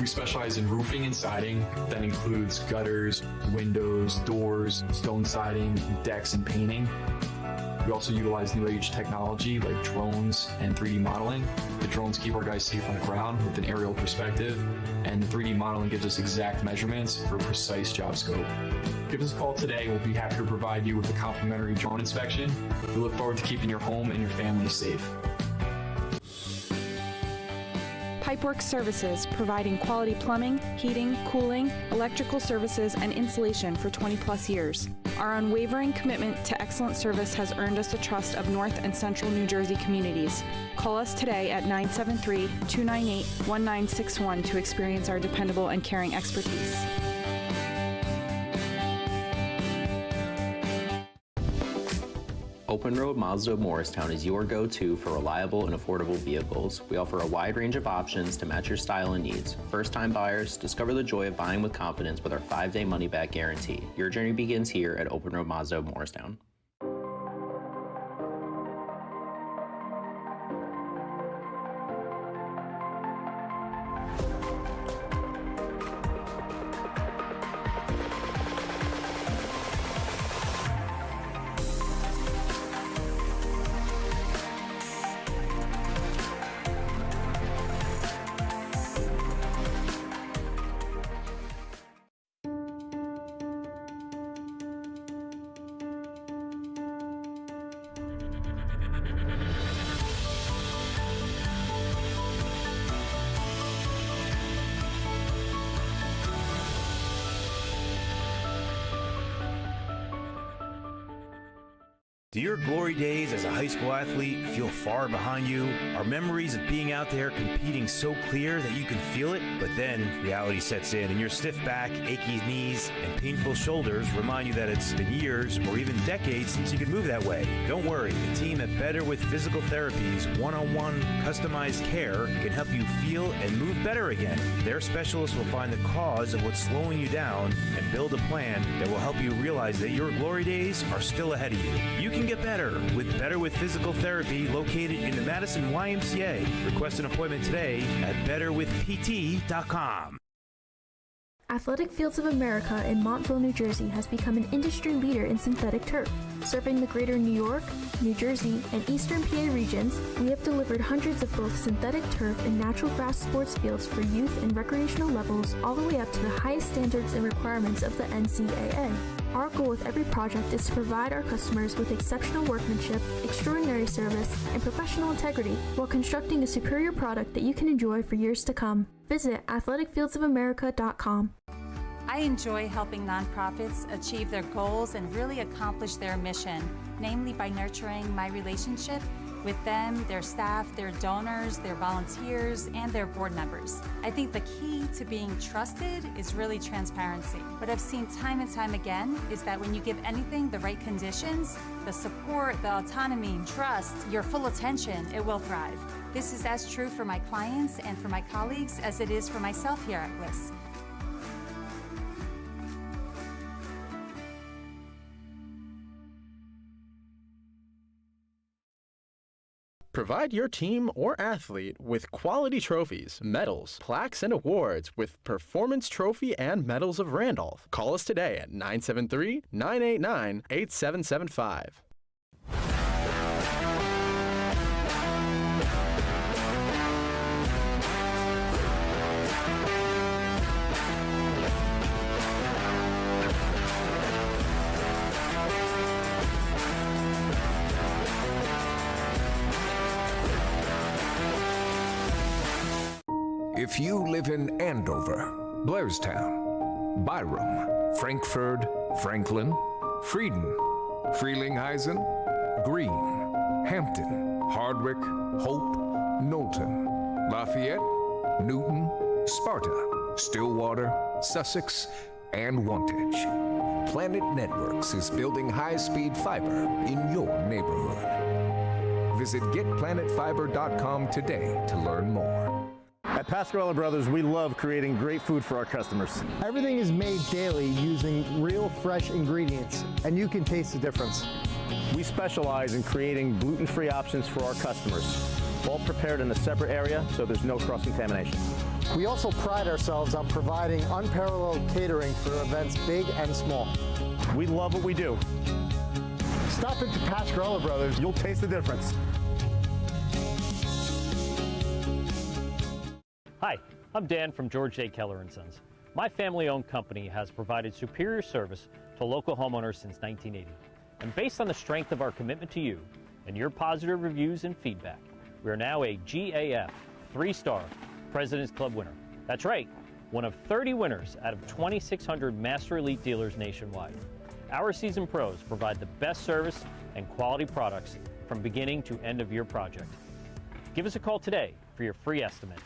We specialize in roofing and siding. That includes gutters, windows, doors, stone siding, decks, and painting. We also utilize new age technology like drones and 3D modeling. The drones keep our guys safe on the ground with an aerial perspective, and the 3D modeling gives us exact measurements for a precise job scope. Give us a call today. We'll be happy to provide you with a complimentary drone inspection. We look forward to keeping your home and your family safe. Pipeworks Services, providing quality plumbing, heating, cooling, electrical services, and insulation for 20-plus years. Our unwavering commitment to excellent service has earned us the trust of North and Central New Jersey communities. Call us today at 973-298-1961 to experience our dependable and caring expertise. Open Road Mazda of Morristown is your go-to for reliable and affordable vehicles. We offer a wide range of options to match your style and needs. First-time buyers, discover the joy of buying with confidence with our 5-day money-back guarantee. Your journey begins here at Open Road Mazda of Morristown. Do your glory days as a high school athlete feel far behind you? Are memories of being out there competing so clear that you can feel it? But then reality sets in and your stiff back, achy knees, and painful shoulders remind you that it's been years or even decades since you could move that way. Don't worry, the team at Better with Physical Therapy's one-on-one customized care can help you feel and move better again. Their specialists will find the cause of what's slowing you down and build a plan that will help you realize that your glory days are still ahead of you. You can get better with Physical Therapy located in the Madison YMCA. Request an appointment today at betterwithpt.com. Athletic Fields of America in Montville, New Jersey has become an industry leader in synthetic turf. Serving the greater New York, New Jersey, and Eastern PA regions, we have delivered hundreds of both synthetic turf and natural grass sports fields for youth and recreational levels all the way up to the highest standards and requirements of the NCAA. Our goal with every project is to provide our customers with exceptional workmanship, extraordinary service, and professional integrity while constructing a superior product that you can enjoy for years to come. Visit athleticfieldsofamerica.com. I enjoy helping nonprofits achieve their goals and really accomplish their mission, namely by nurturing my relationship with them, their staff, their donors, their volunteers, and their board members. I think the key to being trusted is really transparency. What I've seen time and time again is that when you give anything the right conditions, the support, the autonomy, trust, your full attention, it will thrive. This is as true for my clients and for my colleagues as it is for myself here at Bliss. Provide your team or athlete with quality trophies, medals, plaques, and awards with Performance Trophy and Medals of Randolph. Call us today at 973-989-8775. If you live in Andover, Blairstown, Byram, Frankfurt, Franklin, Frieden, Frelinghuysen, Greene, Hampton, Hardwick, Hope, Knowlton, Lafayette, Newton, Sparta, Stillwater, Sussex, and Wantage, Planet Networks is building high-speed fiber in your neighborhood. Visit getplanetfiber.com today to learn more. At Pascarella Brothers, we love creating great food for our customers. Everything is made daily using real fresh ingredients, and you can taste the difference. We specialize in creating gluten-free options for our customers, all prepared in a separate area so there's no cross-contamination. We also pride ourselves on providing unparalleled catering for events big and small. We love what we do. Stop into Pascarella Brothers, you'll taste the difference. Hi, I'm Dan from George J. Keller & Sons. My family-owned company has provided superior service to local homeowners since 1980. And based on the strength of our commitment to you and your positive reviews and feedback, we are now a GAF 3-star President's Club winner. That's right, one of 30 winners out of 2,600 Master Elite dealers nationwide. Our seasoned pros provide the best service and quality products from beginning to end of your project. Give us a call today for your free estimate.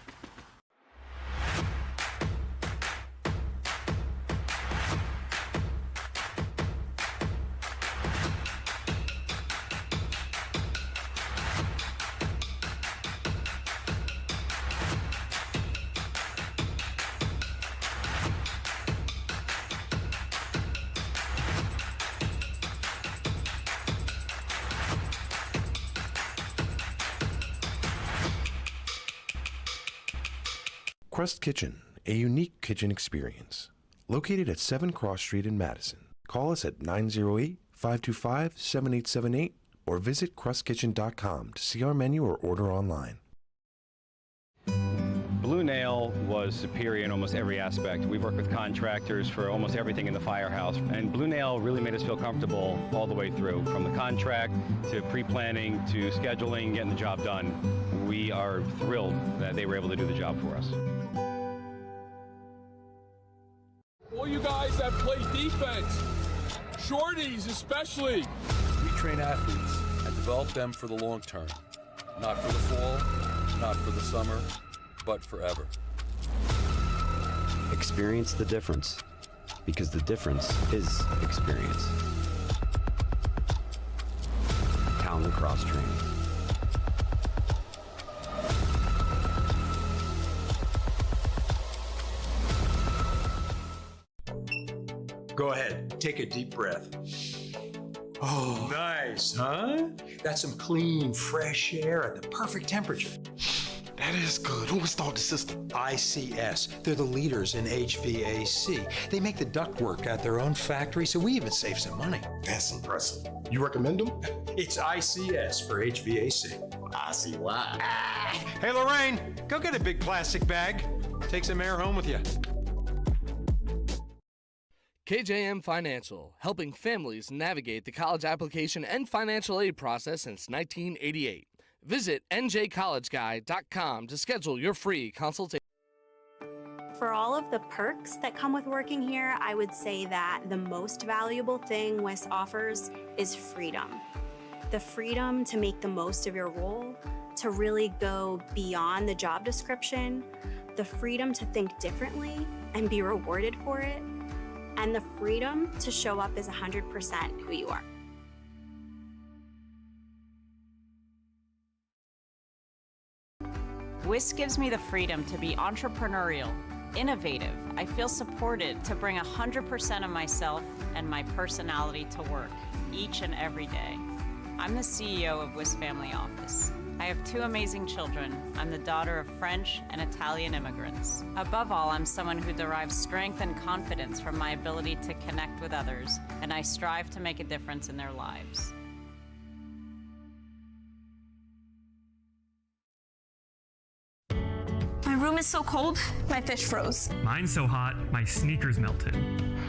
Crust Kitchen, a unique kitchen experience. Located at 7 Cross Street in Madison. Call us at 908-525-7878 or visit crustkitchen.com to see our menu or order online. Blue Nail was superior in almost every aspect. We've worked with contractors for almost everything in the firehouse, and Blue Nail really made us feel comfortable all the way through, from the contract to pre-planning to scheduling, getting the job done. We are thrilled that they were able to do the job for us. All you guys that play defense, shorties especially. We train athletes and develop them for the long term. Not for the fall, not for the summer, but forever. Experience the difference, because the difference is experience. Town Lacrosse Training. Go ahead, take a deep breath. Oh, nice, huh? That's some clean, fresh air at the perfect temperature. That is good. Who installed the system? ICS. They're the leaders in HVAC. They make the ductwork at their own factory, so we even save some money. That's impressive. You recommend them? It's ICS for HVAC. I see why. Hey, Lorraine, go get a big plastic bag. Take some air home with you. KJM Financial, helping families navigate the college application and financial aid process since 1988. Visit njcollegeguy.com to schedule your free consultation. For all of the perks that come with working here, I would say that the most valuable thing WIS offers is freedom. The freedom to make the most of your role, to really go beyond the job description, the freedom to think differently and be rewarded for it, and the freedom to show up as 100% who you are. WIS gives me the freedom to be entrepreneurial, innovative. I feel supported to bring 100% of myself and my personality to work each and every day. I'm the CEO of WIS Family Office. I have 2 amazing children. I'm the daughter of French and Italian immigrants. Above all, I'm someone who derives strength and confidence from my ability to connect with others, and I strive to make a difference in their lives. My room is so cold, my fish froze. Mine's so hot, my sneakers melted.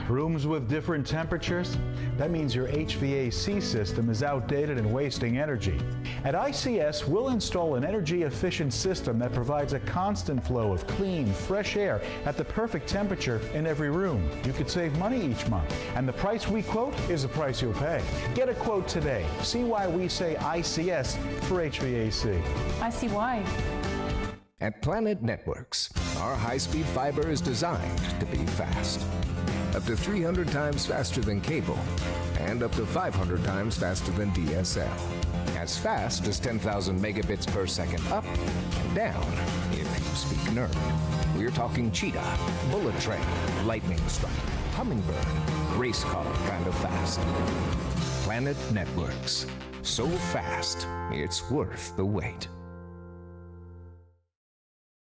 Rooms with different temperatures? That means your HVAC system is outdated and wasting energy. At ICS, we'll install an energy-efficient system that provides a constant flow of clean, fresh air at the perfect temperature in every room. You could save money each month, and the price we quote is the price you'll pay. Get a quote today. See why we say ICS for HVAC. I see why. At Planet Networks, our high-speed fiber is designed to be fast. Up to 300 times faster than cable, and up to 500 times faster than DSL. As fast as 10,000 megabits per second up and down, if you speak nerd. We're talking cheetah, bullet train, lightning strike, hummingbird, race car kind of fast. Planet Networks. So fast, it's worth the wait.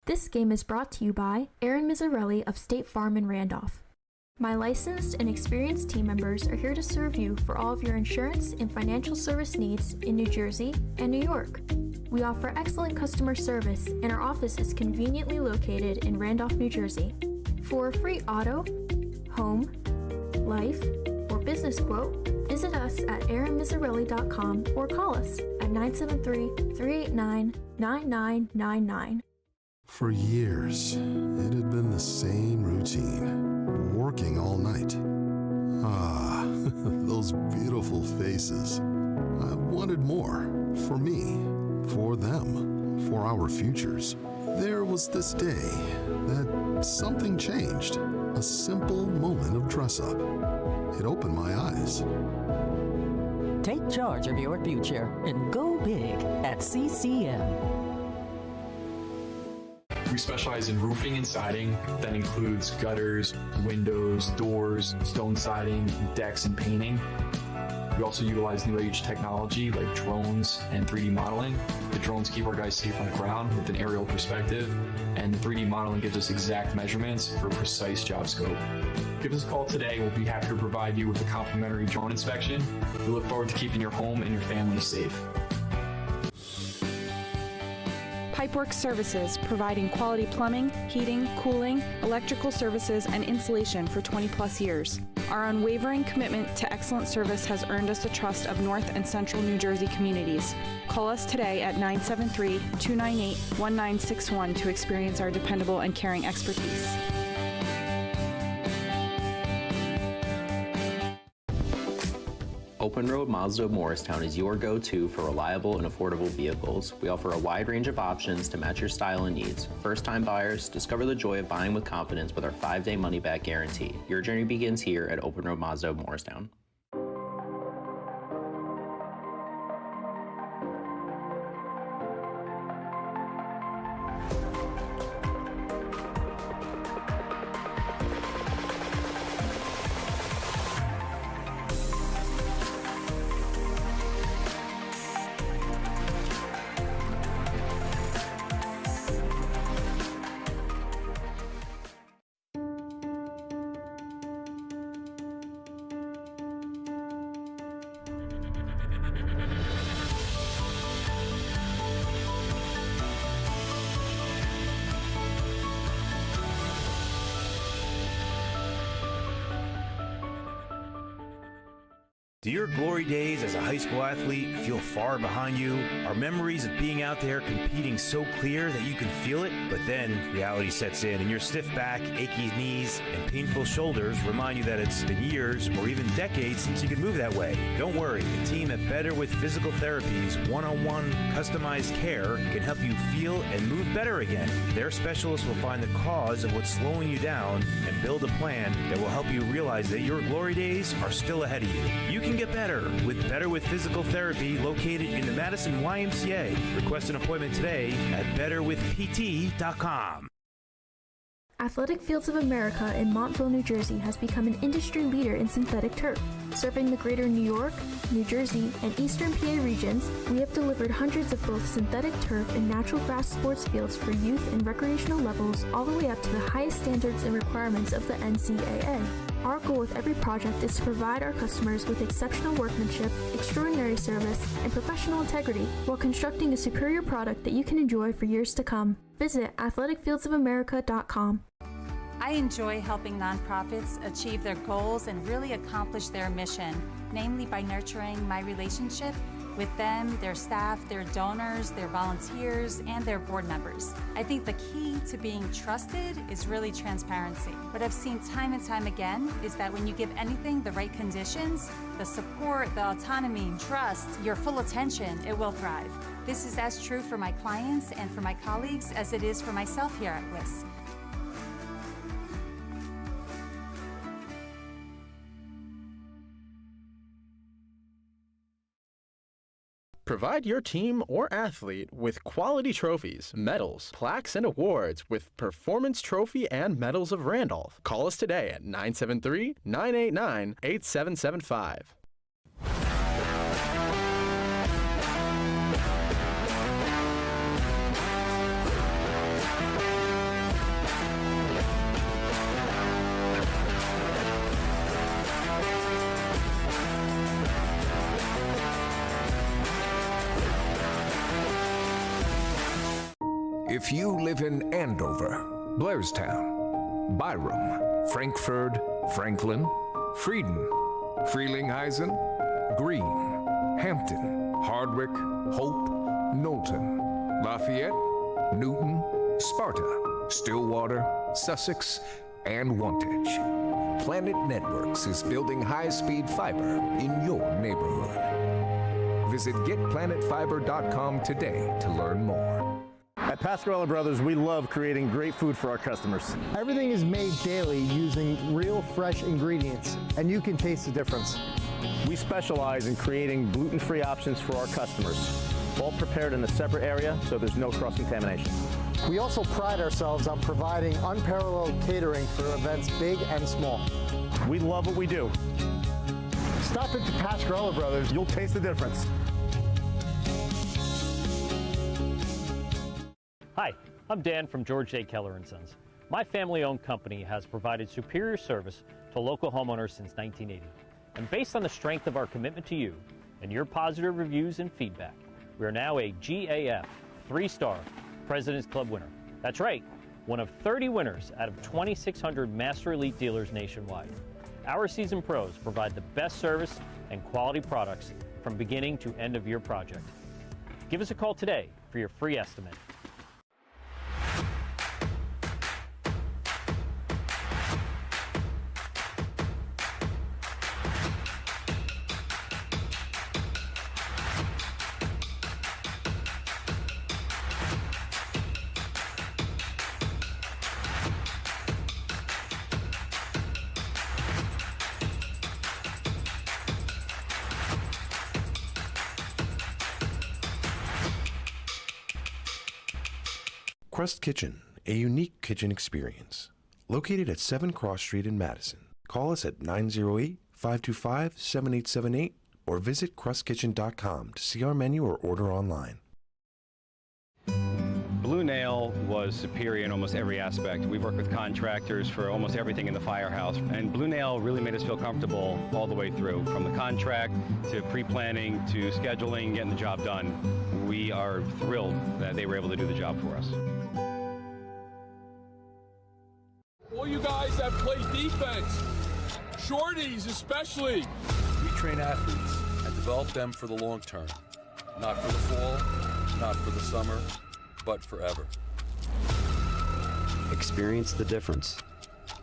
This game is brought to you by Aaron Mizzarelli of State Farm in Randolph. My licensed and experienced team members are here to serve you for all of your insurance and financial service needs in New Jersey and New York. We offer excellent customer service, and our office is conveniently located in Randolph, New Jersey. For a free auto, home, life, or business quote, visit us at aaronmizzarelli.com or call us at 973-389-9999. For years, it had been the same routine, working all night. Ah, those beautiful faces. I wanted more, for me, for them, for our futures. There was this day that something changed, a simple moment of dress-up. It opened my eyes. Take charge of your future and go big at CCM. We specialize in roofing and siding. That includes gutters, windows, doors, stone siding, decks, and painting. We also utilize new age technology like drones and 3D modeling. The drones keep our guys safe on the ground with an aerial perspective, and the 3D modeling gives us exact measurements for precise job scope. Give us a call today. We'll be happy to provide you with a complimentary drone inspection. We look forward to keeping your home and your family safe. Pipeworks Services, providing quality plumbing, heating, cooling, electrical services, and insulation for 20-plus years. Our unwavering commitment to excellent service has earned us the trust of North and Central New Jersey communities. Call us today at 973-298-1961 to experience our dependable and caring expertise. Open Road Mazda of Morristown is your go-to for reliable and affordable vehicles. We offer a wide range of options to match your style and needs. First-time buyers, discover the joy of buying with confidence with our 5-day money-back guarantee. Your journey begins here at Open Road Mazda of Morristown. Do your glory days as a high school athlete feel far behind you? Are memories of being out there competing so clear that you can feel it? But then reality sets in and your stiff back, achy knees, and painful shoulders remind you that it's been years or even decades since you could move that way. Don't worry, the team at Better with Physical Therapy's one-on-one customized care can help you feel and move better again. Their specialists will find the cause of what's slowing you down and build a plan that will help you realize that your glory days are still ahead of you. You can get better with Physical Therapy located in the Madison YMCA. Request an appointment today at betterwithpt.com. Athletic Fields of America in Montville, New Jersey has become an industry leader in synthetic turf. Serving the greater New York, New Jersey, and Eastern PA regions, we have delivered hundreds of both synthetic turf and natural grass sports fields for youth and recreational levels all the way up to the highest standards and requirements of the NCAA. Our goal with every project is to provide our customers with exceptional workmanship, extraordinary service, and professional integrity while constructing a superior product that you can enjoy for years to come. Visit athleticfieldsofamerica.com. I enjoy helping nonprofits achieve their goals and really accomplish their mission, namely by nurturing my relationship with them, their staff, their donors, their volunteers, and their board members. I think the key to being trusted is really transparency. What I've seen time and time again is that when you give anything the right conditions, the support, the autonomy, trust, your full attention, it will thrive. This is as true for my clients and for my colleagues as it is for myself here at WIS. Provide your team or athlete with quality trophies, medals, plaques, and awards with Performance Trophy and Medals of Randolph. Call us today at 973-989-8775. If you live in Andover, Blairstown, Byram, Frankfurt, Franklin, Frieden, Frelinghuysen, Greene, Hampton, Hardwick, Hope, Knowlton, Lafayette, Newton, Sparta, Stillwater, Sussex, and Wantage, Planet Networks is building high-speed fiber in your neighborhood. Visit getplanetfiber.com today to learn more. At Pasquarella Brothers, we love creating great food for our customers. Everything is made daily using real fresh ingredients, and you can taste the difference. We specialize in creating gluten-free options for our customers, all prepared in a separate area so there's no cross-contamination. We also pride ourselves on providing unparalleled catering for events big and small. We love what we do. Stop at Pascarella Brothers. You'll taste the difference. Hi, I'm Dan from George J. Keller & Sons. My family-owned company has provided superior service to local homeowners since 1980. And based on the strength of our commitment to you and your positive reviews and feedback, we are now a GAF 3-star President's Club winner. That's right, one of 30 winners out of 2,600 Master Elite dealers nationwide. Our seasoned pros provide the best service and quality products from beginning to end of your project. Give us a call today for your free estimate. Crust Kitchen, a unique kitchen experience. Located at 7 Cross Street in Madison. Call us at 908-525-7878 or visit crustkitchen.com to see our menu or order online. Blue Nail was superior in almost every aspect. We've worked with contractors for almost everything in the firehouse, and Blue Nail really made us feel comfortable all the way through, from the contract to pre-planning to scheduling, getting the job done. We are thrilled that they were able to do the job for us. All you guys that play defense, shorties especially. We train athletes and develop them for the long term. Not for the fall, not for the summer, but forever. Experience the difference,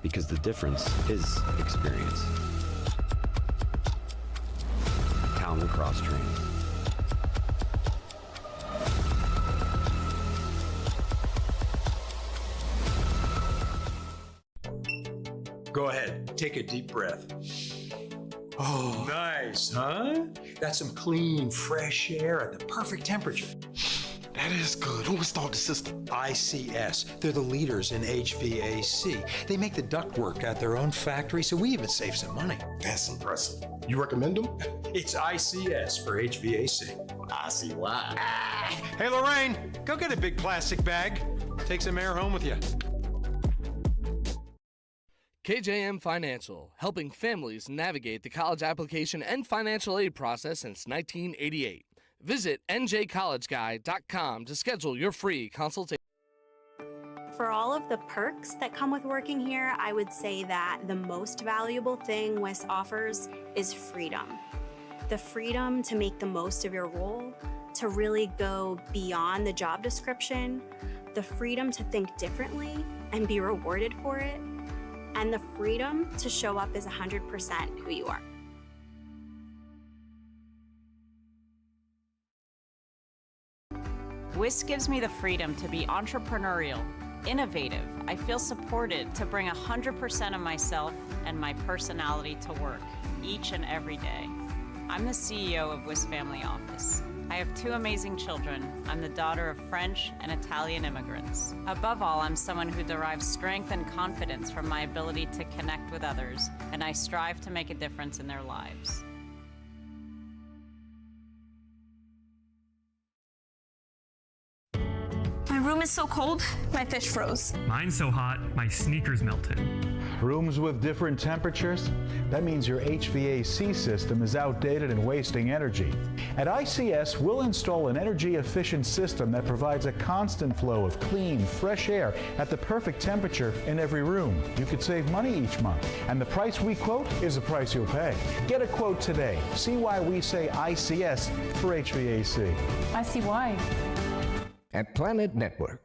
because the difference is experience. Calvin Cross Training. Go ahead, take a deep breath. Oh, nice, huh? That's some clean, fresh air at the perfect temperature. That is good. Who installed the system? ICS. They're the leaders in HVAC. They make the ductwork at their own factory, so we even save some money. That's impressive. You recommend them? It's ICS for HVAC. I see why. Hey, Lorraine, go get a big plastic bag. Take some air home with you. KJM Financial, helping families navigate the college application and financial aid process since 1988. Visit njcollegeguy.com to schedule your free consultation. For all of the perks that come with working here, I would say that the most valuable thing WIS offers is freedom. The freedom to make the most of your role, to really go beyond the job description, the freedom to think differently and be rewarded for it, and the freedom to show up as 100% who you are. WIS gives me the freedom to be entrepreneurial, innovative. I feel supported to bring 100% of myself and my personality to work each and every day. I'm the CEO of WIS Family Office. I have 2 amazing children. I'm the daughter of French and Italian immigrants. Above all, I'm someone who derives strength and confidence from my ability to connect with others, and I strive to make a difference in their lives. My room is so cold, my fish froze. Mine's so hot, my sneakers melted. Rooms with different temperatures? That means your HVAC system is outdated and wasting energy. At ICS, we'll install an energy-efficient system that provides a constant flow of clean, fresh air at the perfect temperature in every room. You could save money each month, and the price we quote is the price you'll pay. Get a quote today. See why we say ICS for HVAC. I see why. At Planet Network,